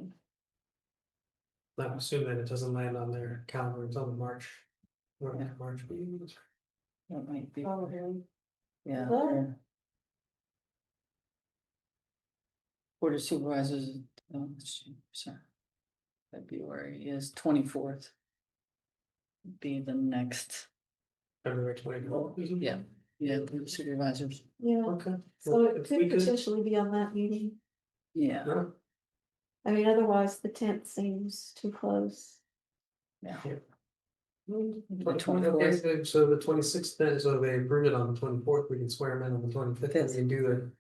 I'm assuming that it doesn't land on their calendar until March. Or Yeah. March meetings. That might be, Probably. yeah. Well- yeah. Board of Supervisors, sorry. February is 24th. Be the next, February 24th. yeah, Board of Supervisors, Yeah, Okay. so Well, it if we could potentially be on that meeting. yeah, Yeah. I mean, otherwise the 10th seems too close. yeah. Okay, 24th. so the 26th then, so they approve it on the 24th, we can swear them in on the 25th, and we can do the.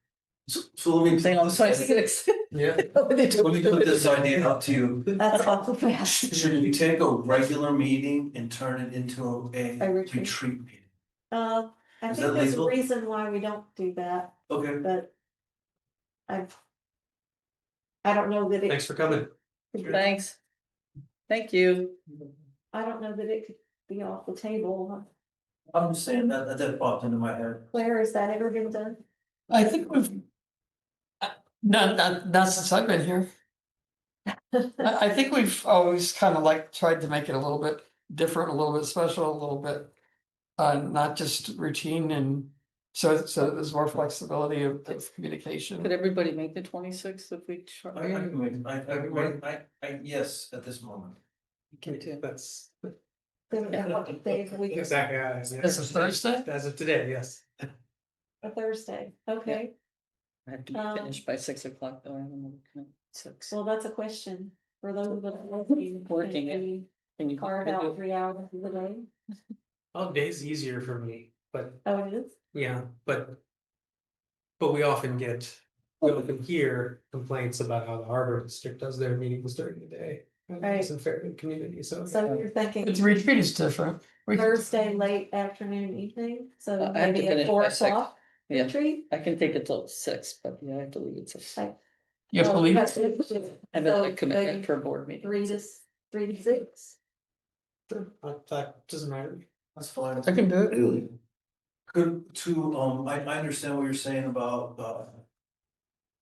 So let me. Saying on the 26th. Yeah. Let me put this idea up to you. That's awful fast. Should we take a regular meeting and turn it into a A retreat. retreat meeting? I Is think that there's a legal? reason why we don't do that, Okay. but I don't know that Thanks it, for coming. Thanks. Thank you. I don't know that it could be off the table. I'm just saying that popped into my head. Claire, has that ever been done? I think we've. Not since I've been here. I think we've always kind of like tried to make it a little bit different, a little bit special, a little bit. Not just routine, and so there's more flexibility of communication. Could everybody make the 26th if we try? I can make, yes, at this moment. Can too. That's Then what day of the week? exactly. This is Thursday? As of today, yes. A Thursday, okay, I have to be finished by 6 o'clock though. I don't know, 6. well, that's a question for those that are working. Working, Can yeah. we Can you carve out 3 hours of the day? All day's easier for me, but Oh, it is? yeah, but we often hear complaints about how the harbor district does their meetings during the day. And it Right. isn't fair to the community, so. So you're thinking It's retreat is different. Thursday, late afternoon, evening, so I have to maybe at finish 4 by 6. o'clock Yeah, retreat? I can take it till 6, but yeah, I have to leave at 6. You have to Oh, leave. that's- I have so a commitment maybe for a board meeting. 3 to 6. That doesn't matter. That's fine. I can do it. Good to, I understand what you're saying about,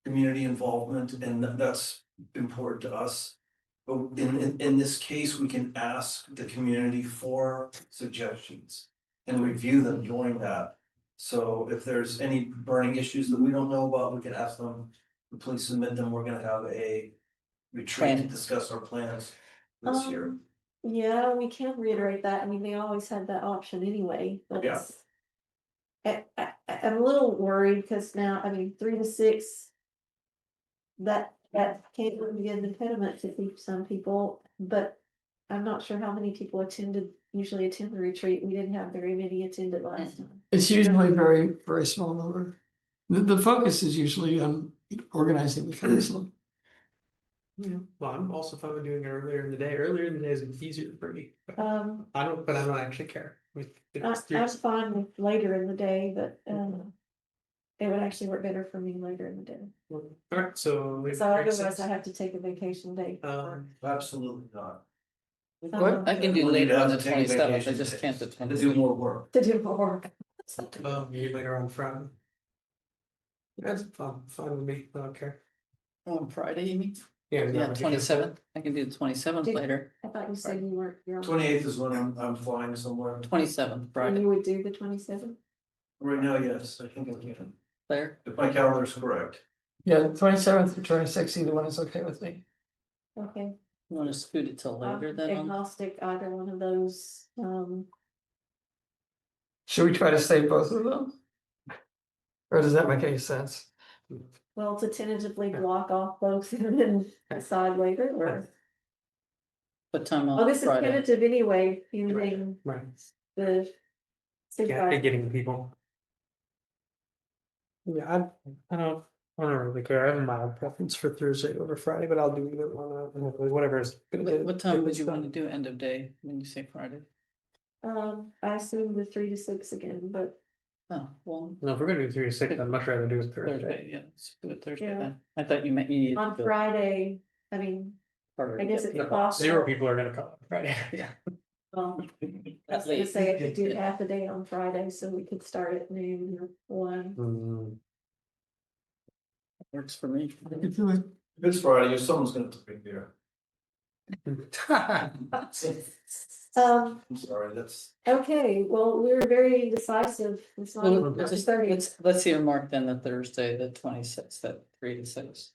community involvement, and that's important to us. But in this case, we can ask the community for suggestions and review them during that. So if there's any burning issues that we don't know about, we can ask them, to please submit them, we're gonna have a retreat to Plan. discuss our plans this year. Yeah, we can reiterate that. I mean, they always had that option anyway, but Yeah. it's. I'm a little worried because now, I mean, 3 to 6. That can't really be an impediment to keep some people, but I'm not sure how many people usually attend the retreat. We didn't have very many attended last time. It's usually very, very small number. The focus is usually on organizing the council. Yeah, well, I'm also fine with doing it earlier in the day. Earlier in the day is easier for me. But Um, I don't actually care. I'm fine with later in the day, but, it would actually work better for me later in the day. Alright, so. So otherwise I have to take a vacation day. Absolutely not. What? I can do We'll need later to on have the to take a 27th. I vacation just day. can't the To do more work. To do more work. Maybe later on Friday. That's fine with me, I don't care. On Friday, you mean? Yeah. Yeah, 27th. I can do the 27th later. I thought you said you weren't. You're on- 28th is when I'm flying somewhere. 27th, And Friday. you would do the 27th? Right now, yes, I think I can. Claire? If my calendar is correct. Yeah, 27th or 26th, either one is okay with me. Okay. You want to scoot it till later I'm then? agnostic, either one of those, Should we try to save both of them? Or does that make any sense? well, to tentatively block off both and then decide later, or? What time Oh, on this is Friday? tentative anyway, using Right. the. Yeah, and getting people. Yeah, I don't really care. I have a mild preference for Thursday over Friday, but I'll do either one, whatever is. What time would you want to do end of day when you say Friday? I assume the 3 to 6 again, but Oh, well, No, if we're gonna do 3 to 6, I'd much rather do it Thursday, Thursday. yeah, let's do it Thursday Yeah. then. I thought you meant you needed. on to go Friday, I mean, harder I to guess get it's people. possible. 0 people are gonna come on Friday. Yeah. I was At gonna least. say I could do half a day on Friday, so we could start at noon or 1. Works for me. If it's Friday, someone's gonna have to be there. I'm sorry, that's. Okay, well, we're very indecisive. It's not Well, even let's just, 30. let's even mark then the Thursday, the 26th at 3 to 6.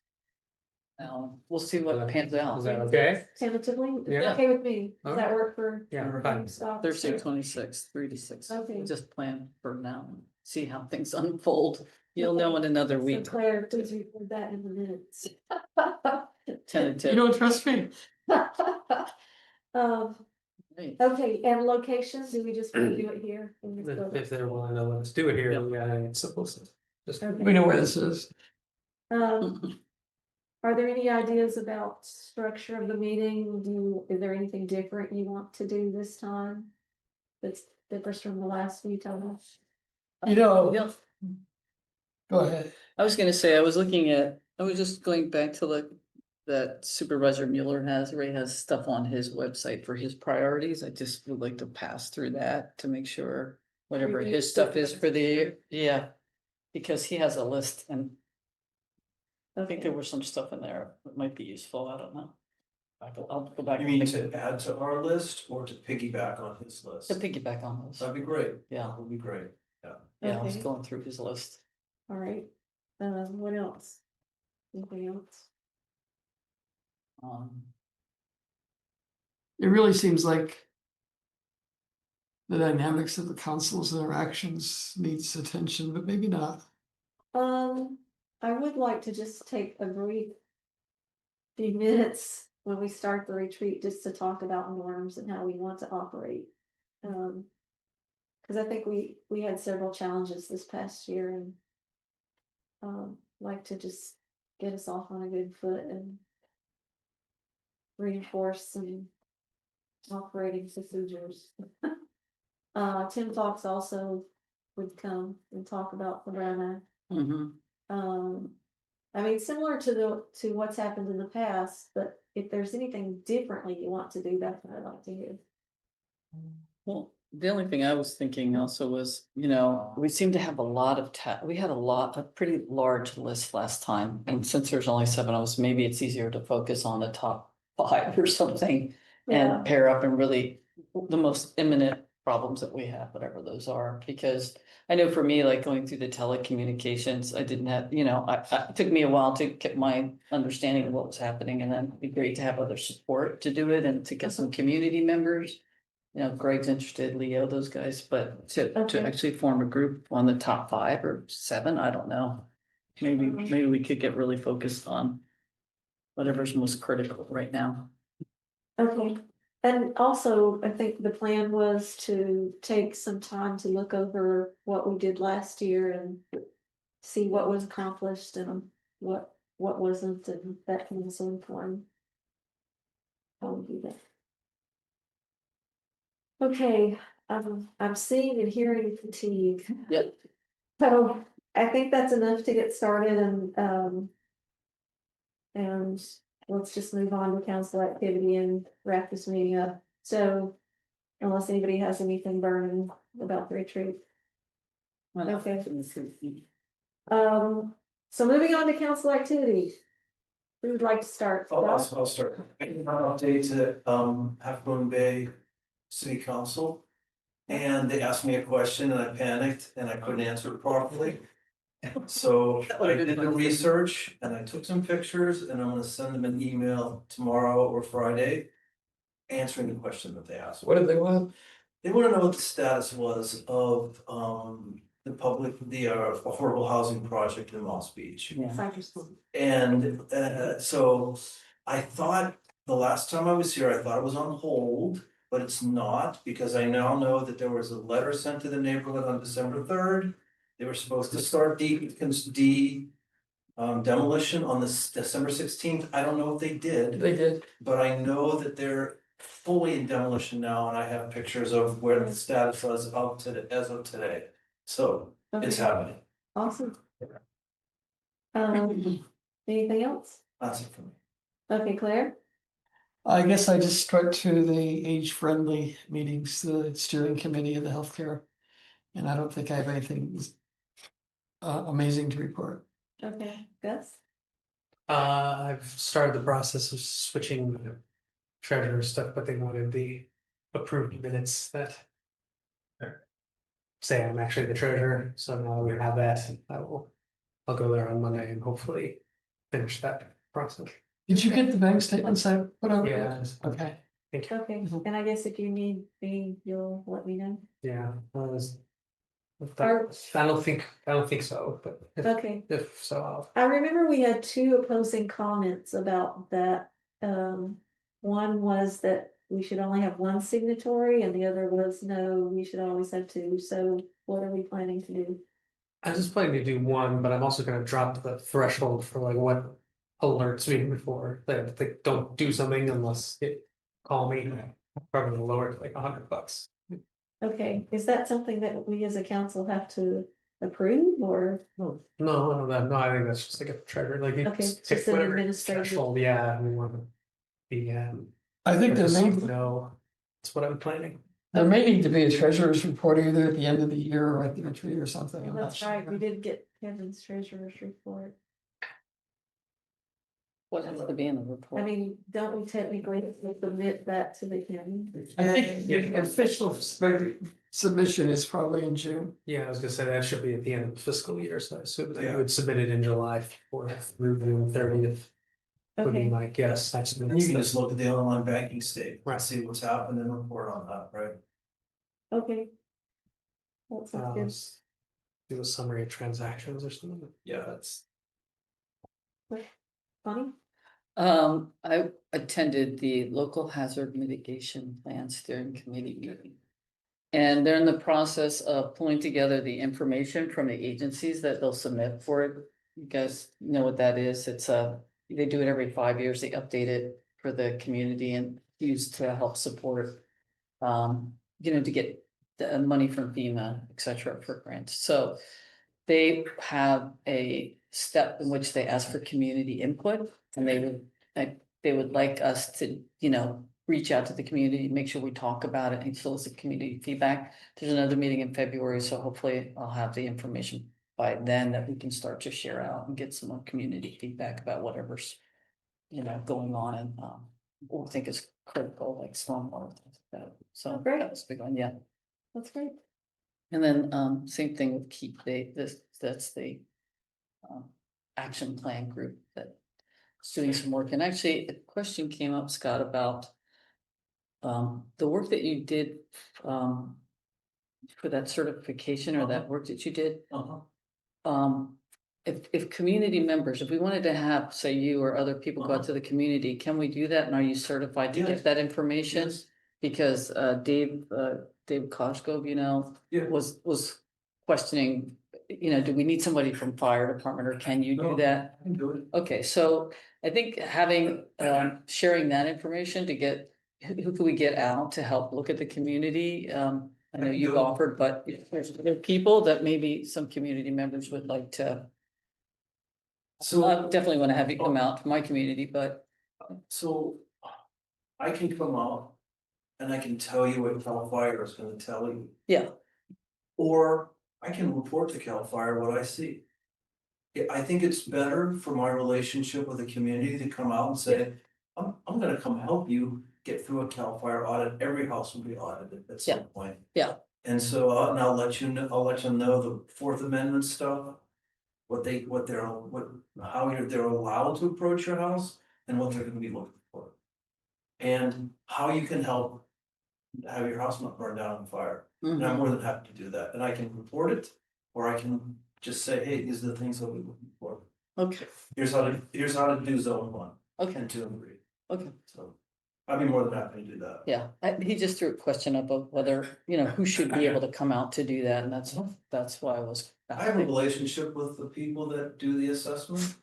We'll see what pans out. Is that okay? Tentatively, it's Yeah. okay with me. Does that Alright. work for? Yeah, everybody? fine. Stop. Thursday, 26th, 3 to 6. Okay. Just plan for now, see how things unfold. You'll know in another So week. Claire, please record that in the minutes. Tentative. You don't trust me? Right. Okay, and locations, do we just want to do it here? in this building? If they're willing to let us do it here, yeah, it's supposed to. Just. Okay. We know where this is. Are there any ideas about structure of the meeting? Is there anything different you want to do this time? That's differs from the last few times? You know, Yeah. go ahead. I was gonna say, I was just going back to look that Supervisor Mueller already has stuff on his website for his priorities. I just would like to pass through that to make sure whatever Review his stuff is for the year, supervisor. yeah. Because he has a list and I think Okay. there was some stuff in there that might be useful, I don't know. I'll go back. You and mean look to add to our list or to piggyback on his list? To piggyback on those, That'd be great. yeah, That would be great. yeah, I was Okay. going through his list. All right, what else? Anything else? It really seems like the dynamics of the council's interactions needs attention, but maybe not. I would like to just take a brief few minutes when we start the retreat, just to talk about norms and how we want to operate. Cause I think we had several challenges this past year and like to just get us off on a good foot and reinforce some operating procedures. Tim Fox also would come and talk about the Brown Act. I mean, similar to what's happened in the past, but if there's anything differently you want to do, that's what I'd like to hear. Well, the only thing I was thinking also was, we seem to have a lot of we had a pretty large list last time. And since there's only 7 of us, maybe it's easier to focus on the top 5 or something. Yeah. And pair up and really the most imminent problems that we have, whatever those are, because I know for me, like going through the telecommunications, I didn't have, it took me a while to get my understanding of what was happening, and then it'd be great to have other support to do it and to get some community members. Greg's interested, Leo, those guys, but to Okay. actually form a group on the top 5 or 7, I don't know. Maybe we could get really focused on whatever's most critical right now. Okay, and also, I think the plan was to take some time to look over what we did last year and see what was accomplished and what wasn't, and that can also inform how we do that. Okay, I'm seeing and hearing fatigue. Yep. So I think that's enough to get started and let's just move on to council activity and wrap this meeting up. So unless anybody has anything burning about the retreat. Okay. So moving on to council activity. Who would like to start? Scott? I'll start. An update to Half Moon Bay City Council. And they asked me a question and I panicked and I couldn't answer it properly. So I did the research and I took some pictures and I'm gonna send them an email tomorrow or Friday. Answering the question that they asked. What did they want? They wanna know what the status was of the affordable housing project in Moss Beach. And so I thought the last time I was here, I thought it was on hold, but it's not, because I now know that there was a letter sent to the neighborhood on December 3rd. They were supposed to start demolition on this December 16th. I don't know if they did. They did. But I know that they're fully in demolition now, and I have pictures of where the status was as of today. So it's Okay. happening. Awesome. Anything else? That's it for me. Okay, Claire? I guess I just went to the age-friendly meetings, the steering committee of the healthcare. And I don't think I have anything amazing to report. Okay, Gus? I've started the process of switching the treasurer stuff, but they wanted the approved minutes that say I'm actually the treasurer, so now we have that. I'll go there on Monday and hopefully finish that process. Did you get the bank statements I put over? Yeah. Okay. Thank you. Okay, and I guess if you need me, you'll let me know. Yeah. Are- I don't think so, but Okay. if so, I'll. I remember we had two opposing comments about that. One was that we should only have one signatory and the other was no, we should always have two. So what are we planning to do? I was just planning to do one, but I'm also gonna drop the threshold for like what alerts me before they don't do something unless it call me. Probably gonna lower it to like $100. Okay, is that something that we as a council have to approve or? No, I think that's just like a treasure, like Okay, it's just an whatever administrative- threshold, yeah, we want to be. I think there may, No, that's what I'm planning. there may need to be a treasurer's report either at the end of the year or at the retreat or something. I'm not That's right, sure. we did get Kevin's treasurer's report. What has to be in the report? I mean, don't we technically submit that to the county? I think the official submission is probably in June. Yeah, I was gonna say that should be at the end of the fiscal year, so I assume that Yeah. you would submit it in July for through June 30th. Would be Okay, my guess, that's. And you can just look at the online banking statement, Right. see what's happened and report on that, right? okay. That sounds Do a summary of transactions or something. Yeah, that's. good. Funny? I attended the local hazard mitigation plan steering committee meeting. And they're in the process of pulling together the information from the agencies that they'll submit for it. You guys know what that is? It's they do it every 5 years. They update it for the community and used to help support. To get the money from FEMA, et cetera, for grants. So they have a step in which they ask for community input and they would like us to, reach out to the community, make sure we talk about it and solicit community feedback. There's another meeting in February, so hopefully I'll have the information by then that we can start to share out and get some more community feedback about whatever's, going on and what we think is critical, like stormwater, things like that. So great. that was a big one, yeah. That's great. And then same thing with Keep Day, that's the action plan group that's doing some work. And actually, a question came up, Scott, about the work that you did for that certification or that work that you did. If community members, if we wanted to have, say, you or other people go out to the community, can we do that? And are you certified to Yes. get that information? Yes. Because Dave Koshkov, Yeah. was questioning, do we need somebody from fire department or can you do No. that? I can do it. Okay, so I think having, sharing that information to get, who can we get out to help look at the community? I know you've offered, but there are people that maybe some community members would like to. So I definitely want to have you come out to my community, but So I can come out and I can tell you what CAL FIRE is gonna tell you, yeah, or I can report to CAL FIRE what I see. I think it's better for my relationship with the community to come out and say, I'm gonna come help you get through a CAL FIRE audit. Every house will be audited at some point. yeah. And so, and I'll let you know, I'll let them know the Fourth Amendment stuff. What how they're allowed to approach your house and what they're gonna be looking for. And how you can help have your house not burn down on fire. And I'm more than happy to do that. And I can report it, or I can just say, hey, these are the things that we're looking for. Okay, Here's how to do zone 1. okay, And 2 and 3. okay. So I'd be more than happy to do that. Yeah, he just threw a question up of whether, who should be able to come out to do that, and that's why I was. I have a relationship with the people that do the assessment.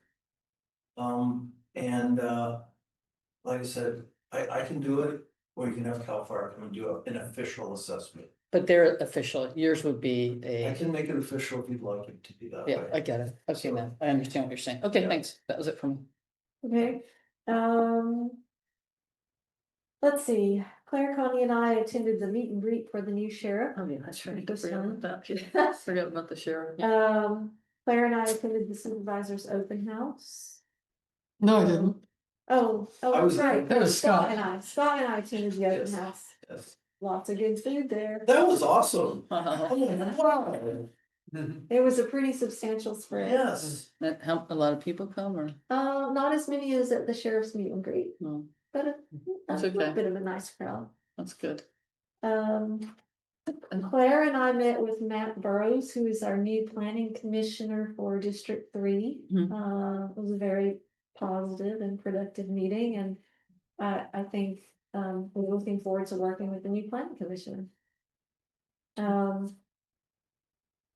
Like I said, I can do it, or you can have CAL FIRE come and do an official assessment. But they're official, yours would be I a, can make it official if you'd like it to be that yeah, way. I get it, okay, man, I understand what you're saying, okay, thanks, that was it for me. Okay, let's see, Claire, Connie and I attended the meet and greet for the new sheriff. Oh, yeah, that's right, It was forgot fun. about that, forgot about the sheriff. Claire and I attended the supervisor's open house. No, I didn't. Oh, I that's was- right. That was Scott. Scott and I attended the open Yes. house. Yes. Lots of good food there. That was awesome. That It was a pretty substantial spread. Yes. helped a lot of people come, or? Not as many as at the sheriff's meet and greet, No, but a That's little okay. bit of a nice crowd. that's good. Claire and I met with Matt Burrows, who is our new planning commissioner for District 3. Mhm. It was a very positive and productive meeting, and I think we're looking forward to working with the new planning commissioner.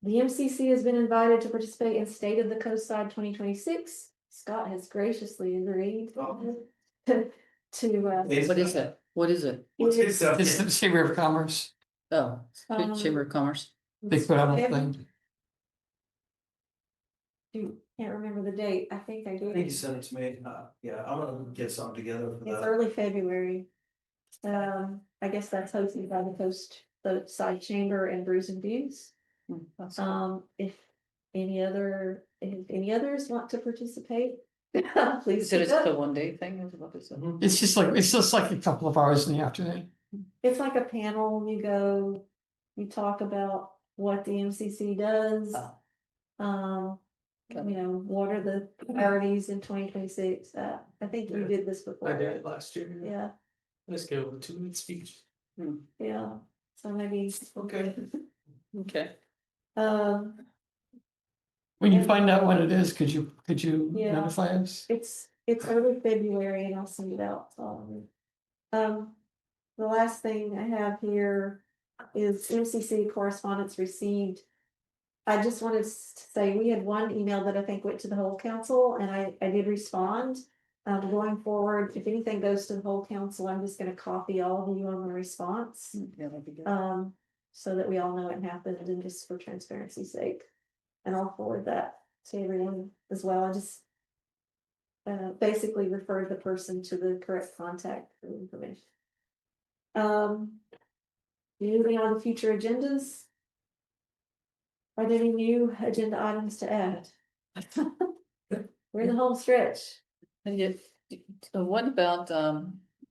The MCC has been invited to participate in State of the Coast Side 2026. Scott has graciously agreed to. What is it? What is it? It's the Chamber of Commerce. Oh, Chamber of Commerce. They put out a thing. Can't remember the date. I think I I did. think you sent it to me. Yeah, I'm gonna get something together for It's that. early February. I guess that's hosted by the Side Chamber and Brews and Views. If any others want to participate, please. So it's speak up. a 1-day thing, is what is it? It's just like a couple of hours in the afternoon. It's like a panel, you go, you talk about what the MCC does. What are the priorities in 2026? I think you did this before. I did it last year. Yeah, Let's go with a 2-minute speech. yeah, so maybe. Okay. Okay. When you find out what it is, could you Yeah. notify us? It's early February and I'll send it out. The last thing I have here is MCC correspondence received. I just wanted to say, we had one email that I think went to the whole council and I did respond. Going forward, if anything goes to the whole council, I'm just gonna copy all of you on the response. Yeah, that'd be good. So that we all know it happened and just for transparency's sake. And I'll forward that to everyone as well. I just basically referred the person to the correct contact for information. Moving on to future agendas. Are there any new agenda items to add? We're in the home stretch. And yet, so what about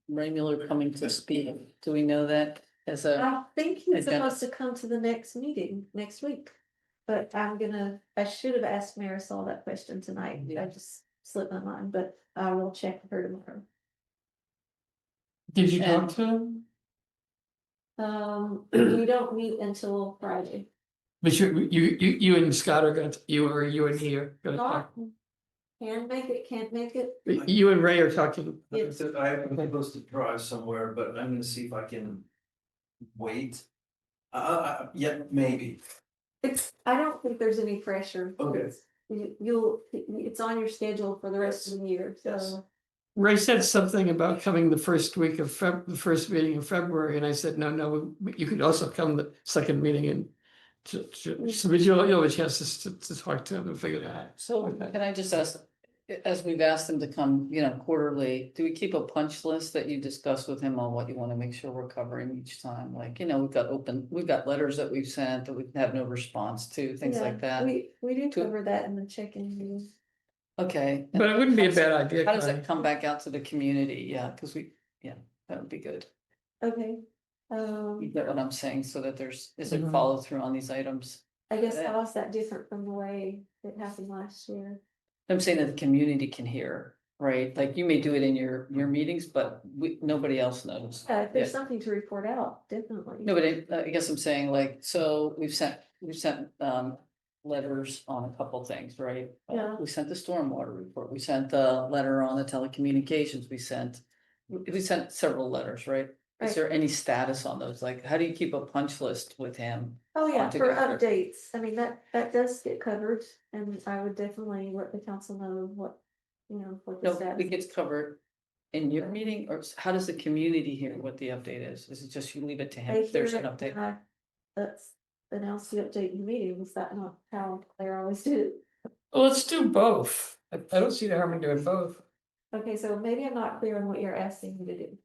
Ray Mueller coming to speak? Do we know that as a? I think he's agenda? supposed to come to the next meeting next week. But I should have asked Marisol that question tonight. I just slipped my mind, but I will check with her tomorrow. Did you talk to him? We don't meet until Friday. But you and Scott are gonna, you and he are gonna talk. Can make it, can't make it. You and Ray are talking. Yes. I'm supposed to drive somewhere, but I'm gonna see if I can wait. Yeah, maybe. I don't think there's any pressure. Okay. It's on your schedule for the rest of the year, so. Ray said something about coming the first week of the first meeting in February, and I said, no, you could also come the second meeting in. So you'll have a chance to talk to him and figure that out. So can I just ask, as we've asked him to come, quarterly, do we keep a punch list that you discuss with him on what you want to make sure we're covering each time? Like, we've got letters that we've sent that we have no response to, things Yeah, like that. We do cover that in the check-in meeting. Okay. But it wouldn't be a bad idea. How does Connie. that come back out to the community? Yeah, because that would be good. Okay. You get what I'm saying, so that is Mhm. it follow through on these items? I guess how is that different from the way it happened last year? I'm saying that the community can hear, right? Like you may do it in your meetings, but nobody else knows. Yeah, if there's something to report out, definitely. No, but I guess I'm saying like, so we've sent letters on a couple things, right? Yeah. We sent the stormwater report, we sent the letter on the telecommunications, we sent several letters, right? Is Right. there any status on those? Like, how do you keep a punch list with him? Oh, yeah, on for together? updates. I mean, that does get covered, and I would definitely let the council know what the No, status. it gets covered in your meeting, or how does the community hear what the update is? Is it just you leave it to him They if there's hear an it update? when That's announced the update in meetings, that not how Claire always did it. Well, let's do both. I don't see the harm in doing both. Okay, so maybe I'm not clear on what you're asking me to do.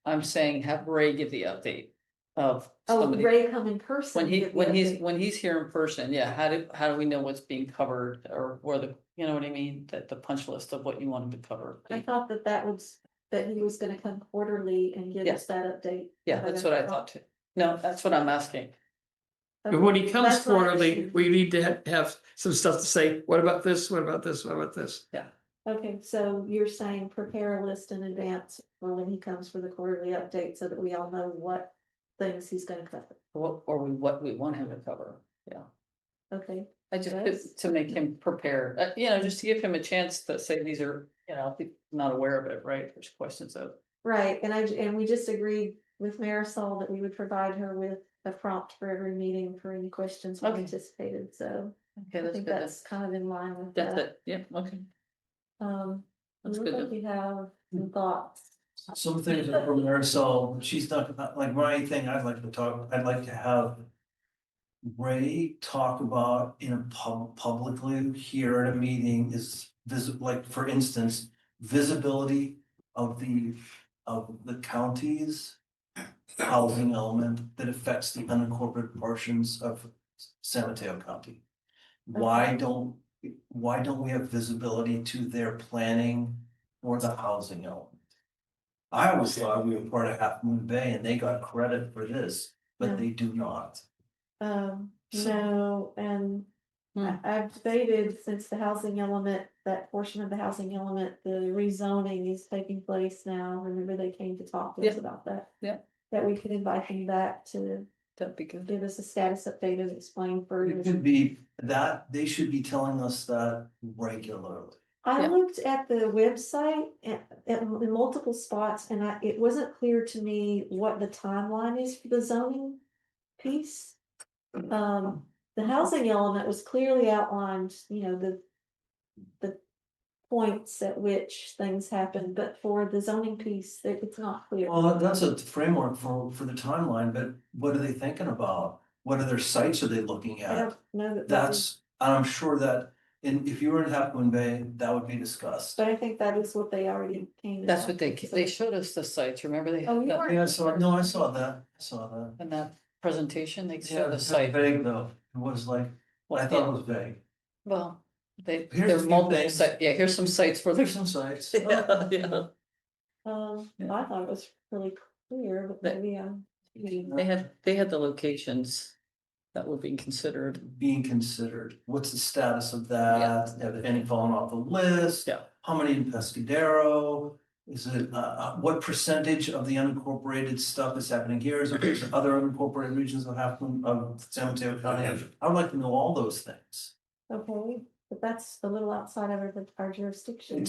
I'm saying have Ray give the update of Oh, somebody. Ray come in person. When give the update. when he's here in person, yeah, how do we know what's being covered or where you know what I mean? That the punch list of what you want him to cover. I thought that he was gonna come quarterly and give Yeah. us that update. Yeah, that's what I thought too. No, that's what I'm asking. But when he Okay, comes that's what I quarterly, assumed. we need to have some stuff to say, what about this, what about this, what about this? Yeah. Okay, so you're saying prepare a list in advance for when he comes for the quarterly update so that we all know what things he's gonna cover. What we want him to cover, yeah. Okay, I just, Yes. to make him prepare, just to give him a chance to say these are, if he's not aware of it, right? There's questions of. right, and we just agreed with Marisol that we would provide her with a prompt for every meeting for any questions we Okay. anticipated, so. Okay, I that's think good. that's kind of in line with That's that. it, yeah, okay. That's Look good like then. you have some thoughts. Some things are from Marisol, she's not, like my thing, I'd like to have Ray talk about publicly here at a meeting is like, for instance, visibility of the county's housing element that affects the unincorporated portions of San Mateo County. Why don't we have visibility to their planning or the housing element? I always thought we were part of Half Moon Bay and they got credit for this, but No. they do not. No, and I've debated since the housing element, that portion of the housing element, the rezoning is taking place now. Remember they came to talk to us Yeah. about that? Yeah. That we could invite them back to That'd be good. give us a status update and explain It further. could be that, they should be telling us that regularly. I Yeah. looked at the website in multiple spots and it wasn't clear to me what the timeline is for the zoning piece. The housing element was clearly outlined, the points at which things happen, but for the zoning piece, it's not clear. Well, that's a framework for the timeline, but what are they thinking about? What other sites are they looking I at? don't know that. And I'm sure that if you were in Half Moon Bay, that would be discussed. But I think that is what they already came. That's what they showed us the sites, remember they? Oh, you that- weren't- Yeah, I saw that, In that presentation, they Yeah, showed the it's site. vague though, it was like, I thought it was vague. Well, Here's there a are few multiple things. sites, yeah, here's some sites for There's there's. some sites. Yeah, yeah. I thought it was really clear, but That- maybe, They had the locations that were being considered. Being considered, what's the status of that, have any fallen off the list? Yeah. How many in Pescadero? Is it, what percentage of the unincorporated stuff is happening here, is there other unincorporated regions that happen of San Mateo County? I would like to know all those things. okay, but that's a little outside of our jurisdiction.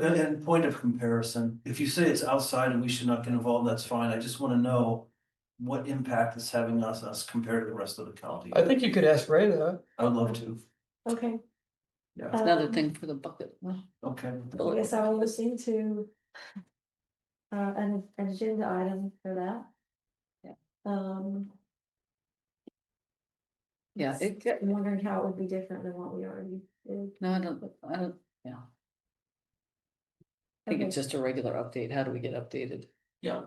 And point of comparison, if you say it's outside and we should not get involved, that's fine, I just wanna know what impact it's having on us compared to the rest of the county. I think you could ask Ray that. I would love to. Okay, Yeah, It's another thing for the bucket. okay. I guess I will listen to an agenda item for that. Yeah. Yeah, I'm wondering how it would be different than what we already did. no, I don't, yeah. I think it's just a regular update. How do we get updated? Yeah.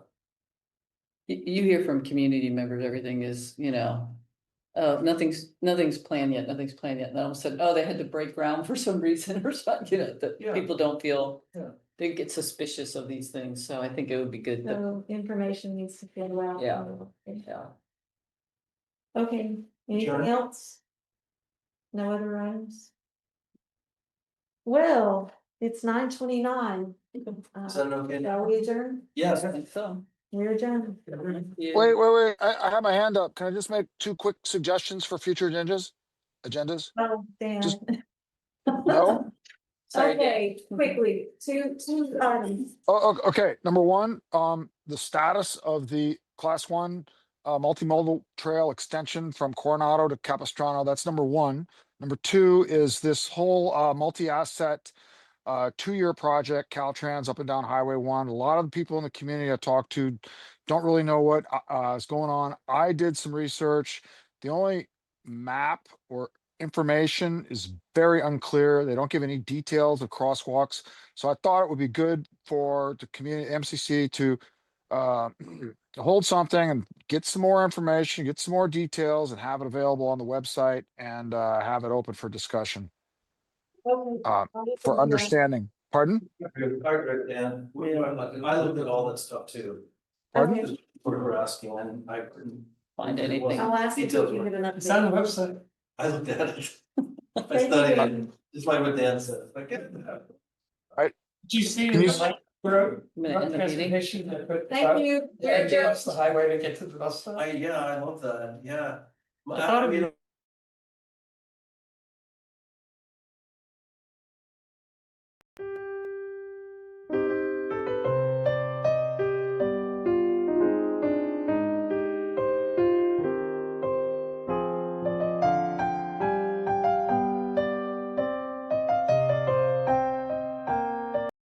You hear from community members, everything is, oh, nothing's planned yet, nothing's planned yet. And then all of a sudden, oh, they had to break ground for some reason or something, that Yeah. people don't feel. Yeah. They get suspicious of these things, so I think it would be good to, So information needs to fill out. Yeah. yeah. Okay, anything Sure. else? No other items? Well, it's 9:29. Is that okay? Shall we adjourn? Yes. I think so. We're adjourned. Wait. I have my hand up. Can I just make 2 quick suggestions for future agendas? Oh, Dan. Just- No? Sorry, Okay, quickly, two items. Okay. Number 1, the status of the class 1 multimodal trail extension from Coronado to Capistrano. That's number 1. Number 2 is this whole multi-asset 2-year project, Caltrans up and down Highway 1. A lot of the people in the community I talked to don't really know what is going on. I did some research. The only map or information is very unclear. They don't give any details of crosswalks. So I thought it would be good for the community MCC to hold something and get some more information, get some more details, and have it available on the website and have it open for discussion. For understanding. Pardon? And I looked at all that stuff too. Pardon? Okay. Just what we're asking and I couldn't Find anything. I'll ask you to Details give were- it an It's on the update. website. I looked at it. I Thank studied you. it, just like what Dan said, I get that. Do you see Can in you the s- light road, I'm gonna end the meeting. transportation that put. Thank you. Yeah, across the highway to get to the bus stop? I love that, yeah. I thought I it'd be mean,